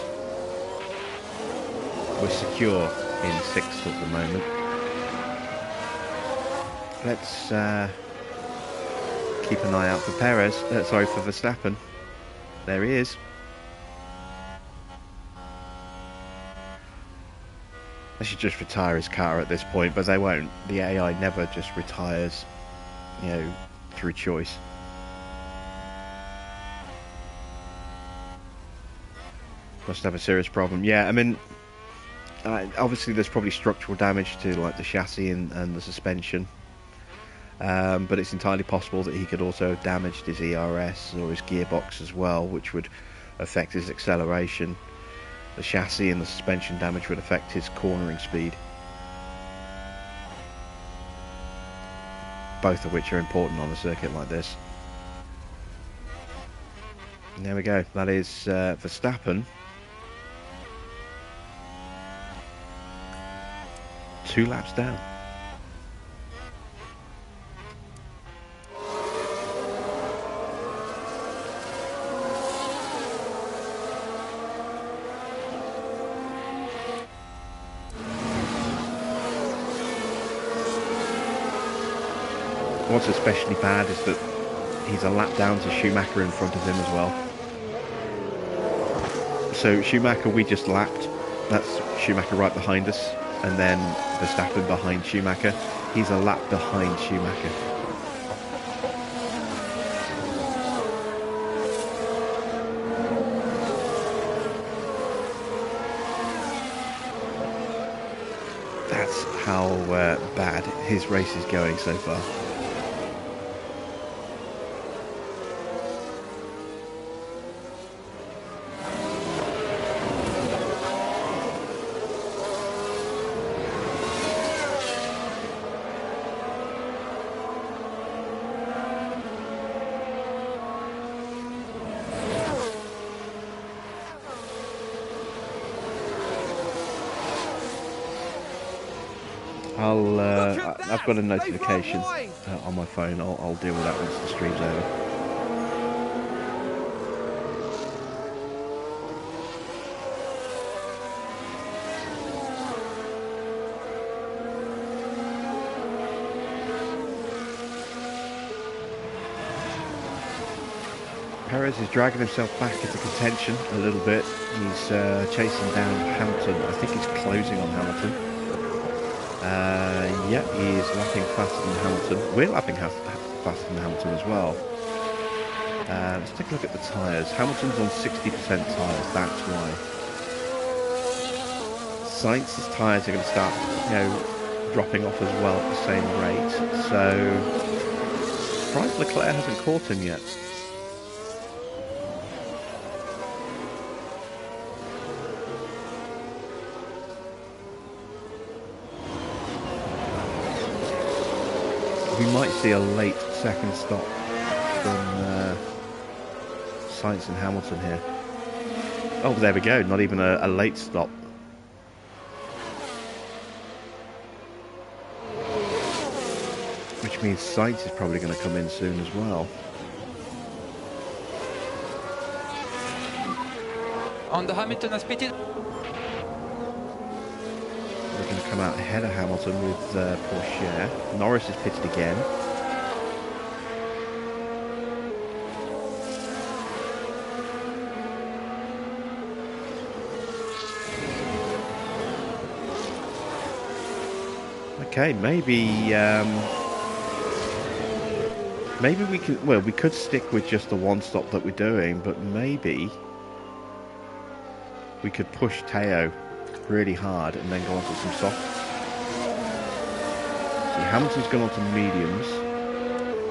Speaker 1: We're secure in 6th at the moment. Let's keep an eye out for Perez. Sorry, for Verstappen. There he is. They should just retire his car at this point, but they won't. The AI never just retires, you know, through choice. Must have a serious problem. Yeah, I mean, obviously there's probably structural damage to like the chassis and the suspension, but it's entirely possible that he could also have damaged his ERS or his gearbox as well, which would affect his acceleration. The chassis and the suspension damage would affect his cornering speed, both of which are important on a circuit like this. And there we go, that is Verstappen. 2 laps down. What's especially bad is that he's a lap down to Schumacher in front of him as well. So Schumacher, we just lapped. That's Schumacher right behind us, and then Verstappen behind Schumacher. He's a lap behind Schumacher. That's how bad his race is going so far. I've got a notification on my phone. I'll deal with that once the stream's over. Perez is dragging himself back into contention a little bit. He's chasing down Hamilton. I think he's closing on Hamilton. Yeah, he is lapping faster than Hamilton. We're lapping faster than Hamilton as well. Let's take a look at the tyres. Hamilton's on 60% tyres, that's why. Sainz's tyres are going to start, you know, dropping off as well at the same rate. So, surprised Leclerc hasn't caught him yet. We might see a late second stop from Sainz and Hamilton here. Oh, there we go. Not even a late stop. Which means Sainz is probably going to come in soon as well.
Speaker 4: On the Hamilton has pitted.
Speaker 1: We're going to come out ahead of Hamilton with Porsche. Norris is pitted again. Okay, maybe we could. Well, we could stick with just the one stop that we're doing, but maybe we could push Teo really hard and then go on to some softs. See, Hamilton's gone on to mediums.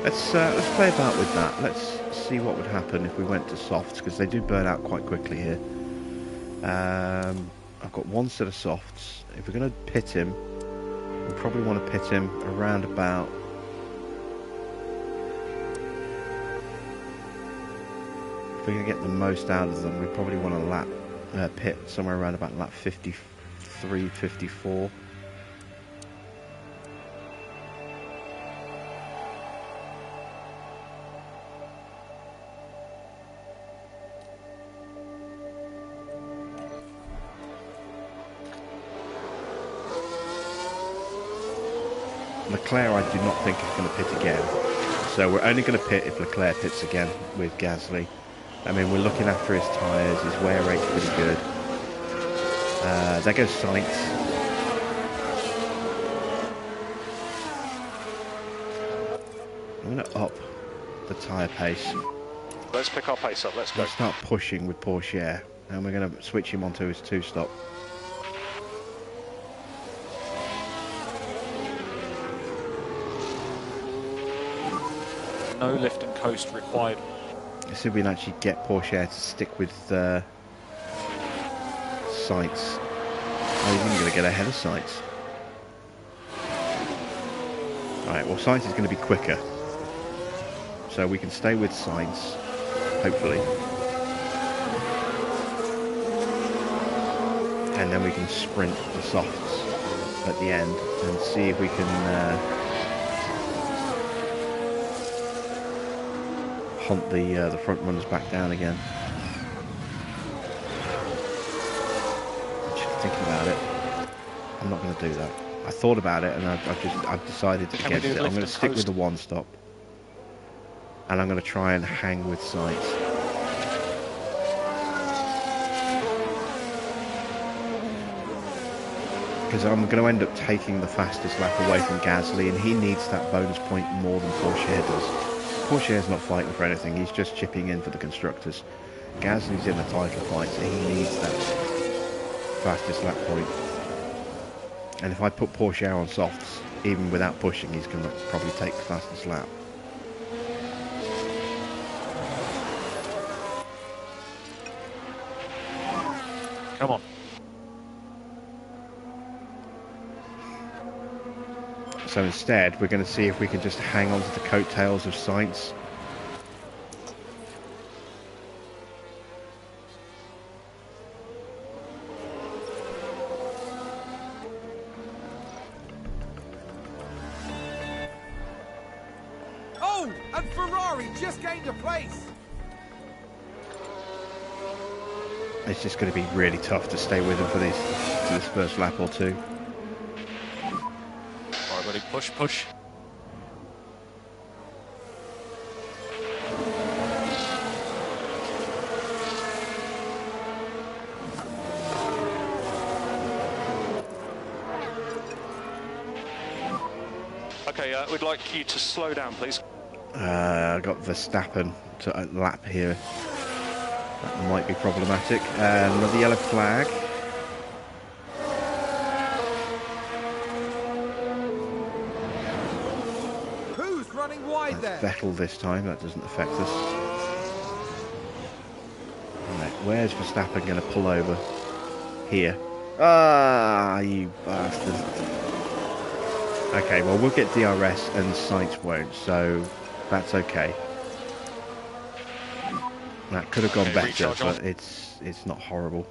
Speaker 1: Let's play about with that. Let's see what would happen if we went to softs, because they do burn out quite quickly here. I've got one set of softs. If we're going to pit him, we probably want to pit him around about we're going to get the most out of them, we probably want to pit somewhere around about lap 53, 54. Leclerc I do not think is going to pit again, so we're only going to pit if Leclerc pits again with Gasly. I mean, we're looking after his tyres, his wear rate's pretty good. There goes Sainz. I'm going to up the tyre pace.
Speaker 6: Let's pick our pace up, let's go.
Speaker 1: Let's start pushing with Pourchaire, and we're going to switch him onto his 2-stop.
Speaker 6: No lift and coast required.
Speaker 1: Let's see if we can actually get Pourchaire to stick with Sainz. Oh, he's even going to get ahead of Sainz. Alright, well Sainz is going to be quicker. So we can stay with Sainz, hopefully. And then we can sprint the softs at the end and see if we can hunt the front runners back down again. Just thinking about it, I'm not going to do that. I thought about it and I've decided against it. I'm going to stick with the 1-stop, and I'm going to try and hang with Sainz. Because I'm going to end up taking the fastest lap away from Gasly, and he needs that bonus point more than Pourchaire does. Pourchaire's not fighting for anything, he's just chipping in for the constructors. Gasly's in the title fight, so he needs that fastest lap point. And if I put Pourchaire on softs, even without pushing, he's going to probably take the fastest lap.
Speaker 6: Come on.
Speaker 1: So instead, we're going to see if we can just hang on to the coattails of Sainz.
Speaker 2: Oh, and Ferrari just gained a place.
Speaker 1: It's just going to be really tough to stay with him for this first lap or two.
Speaker 6: Alright, buddy, push, push. Okay, we'd like you to slow down, please.
Speaker 1: I got Verstappen to a lap here. That might be problematic. Another yellow flag.
Speaker 2: Who's running wide
Speaker 1: That's
Speaker 2: there?
Speaker 1: Vettel this time. That doesn't affect us. Right, where's Verstappen going to pull over? Here. Ah, you bastard. Okay, well, we'll get DRS and Sainz won't, so that's okay. That could have gone better, but it's not horrible.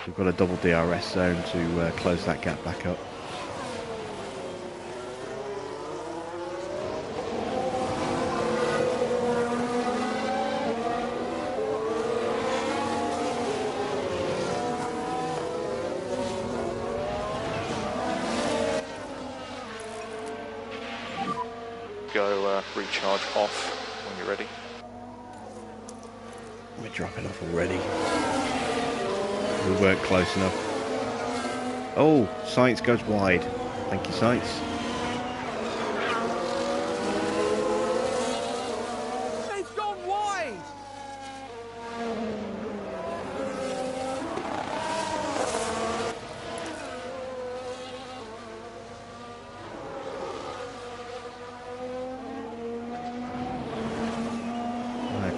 Speaker 1: We've got a double DRS zone to close that gap back up.
Speaker 6: Go recharge off when you're ready.
Speaker 1: We're dropping off already. We weren't close enough. Oh, Sainz goes wide. Thank you, Sainz.
Speaker 2: They've gone wide.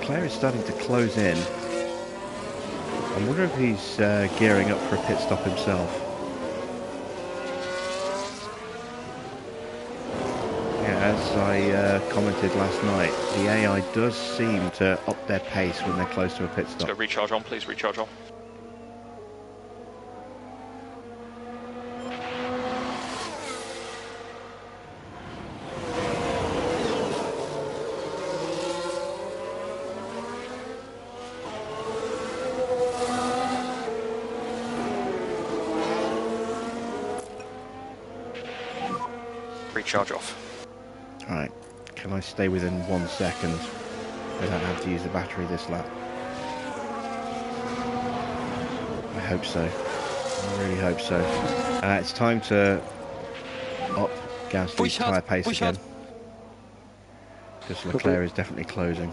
Speaker 1: Claire is starting to close in. I wonder if he's gearing up for a pit stop himself. Yeah, as I commented last night, the AI does seem to up their pace when they're close to a pit
Speaker 6: Let's
Speaker 1: stop.
Speaker 6: go recharge on, please, recharge on. Recharge off.
Speaker 1: Alright, can I stay within 1 second without having to use the battery this lap? I hope so. I really hope so. It's time to up Gasly's tyre pace again. Because Leclerc is definitely closing.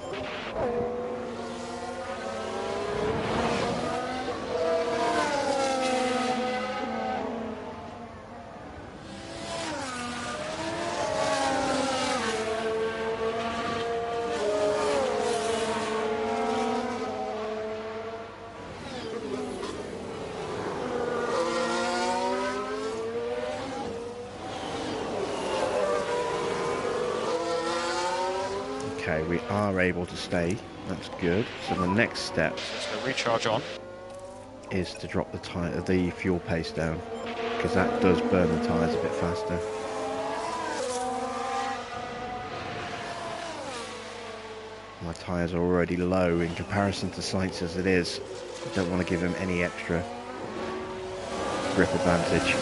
Speaker 1: Okay, we are able to stay. That's good. So the next step
Speaker 6: So recharge on.
Speaker 1: is to drop the fuel pace down, because that does burn the tyres a bit faster. My tyres are already low in comparison to Sainz as it is. I don't want to give him any extra grip advantage.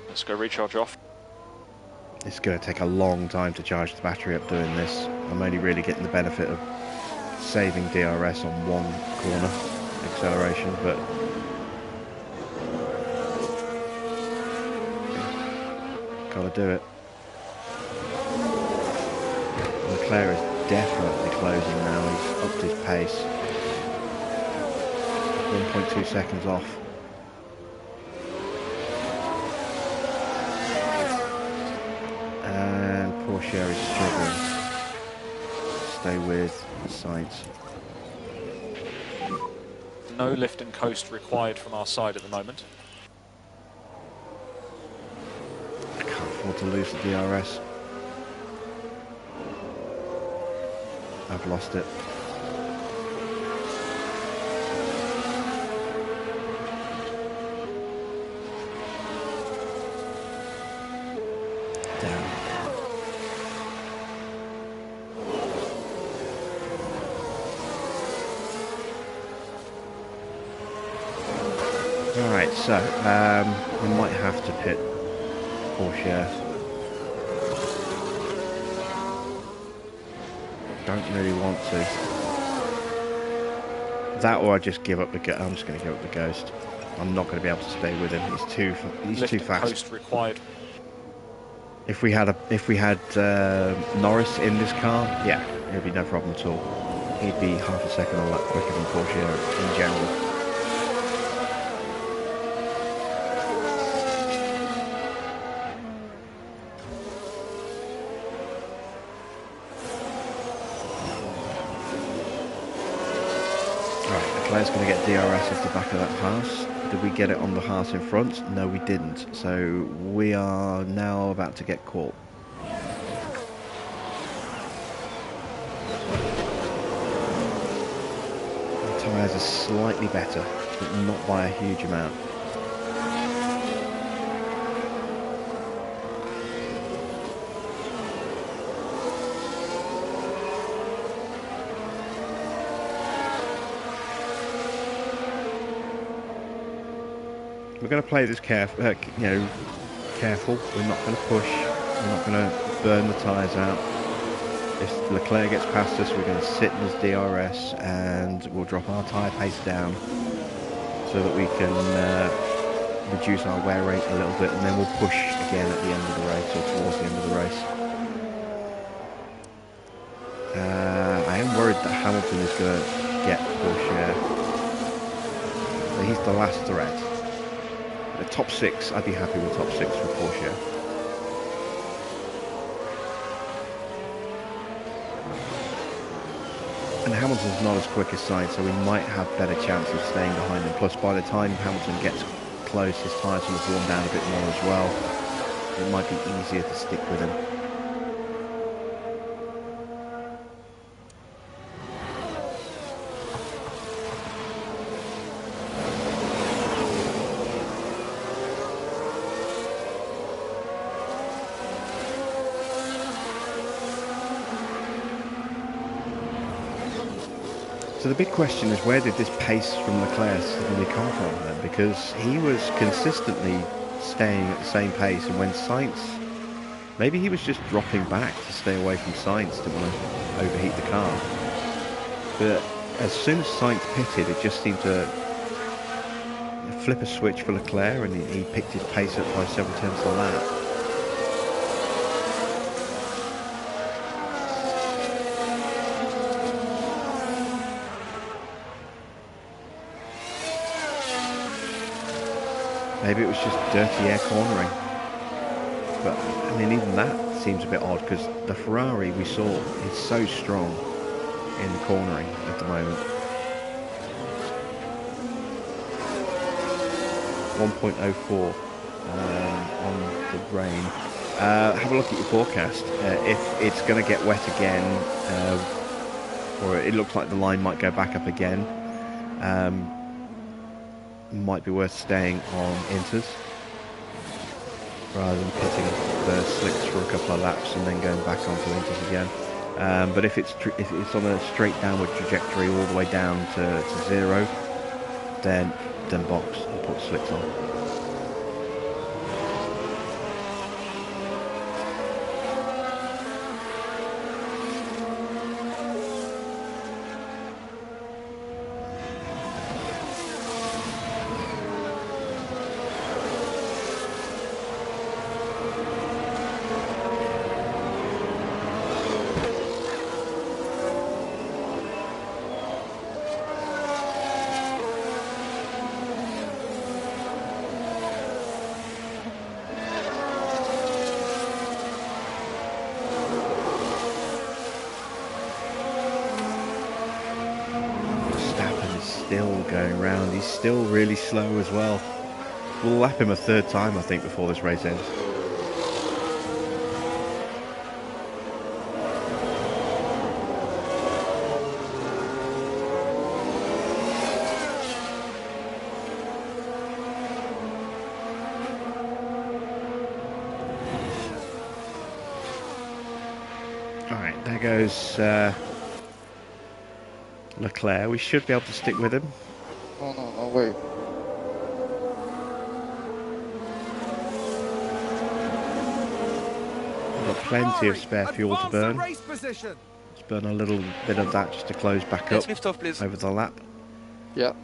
Speaker 6: Let's go recharge off.
Speaker 1: It's going to take a long time to charge the battery up doing this. I'm only really getting the benefit of saving DRS on one corner acceleration, but gotta do it. Leclerc is definitely closing now. He's upped his pace. 1.2 seconds off. And Porsche is struggling. Stay with Sainz.
Speaker 6: No lift and coast required from our side at the moment.
Speaker 1: I can't afford to lose the DRS. I've lost it. Damn. Alright, so we might have to pit Porsche. Don't really want to. That, or I just give up the I'm just going to give up the Ghost. I'm not going to be able to stay with him. He's too
Speaker 6: Lift
Speaker 1: too
Speaker 6: and
Speaker 1: fast.
Speaker 6: coast required.
Speaker 1: If we had Norris in this car, yeah, it'd be no problem at all. He'd be half a second or lap quicker than Porsche in general. Leclerc's going to get DRS off the back of that Haas. Did we get it on the Haas in front? No, we didn't. So we are now about to get caught. The tyres are slightly better, but not by a huge amount. We're going to play this careful. We're not going to push. We're not going to burn the tyres out. If Leclerc gets past us, we're going to sit in his DRS and we'll drop our tyre pace down so that we can reduce our wear rate a little bit, and then we'll push again at the end of the race or towards the end of the race. I am worried that Hamilton is going to get Porsche. So he's the last threat. The top six, I'd be happy with top six for Porsche. And Hamilton's not as quick as Sainz, so we might have better chance of staying behind him. Plus, by the time Hamilton gets close, his tyres will have worn down a bit more as well. It might be easier to stick with him. So the big question is, where did this pace from Leclerc suddenly come from then? Because he was consistently staying at the same pace, and when Sainz, maybe he was just dropping back to stay away from Sainz, didn't want to overheat the car. But as soon as Sainz pitted, it just seemed to flip a switch for Leclerc, and he picked his pace up by several tenths of a lap. Maybe it was just dirty air cornering. But, I mean, even that seems a bit odd, because the Ferrari we saw is so strong in the cornering at the moment. 1.04 on the rain. Have a look at your forecast. If it's going to get wet again, or it looks like the line might go back up again, might be worth staying on inters rather than pitting the slicks for a couple of laps and then going back onto inters again. But if it's on a straight downward trajectory all the way down to 0, then box and put slicks on. Still going round. He's still really slow as well. We'll lap him a third time, I think, before this race ends. Alright, there goes Leclerc. We should be able to stick with him.
Speaker 5: No, no, no way.
Speaker 1: We've got plenty of spare fuel to burn.
Speaker 2: Race position.
Speaker 1: Let's burn a little bit of that just to close back
Speaker 4: Let's
Speaker 1: up
Speaker 4: lift off, please.
Speaker 1: over the lap.
Speaker 5: Yeah.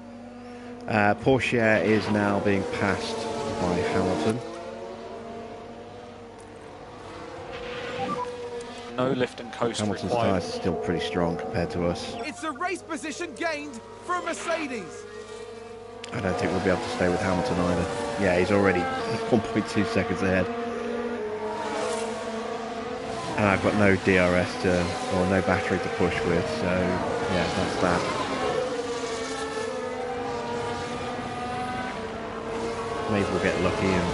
Speaker 1: Porsche is now being passed by Hamilton.
Speaker 6: No lift and coast
Speaker 1: Hamilton's
Speaker 6: required.
Speaker 1: tyres are still pretty strong compared to us.
Speaker 2: It's a race position gained for Mercedes.
Speaker 1: I don't think we'll be able to stay with Hamilton either. Yeah, he's already 1.2 seconds ahead. And I've got no DRS or no battery to push with, so yeah, that's that. Maybe we'll get lucky and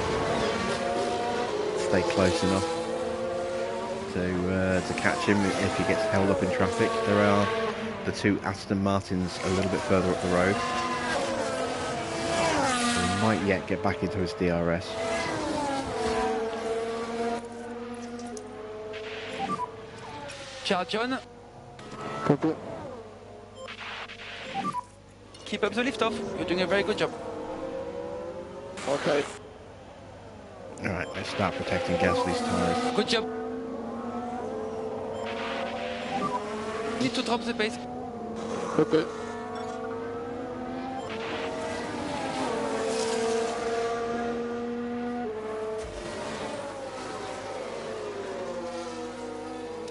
Speaker 1: stay close enough to catch him if he gets held up in traffic. There are the two Aston Martins a little bit further up the road. So he might yet get back into his DRS.
Speaker 4: Charles John,
Speaker 5: Copy.
Speaker 4: keep up the lift off. You're doing a very good job.
Speaker 5: Okay.
Speaker 1: Alright, let's start protecting Gasly's tyres.
Speaker 4: Good job. Need to drop the pace.
Speaker 5: Okay.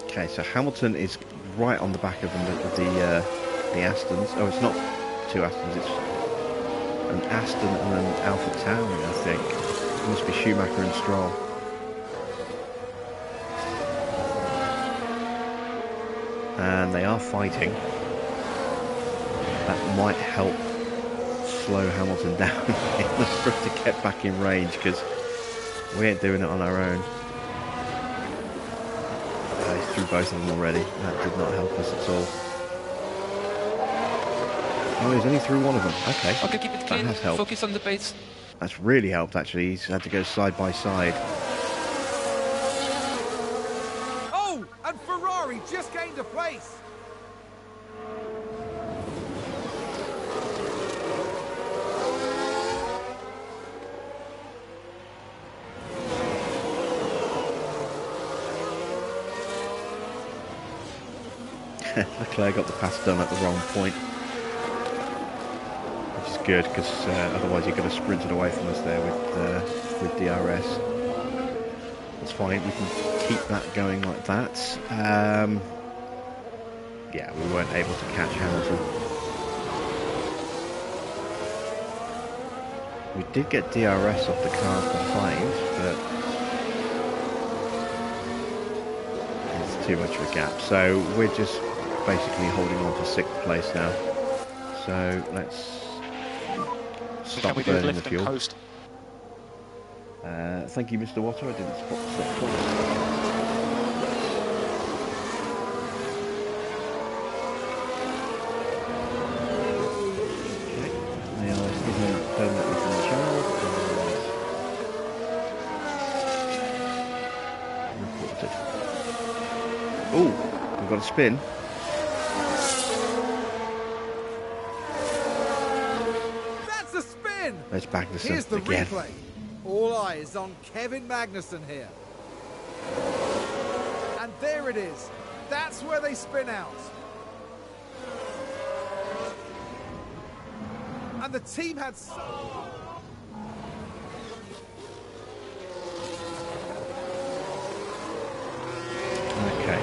Speaker 1: Okay, so Hamilton is right on the back of the Astons. Oh, it's not two Astons, it's an Aston and an Alpha Tauri, I think. It must be Schumacher and Stroll. And they are fighting. That might help slow Hamilton down for us to get back in range, because we ain't doing it on our own. He's through both of them already. That did not help us at all. Oh, he's only through one of them. Okay.
Speaker 4: Okay, keep it clean.
Speaker 1: That has helped.
Speaker 4: Focus on the pace.
Speaker 1: That's really helped, actually. He's had to go side by side.
Speaker 2: Oh, and Ferrari just gained a place.
Speaker 1: Leclerc got the pass done at the wrong point, which is good, because otherwise he could have sprinted away from us there with DRS. That's fine, we can keep that going like that. Yeah, we weren't able to catch Hamilton. We did get DRS off the car behind, but it's too much of a gap. So we're just basically holding on to 6th place now. So let's stop burning the fuel.
Speaker 6: Coast?
Speaker 1: Thank you, Mr. Water. I didn't spot the stop point. Okay, they are steering permanently from the channel. Reported. Oh, we've got a spin. There's Magnussen
Speaker 2: Here's the
Speaker 1: again.
Speaker 2: replay. All eyes on Kevin Magnussen here. And there it is. That's where they spin out. And the team had
Speaker 1: Okay,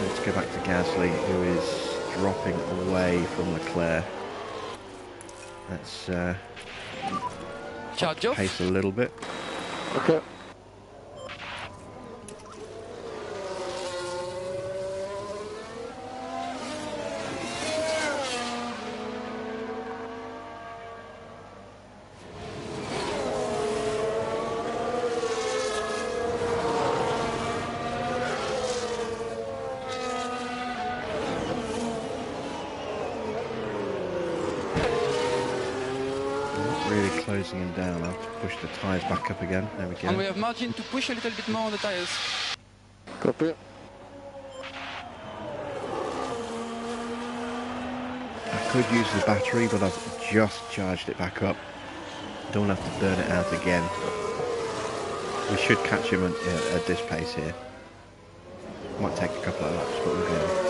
Speaker 1: let's go back to Gasly, who is dropping away from Leclerc. Let's
Speaker 4: Charge off.
Speaker 1: pace a little bit.
Speaker 5: Okay.
Speaker 1: Really closing him down. I'll have to push the tyres back up again. There we go.
Speaker 4: And we have margin to push a little bit more on the tires.
Speaker 5: Copy.
Speaker 1: I could use the battery, but I've just charged it back up. Don't have to burn it out again. We should catch him at this pace here. Might take a couple of laps, but we'll get him.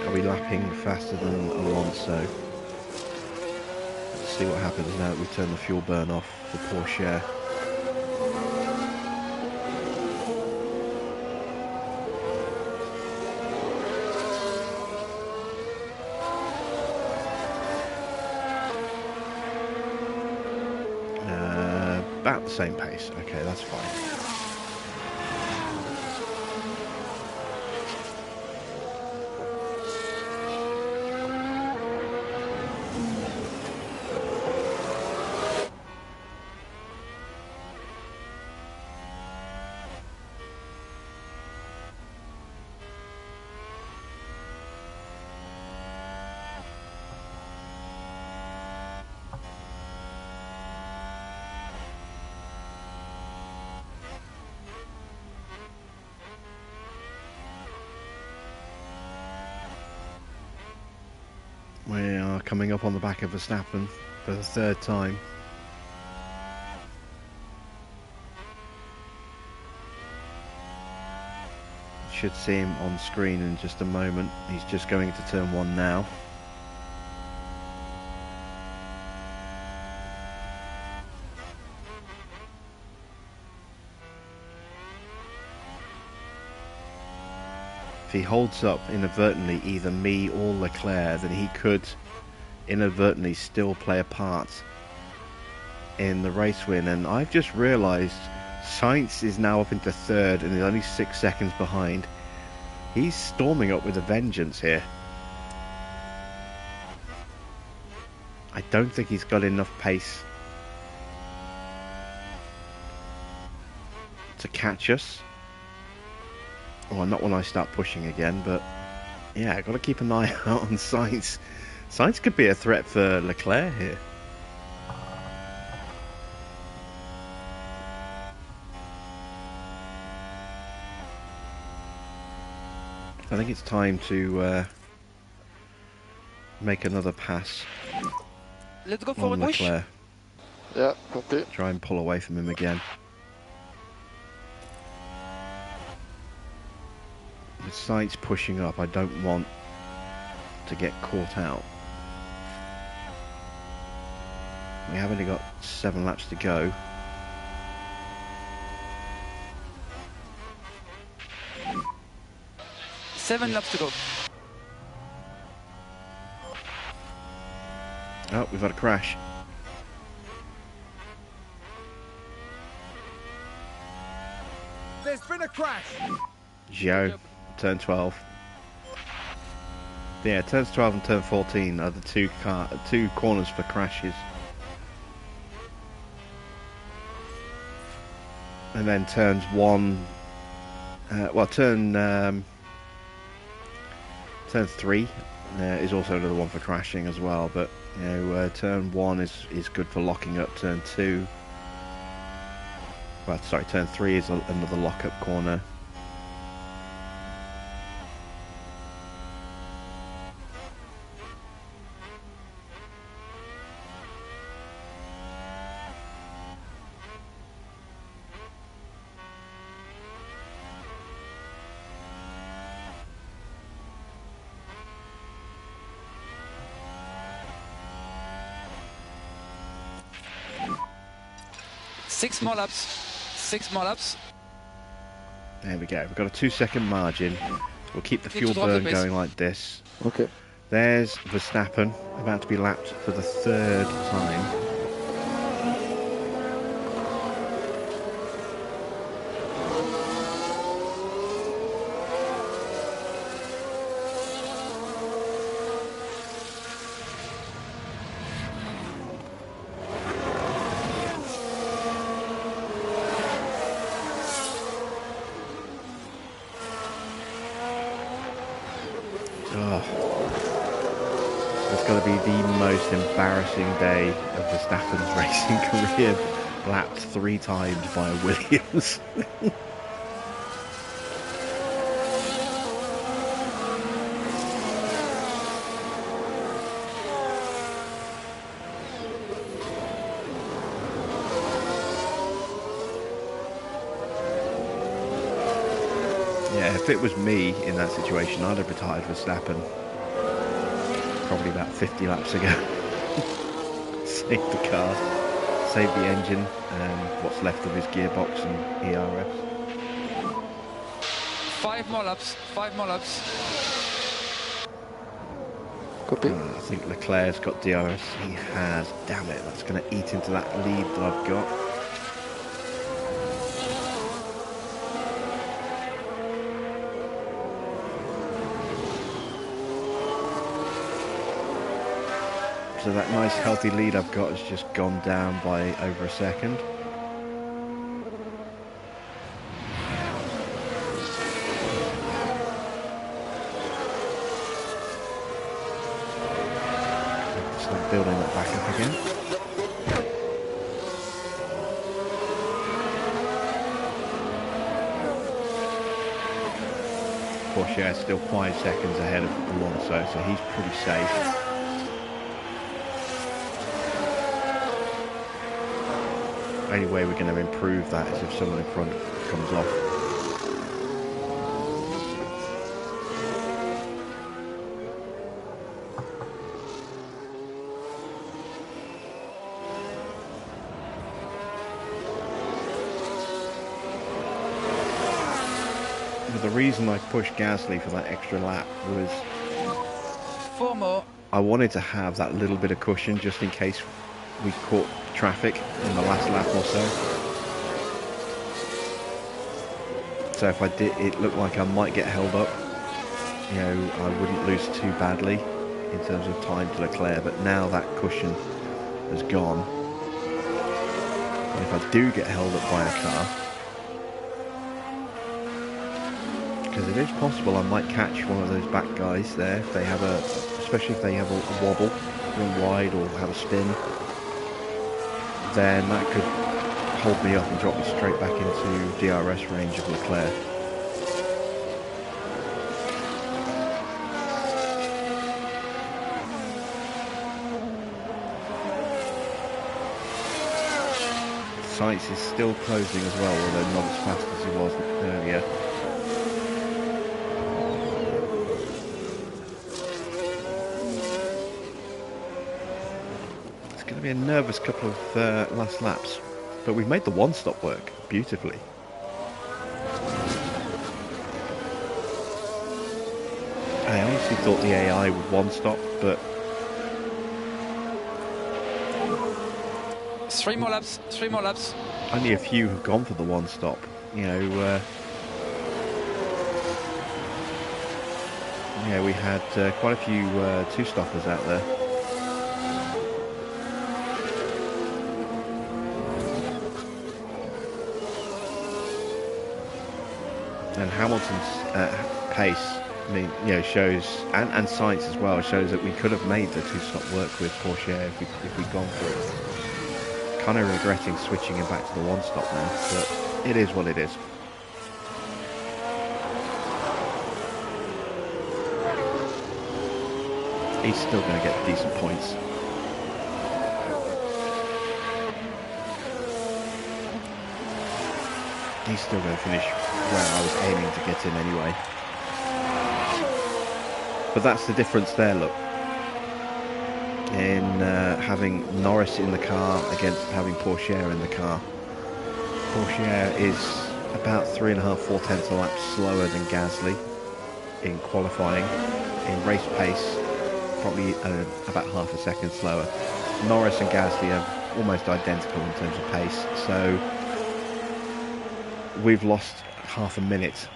Speaker 1: Are we lapping faster than Alonso? Let's see what happens now that we turn the fuel burn off for Porsche. About the same pace. Okay, that's fine. We are coming up on the back of Verstappen for the 3rd time. Should see him on screen in just a moment. He's just going to turn 1 now. if he holds up inadvertently either me or Leclerc, then he could inadvertently still play a part in the race win. And I've just realised Sainz is now up into third and is only 6 seconds behind. He's storming up with a vengeance here. I don't think he's got enough pace to catch us. Well, not when I start pushing again, but yeah, I've got to keep an eye out on Sainz. Sainz could be a threat for Leclerc here. I think it's time to make another pass.
Speaker 4: Let's go
Speaker 1: on
Speaker 4: for a push.
Speaker 1: Leclerc.
Speaker 5: Yeah, copy.
Speaker 1: Try and pull away from him again. With Sainz pushing up, I don't want to get caught out. We have only got 7 laps to go.
Speaker 4: Seven laps to go.
Speaker 1: Oh, we've had a crash.
Speaker 2: There's been a crash.
Speaker 1: Zhou, turn 12. Yeah, turns 12 and turn 14 are the two corners for crashes. And then turns 1, turn 3 is also another one for crashing as well, but you know, turn 1 is good for locking up. Turn 2, well, sorry, turn 3 is another lock-up corner.
Speaker 4: Six more laps. 6 more laps.
Speaker 1: There we go. We've got a 2-second margin. We'll keep the
Speaker 4: Need to
Speaker 1: fuel
Speaker 4: drop the
Speaker 1: burn
Speaker 4: pace.
Speaker 1: going like this.
Speaker 5: Okay.
Speaker 1: There's Verstappen, about to be lapped for the 3rd time. It's got to be the most embarrassing day of Verstappen's racing career, lapped 3 times by a Williams. Yeah, if it was me in that situation, I'd have retired Verstappen probably about 50 laps ago. Save the car, save the engine, and what's left of his gearbox and ERS.
Speaker 4: 5 more laps. 5 more laps.
Speaker 5: Copy.
Speaker 1: I think Leclerc's got DRS. He has. Damn it, that's going to eat into that lead that I've got. So that nice healthy lead I've got has just gone down by over a second. Start building that back up again. Of course, yeah, still 5 seconds ahead of Alonso, so he's pretty safe. Only way we're going to improve that is if someone in front comes off. With the the reason I pushed Gasly for that extra lap was
Speaker 4: 4 more.
Speaker 1: I wanted to have that little bit of cushion just in case we caught traffic in the last lap or so. So if I did, it looked like I might get held up. You know, I wouldn't lose too badly in terms of time to Leclerc, but now that cushion has gone. And if I do get held up by a car, because it is possible I might catch one of those back guys there if they have especially if they have a wobble, run wide or have a spin, then that could hold me up and drop me straight back into DRS range of Leclerc. Sainz is still closing as well, although not as fast as he was earlier. It's going to be a nervous couple of last laps, but we've made the one-stop work beautifully. I honestly thought the AI would one-stop, but
Speaker 4: 3 more laps, 3 more laps.
Speaker 1: only a few have gone for the one-stop. You know, yeah, we had quite a few two-stoppers out there. And Hamilton's pace, I mean, you know, shows, and Sainz as well, shows that we could have made the two-stop work with Porsche if we'd gone for it. Kind of regretting switching him back to the one-stop now, but it is what it is. He's still going to get decent points. He's still going to finish where I was aiming to get in anyway. But that's the difference there, look. In having Norris in the car against having Porsche in the car. Porsche is about 3.5-4 tenths of a lap slower than Gasly in qualifying. In race pace, probably about half a second slower. Norris and Gasly are almost identical in terms of pace, so we've lost half a minute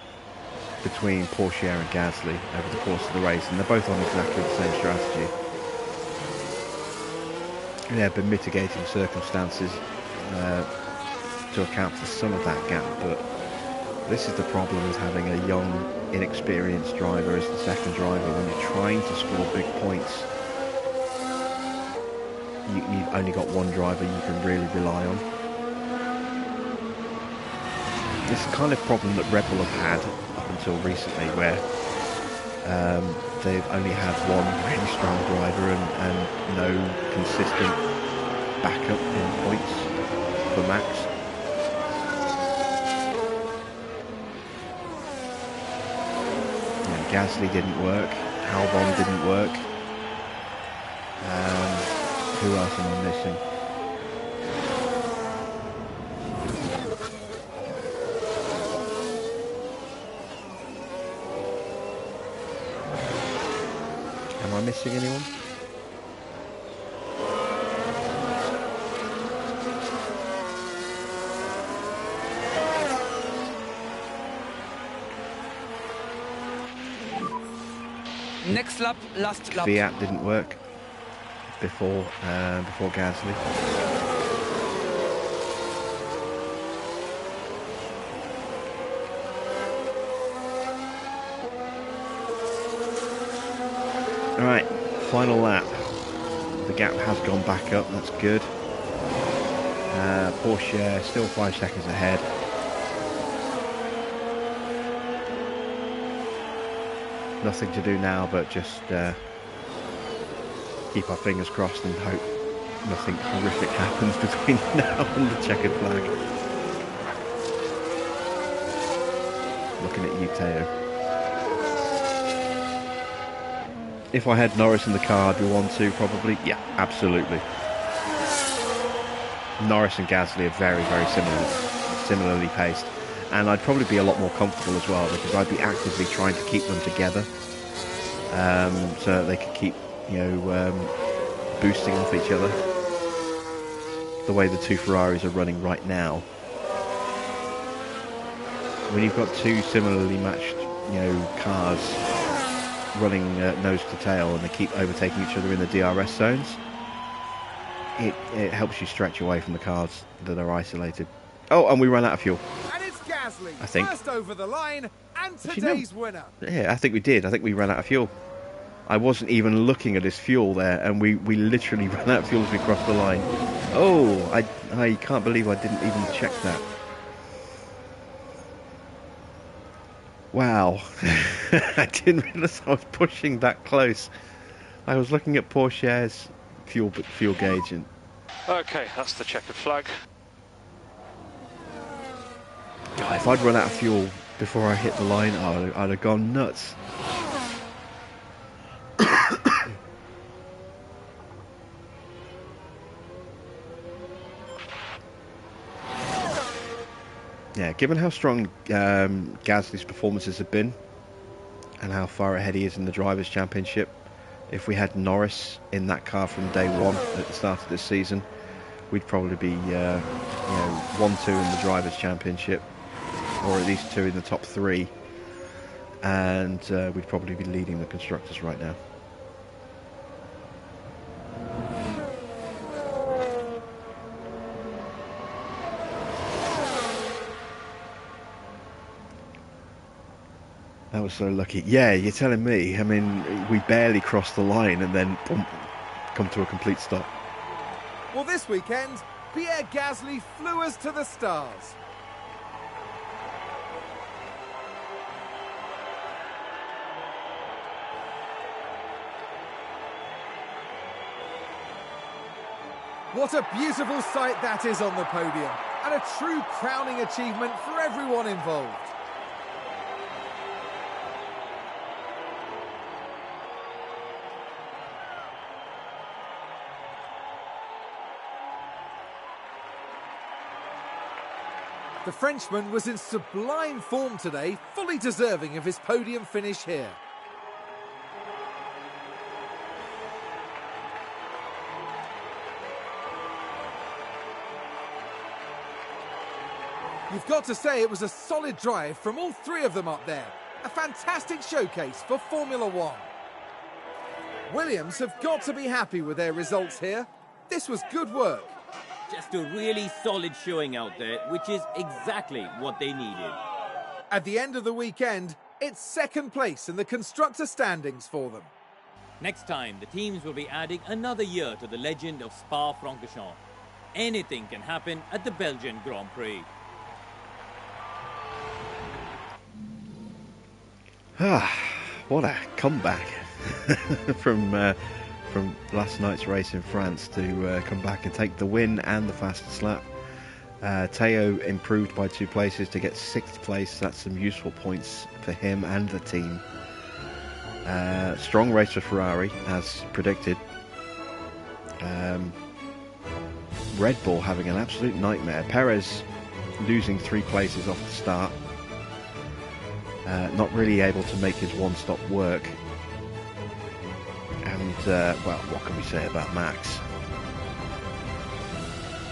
Speaker 1: between Porsche and Gasly over the course of the race, and they're both on exactly the same strategy. There have been mitigating circumstances to account for some of that gap, but this is the problem with having a young, inexperienced driver as the second driver. When you're trying to score big points, you've only got one driver you can really rely on. This is the kind of problem that Red Bull have had up until recently, where they've only had one really strong driver and no consistent backup in points for Max. Yeah, Gasly didn't work, Albon didn't work. Who else am I missing? Am I missing anyone?
Speaker 4: Next lap, last lap.
Speaker 1: Fiat didn't work before Gasly. Alright, final lap. The gap has gone back up, that's good. Porsche still 5 seconds ahead. Nothing to do now but just keep our fingers crossed and hope nothing horrific happens between now and the checkered flag. Looking at you, Teo. If I had Norris in the car, I'd be 1-2 probably. Yeah, absolutely. Norris and Gasly are very, very similarly paced. and I'd probably be a lot more comfortable as well because I'd be actively trying to keep them together, so that they could keep, boosting off each other. The way the two Ferraris are running right now, when you've got two similarly matched, cars running nose to tail and they keep overtaking each other in the DRS zones, it helps you stretch away from the cars that are isolated. Oh, and we ran out of fuel.
Speaker 2: And it's Gasly,
Speaker 1: I think.
Speaker 2: first over the line, and today's winner.
Speaker 1: Yeah, I think we did. I think we ran out of fuel. I wasn't even looking at his fuel there, and we literally ran out of fuel as we crossed the line. Oh, I can't believe I didn't even check that. Wow. I didn't realise I was pushing that close. I was looking at Porsche's fuel gauge and...
Speaker 6: Okay, that's the checkered flag.
Speaker 1: God, if I'd run out of fuel before I hit the line, I'd have gone nuts. Yeah, given how strong Gasly's performances have been and how far ahead he is in the Drivers' Championship, if we had Norris in that car from day one at the start of this season, we'd probably be 1-2 in the Drivers' Championship, or at least 2 in the top 3, and we'd probably be leading the Constructors right now. That was so lucky. Yeah, you're telling me. I mean, we barely crossed the line and then boom, come to a complete stop.
Speaker 2: Well, this weekend, Pierre Gasly flew us to the stars. What a beautiful sight that is on the podium, and a true crowning achievement for everyone involved. The Frenchman was in sublime form today, fully deserving of his podium finish here. You've got to say it was a solid drive from all three of them up there. A fantastic showcase for Formula One. Williams have got to be happy with their results here. This was good work.
Speaker 7: Just a really solid showing out there, which is exactly what they needed.
Speaker 2: At the end of the weekend, it's second place in the constructor standings for them.
Speaker 7: Next time, the teams will be adding another year to the legend of Spa-Francorchamps. Anything can happen at the Belgian Grand Prix.
Speaker 1: What a comeback from last night's race in France to come back and take the win and the fastest lap. Teo improved by 2 places to get 6th place. That's some useful points for him and the team. Strong race for Ferrari, as predicted. Red Bull having an absolute nightmare. Perez losing 3 places off the start. Not really able to make his one-stop work. And, well, what can we say about Max?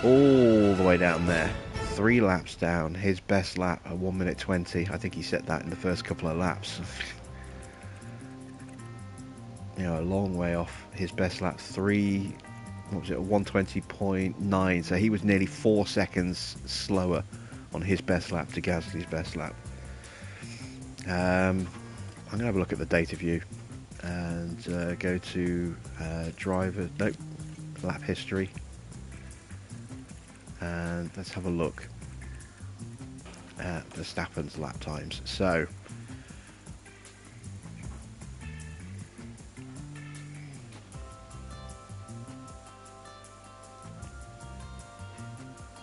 Speaker 1: All the way down there. 3 laps down. His best lap at 1 minute 20. I think he set that in the first couple of laps. A long way off his best lap. 120.9. So he was nearly 4 seconds slower on his best lap to Gasly's best lap. I'm going to have a look at the data view and go to lap history, and let's have a look at Verstappen's lap times. So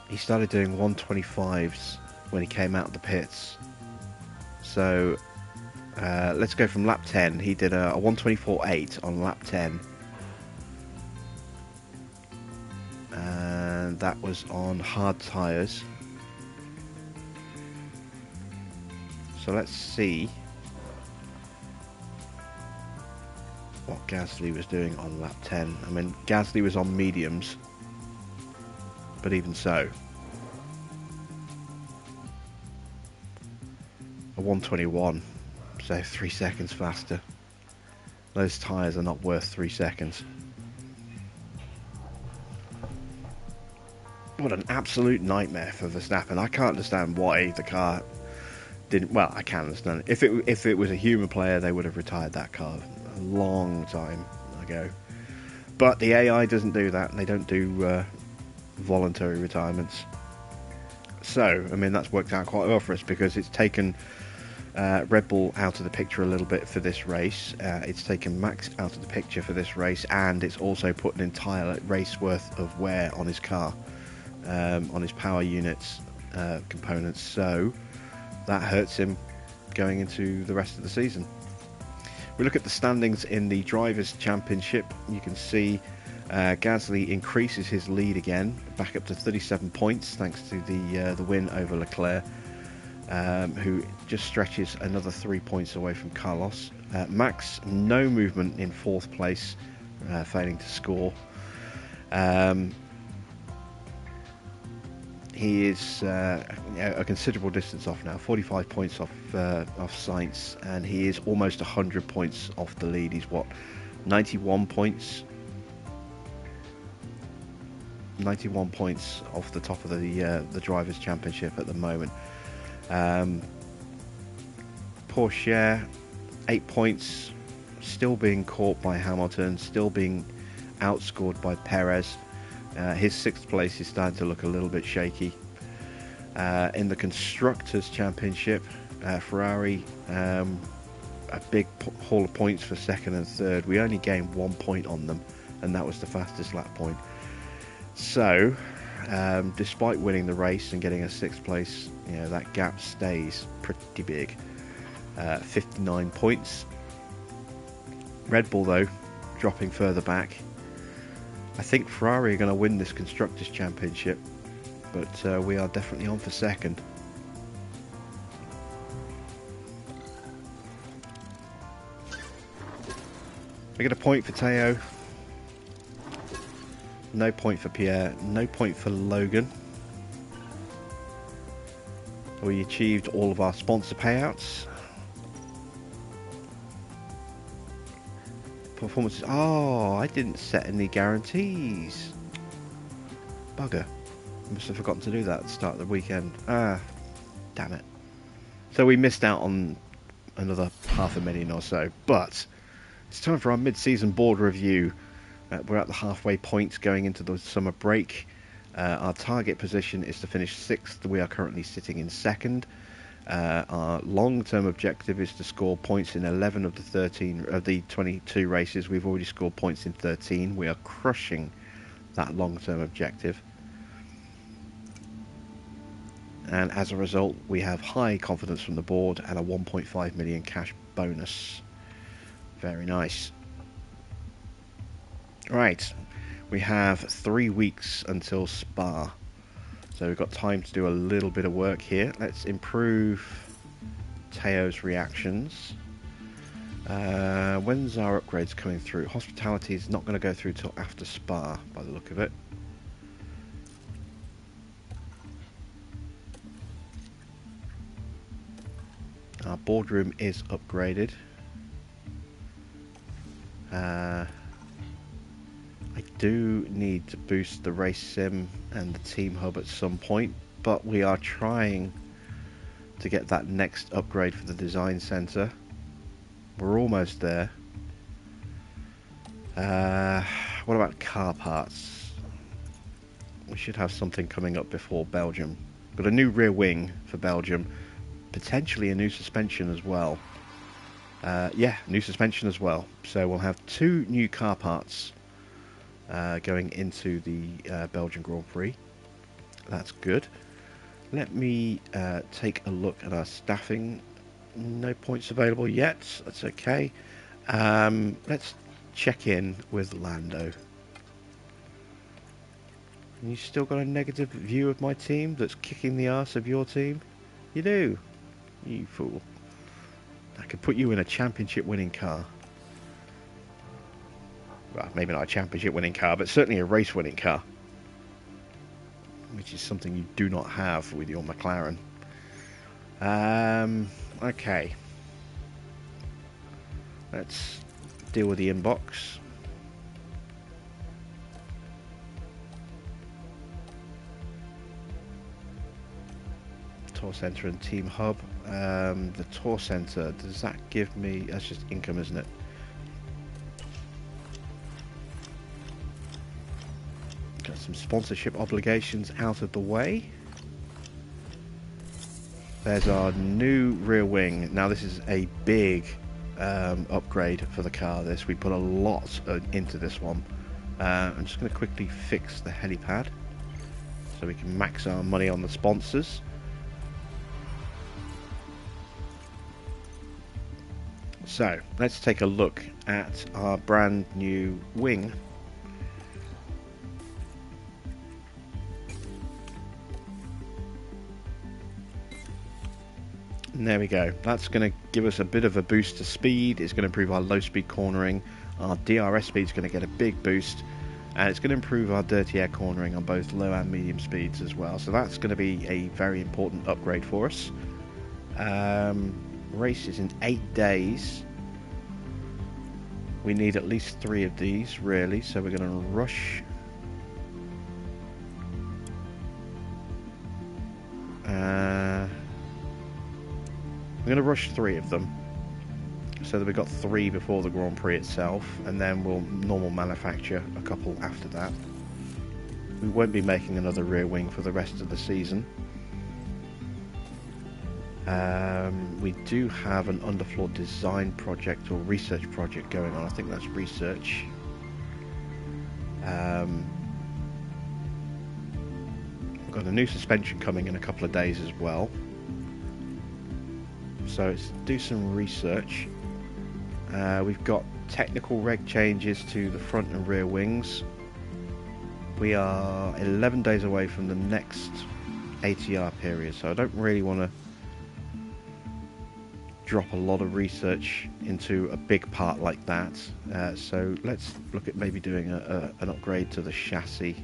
Speaker 1: he started doing 125s when he came out of the pits. So let's go from lap 10. He did a 124.8 on lap 10. And that was on hard tyres. So let's see what Gasly was doing on lap 10. I mean, Gasly was on mediums, but even so, a 121, so 3 seconds faster. Those tyres are not worth 3 seconds. What an absolute nightmare for Verstappen. I can't understand why the car didn't... Well, I can understand it. If it was a human player, they would have retired that car a long time ago. But the AI doesn't do that. They don't do voluntary retirements. So, I mean, that's worked out quite well for us because it's taken Red Bull out of the picture a little bit for this race. It's taken Max out of the picture for this race, and it's also put an entire race worth of wear on his car, on his power units components. So that hurts him going into the rest of the season. We look at the standings in the Drivers' Championship. You can see Gasly increases his lead again, back up to 37 points, thanks to the win over Leclerc, who just stretches another 3 points away from Carlos. Max, no movement in 4th place, failing to score. He is a considerable distance off now, 45 points off Sainz, and he is almost 100 points off the lead. He's what, 91 points? 91 points off the top of the Drivers' Championship at the moment. Porsche, 8 points, still being caught by Hamilton, still being outscored by Perez. His 6th place is starting to look a little bit shaky. In the Constructors' Championship, Ferrari, a big haul of points for 2nd and 3rd. We only gained 1 point on them, and that was the fastest lap point. So, despite winning the race and getting a 6th place, you know, that gap stays pretty big. 59 points. Red Bull, though, dropping further back. I think Ferrari are going to win this Constructors' Championship, but we are definitely on for 2nd. We get a point for Teo. No point for Pierre. No point for Logan. We achieved all of our sponsor payouts. Performances. Oh, I didn't set any guarantees. Bugger. I must have forgotten to do that at the start of the weekend. Ah, damn it. So we missed out on another 500,000 or so. But it's time for our mid-season board review. We're at the halfway point going into the summer break. Our target position is to finish 6th. We are currently sitting in 2nd. Our long-term objective is to score points in 11 of the 22 races. We've already scored points in 13. We are crushing that long-term objective. And as a result, we have high confidence from the board and a 1.5 million cash bonus. Very nice. Right, we have 3 weeks until Spa. So we've got time to do a little bit of work here. Let's improve Teo's reactions. When's our upgrades coming through? Hospitality is not going to go through till after Spa, by the look of it. Our boardroom is upgraded. I do need to boost the race sim and the team hub at some point, but we are trying to get that next upgrade for the design center. We're almost there. What about car parts? We should have something coming up before Belgium. Got a new rear wing for Belgium, potentially a new suspension as well. Yeah, new suspension as well. So we'll have 2 new car parts going into the Belgian Grand Prix. That's good. Let me take a look at our staffing. No points available yet. That's okay. Let's check in with Lando. You still got a negative view of my team that's kicking the arse of your team? You do? You fool. could put you in a championship winning car. Well, maybe not a championship winning car, but certainly a race winning car, which is something you do not have with your McLaren. Okay, let's deal with the inbox. Tour Centre and Team Hub. The Tour Centre, does that give me... That's just income, isn't it? Got some sponsorship obligations out of the way. There's our new rear wing. Now this is a big upgrade for the car. We put a lot into this one. I'm just going to quickly fix the helipad so we can max our money on the sponsors. So let's take a look at our brand new wing. And there we go. That's going to give us a bit of a boost to speed. It's going to improve our low speed cornering. Our DRS speed is going to get a big boost, and it's going to improve our dirty air cornering on both low and medium speeds as well. So that's going to be a very important upgrade for us. Race is in 8 days. We need at least 3 of these, really, so we're going to rush. We're going to rush 3 of them, so that we've got 3 before the Grand Prix itself, and then we'll normal manufacture a couple after that. We won't be making another rear wing for the rest of the season. We do have an underfloor design project or research project going on. I think that's research. We've got a new suspension coming in a couple of days as well. So let's do some research. We've got technical reg changes to the front and rear wings. We are 11 days away from the next ATR period, so I don't really want to drop a lot of research into a big part like that. So let's look at maybe doing an upgrade to the chassis,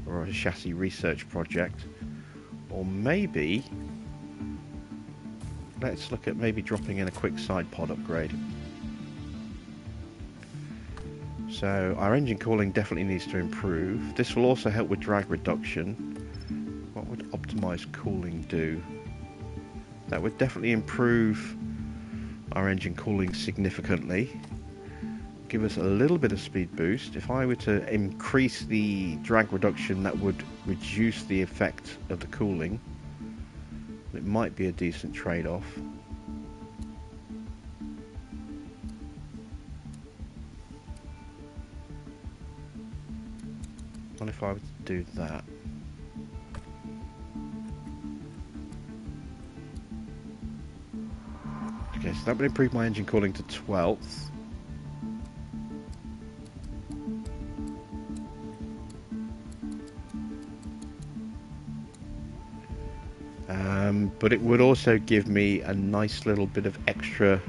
Speaker 1: or a chassis research project, or maybe let's look at maybe dropping in a quick side pod upgrade. So our engine cooling definitely needs to improve. This will also help with drag reduction. What would optimized cooling do? That would definitely improve our engine cooling significantly. Give us a little bit of speed boost. If I were to increase the drag reduction, that would reduce the effect of the cooling. It might be a decent trade-off. What if I were to do that? Okay, so that would improve my engine cooling to 12th. But it would also give me a nice little bit of extra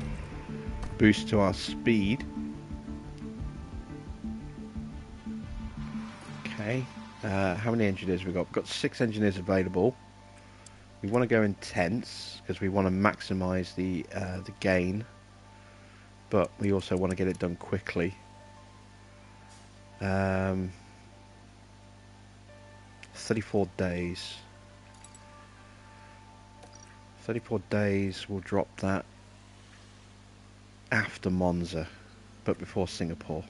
Speaker 1: boost to our speed. Okay, how many engineers have we got? We've got 6 engineers available. We want to go intense because we want to maximize the gain, but we also want to get it done quickly. 34 days. 34 days, we'll drop that after Monza, but before Singapore.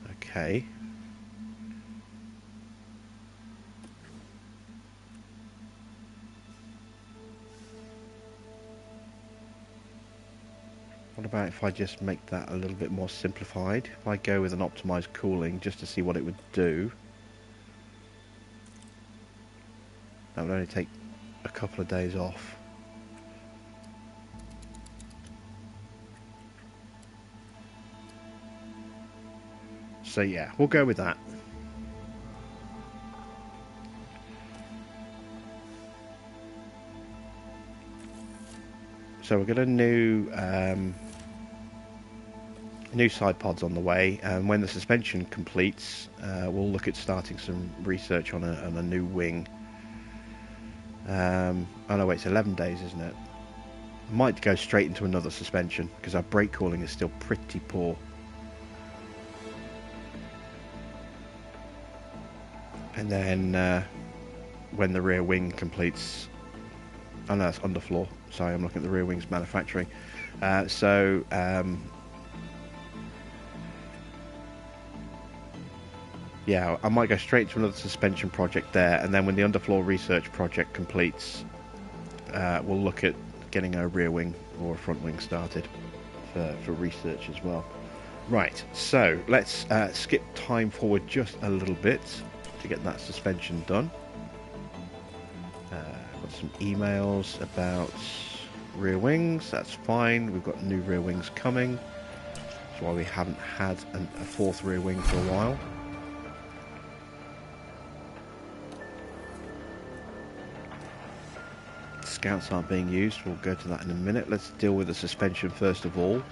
Speaker 1: Okay. What about if I just make that a little bit more simplified? If I go with an optimized cooling just to see what it would do. That would only take a couple of days off. So yeah, we'll go with that. So we've got a new side pods on the way, and when the suspension completes, we'll look at starting some research on a new wing. Oh no, wait, it's 11 days, isn't it? I might go straight into another suspension because our brake cooling is still pretty poor. And then when the rear wing completes, oh no, that's underfloor. Sorry, I'm looking at the rear wing's manufacturing. Yeah, I might go straight to another suspension project there, and then when the underfloor research project completes, we'll look at getting a rear wing or a front wing started for research as well. Right, so let's skip time forward just a little bit to get that suspension done. Got some emails about rear wings, that's fine. We've got new rear wings coming. That's why we haven't had a fourth rear wing for a while. Scouts aren't being used, we'll go to that in a minute. Let's deal with the suspension first of all.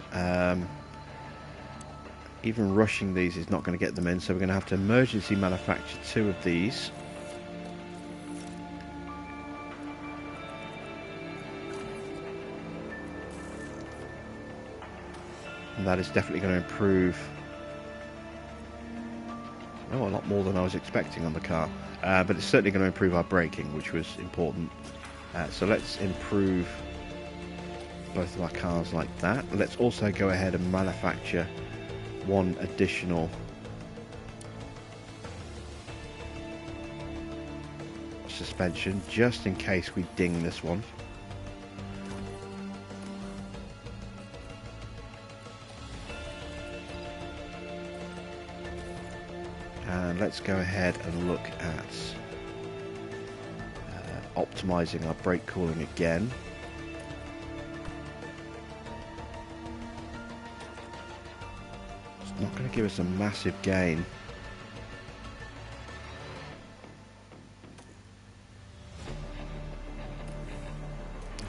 Speaker 1: Even rushing these is not going to get them in, so we're going to have to emergency manufacture 2 of these. And that is definitely going to improve, a lot more than I was expecting on the car. But it's certainly going to improve our braking, which was important. So let's improve both of our cars like that. Let's also go ahead and manufacture 1 additional suspension, just in case we ding this one. And let's go ahead and look at optimizing our brake cooling again. It's not going to give us a massive gain.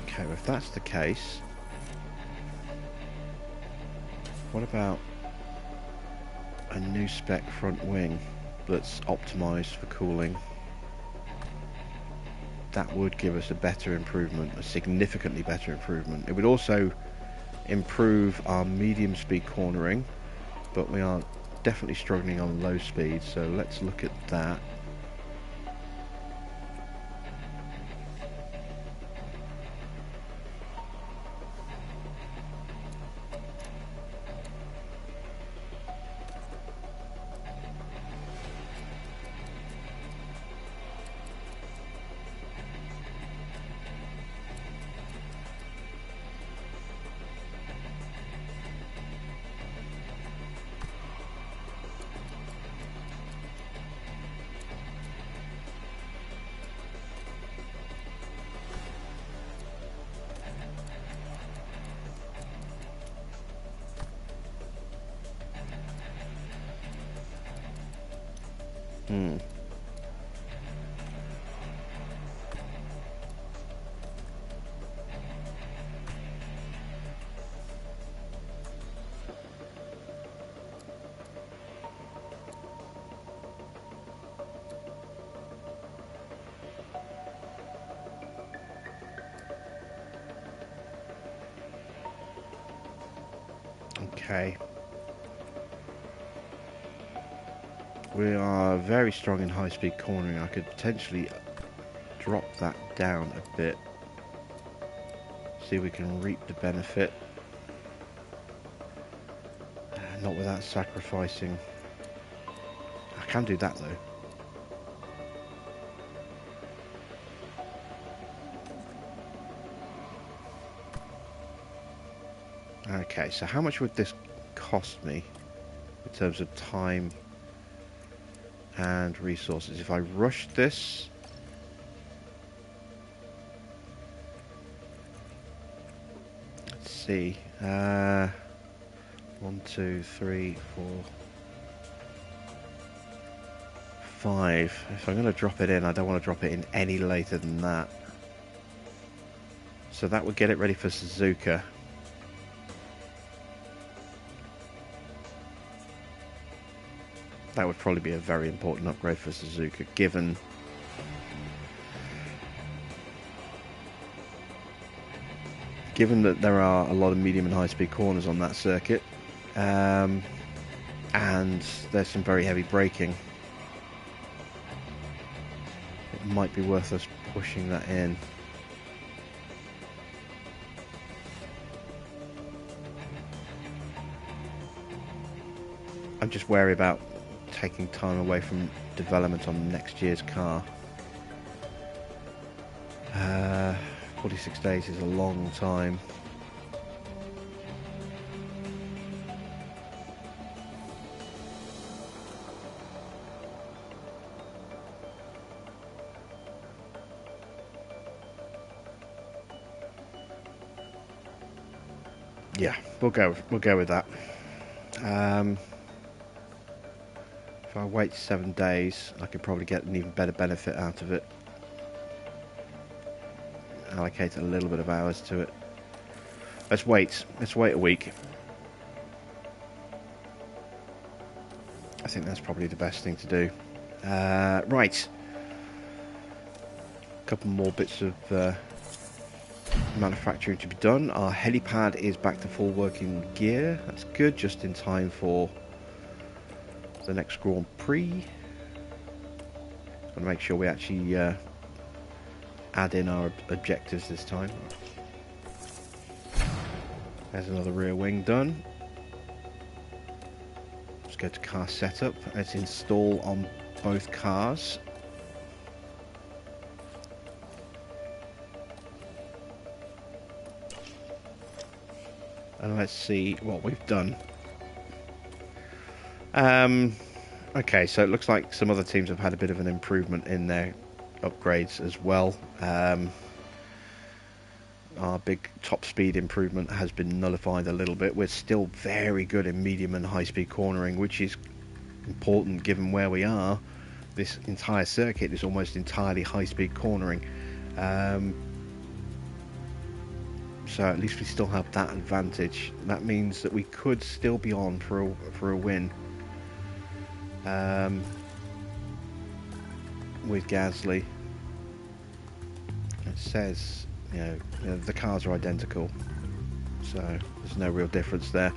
Speaker 1: Okay, well, if that's the case, what about a new spec front wing that's optimized for cooling? That would give us a better improvement, a significantly better improvement. It would also improve our medium speed cornering, but we are definitely struggling on low speed, so let's look at that. Okay. We are very strong in high-speed cornering. I could potentially drop that down a bit. See if we can reap the benefit. Not without sacrificing. I can do that though. Okay, so how much would this cost me in terms of time and resources if I rush this? Let's see. 1, 2, 3, 4, 5. If I'm going to drop it in, I don't want to drop it in any later than that. So that would get it ready for Suzuka. That would probably be a very important upgrade for Suzuka, given that there are a lot of medium and high speed corners on that circuit, and there's some very heavy braking. It might be worth us pushing that in. I'm just wary about taking time away from development on next year's car. 46 days is a long time. Yeah, we'll go with that. If I wait 7 days, I could probably get an even better benefit out of it. Allocate a little bit of hours to it. Let's wait a week. I think that's probably the best thing to do. Right. A couple more bits of manufacturing to be done. Our helipad is back to full working gear. That's good, just in time for the next Grand Prix. Got to make sure we actually add in our objectives this time. There's another rear wing done. Let's go to car setup. Let's install on both cars. And let's see what we've done. Okay, so it looks like some other teams have had a bit of an improvement in their upgrades as well. Our big top speed improvement has been nullified a little bit. We're still very good in medium and high speed cornering, which is important given where we are. This entire circuit is almost entirely high speed cornering. So at least we still have that advantage. That means that we could still be on for a win. With Gasly. It says, you know, the cars are identical, so there's no real difference there.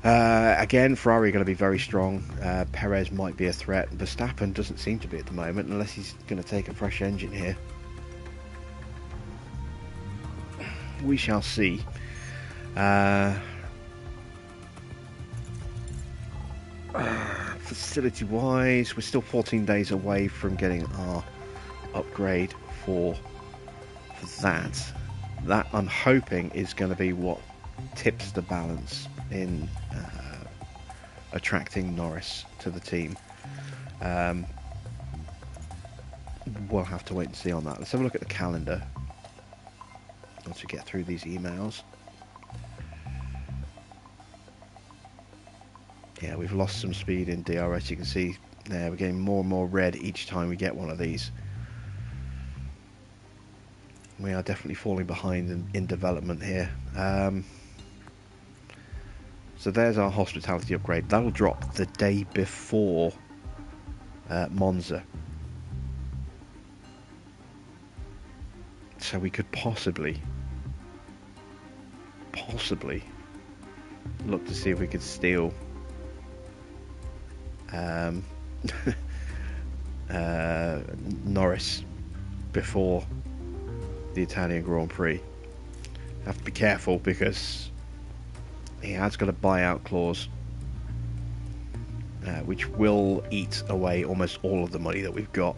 Speaker 1: Again, Ferrari are going to be very strong. Perez might be a threat. Verstappen doesn't seem to be at the moment, unless he's going to take a fresh engine here. We shall see. Facility wise, we're still 14 days away from getting our upgrade for that. That, I'm hoping, is going to be what tips the balance in attracting Norris to the team. We'll have to wait and see on that. Let's have a look at the calendar once we get through these emails. Yeah, we've lost some speed in DRS. You can see there we're getting more and more red each time we get one of these. We are definitely falling behind in development here. So there's our hospitality upgrade. That'll drop the day before Monza. So we could possibly look to see if we could steal Norris before the Italian Grand Prix. Have to be careful because he has got a buyout clause which will eat away almost all of the money that we've got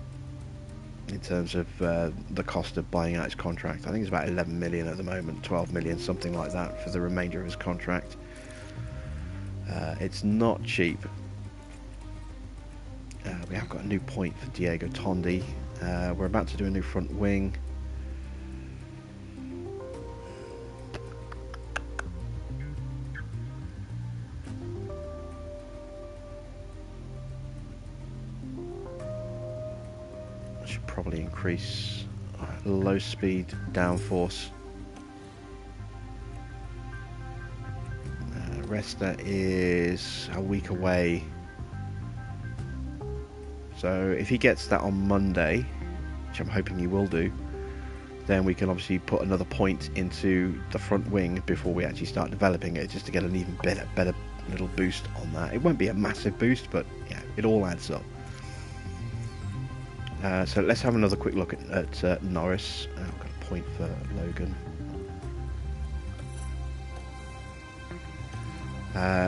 Speaker 1: in terms of the cost of buying out his contract. I think it's about 11 million at the moment, 12 million, something like that for the remainder of his contract. It's not cheap. We have got a new point for Diego Tondi. We're about to do a new front wing. Should probably increase low speed downforce. Resta is a week away. So if he gets that on Monday, which I'm hoping he will do, then we can obviously put another point into the front wing before we actually start developing it, just to get an even better little boost on that. It won't be a massive boost, but yeah, it all adds up. So let's have another quick look at Norris. I've got a point for Logan.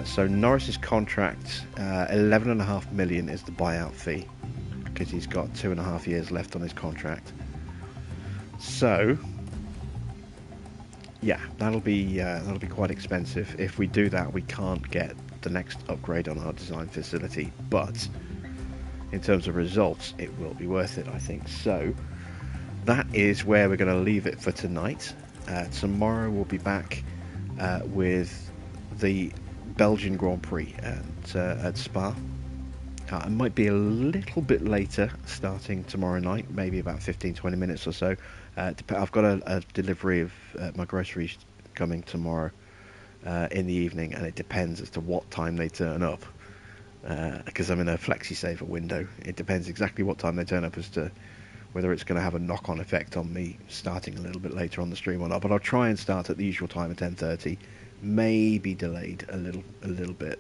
Speaker 1: So Norris's contract, 11.5 million is the buyout fee, because he's got 2.5 years left on his contract. So yeah, that'll be quite expensive. If we do that, we can't get the next upgrade on our design facility, but in terms of results, it will be worth it, I think. So that is where we're going to leave it for tonight. Tomorrow we'll be back with the Belgian Grand Prix at Spa. It might be a little bit later, starting tomorrow night, maybe about 15-20 minutes or so. I've got a delivery of my groceries coming tomorrow in the evening, and it depends as to what time they turn up, because I'm in a flexi-saver window. It depends exactly what time they turn up as to whether it's going to have a knock-on effect on me starting a little bit later on the stream or not. But I'll try and start at the usual time at 10:30, maybe delayed a little bit.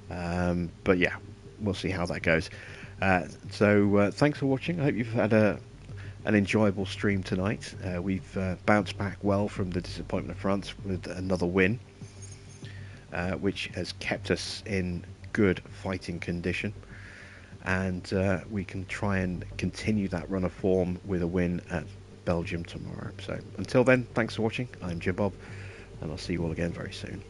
Speaker 1: But yeah, we'll see how that goes. So thanks for watching. I hope you've had an enjoyable stream tonight. We've bounced back well from the disappointment of France with another win, which has kept us in good fighting condition, and we can try and continue that run of form with a win at Belgium tomorrow. So until then, thanks for watching. I'm Jim Bob, and I'll see you all again very soon.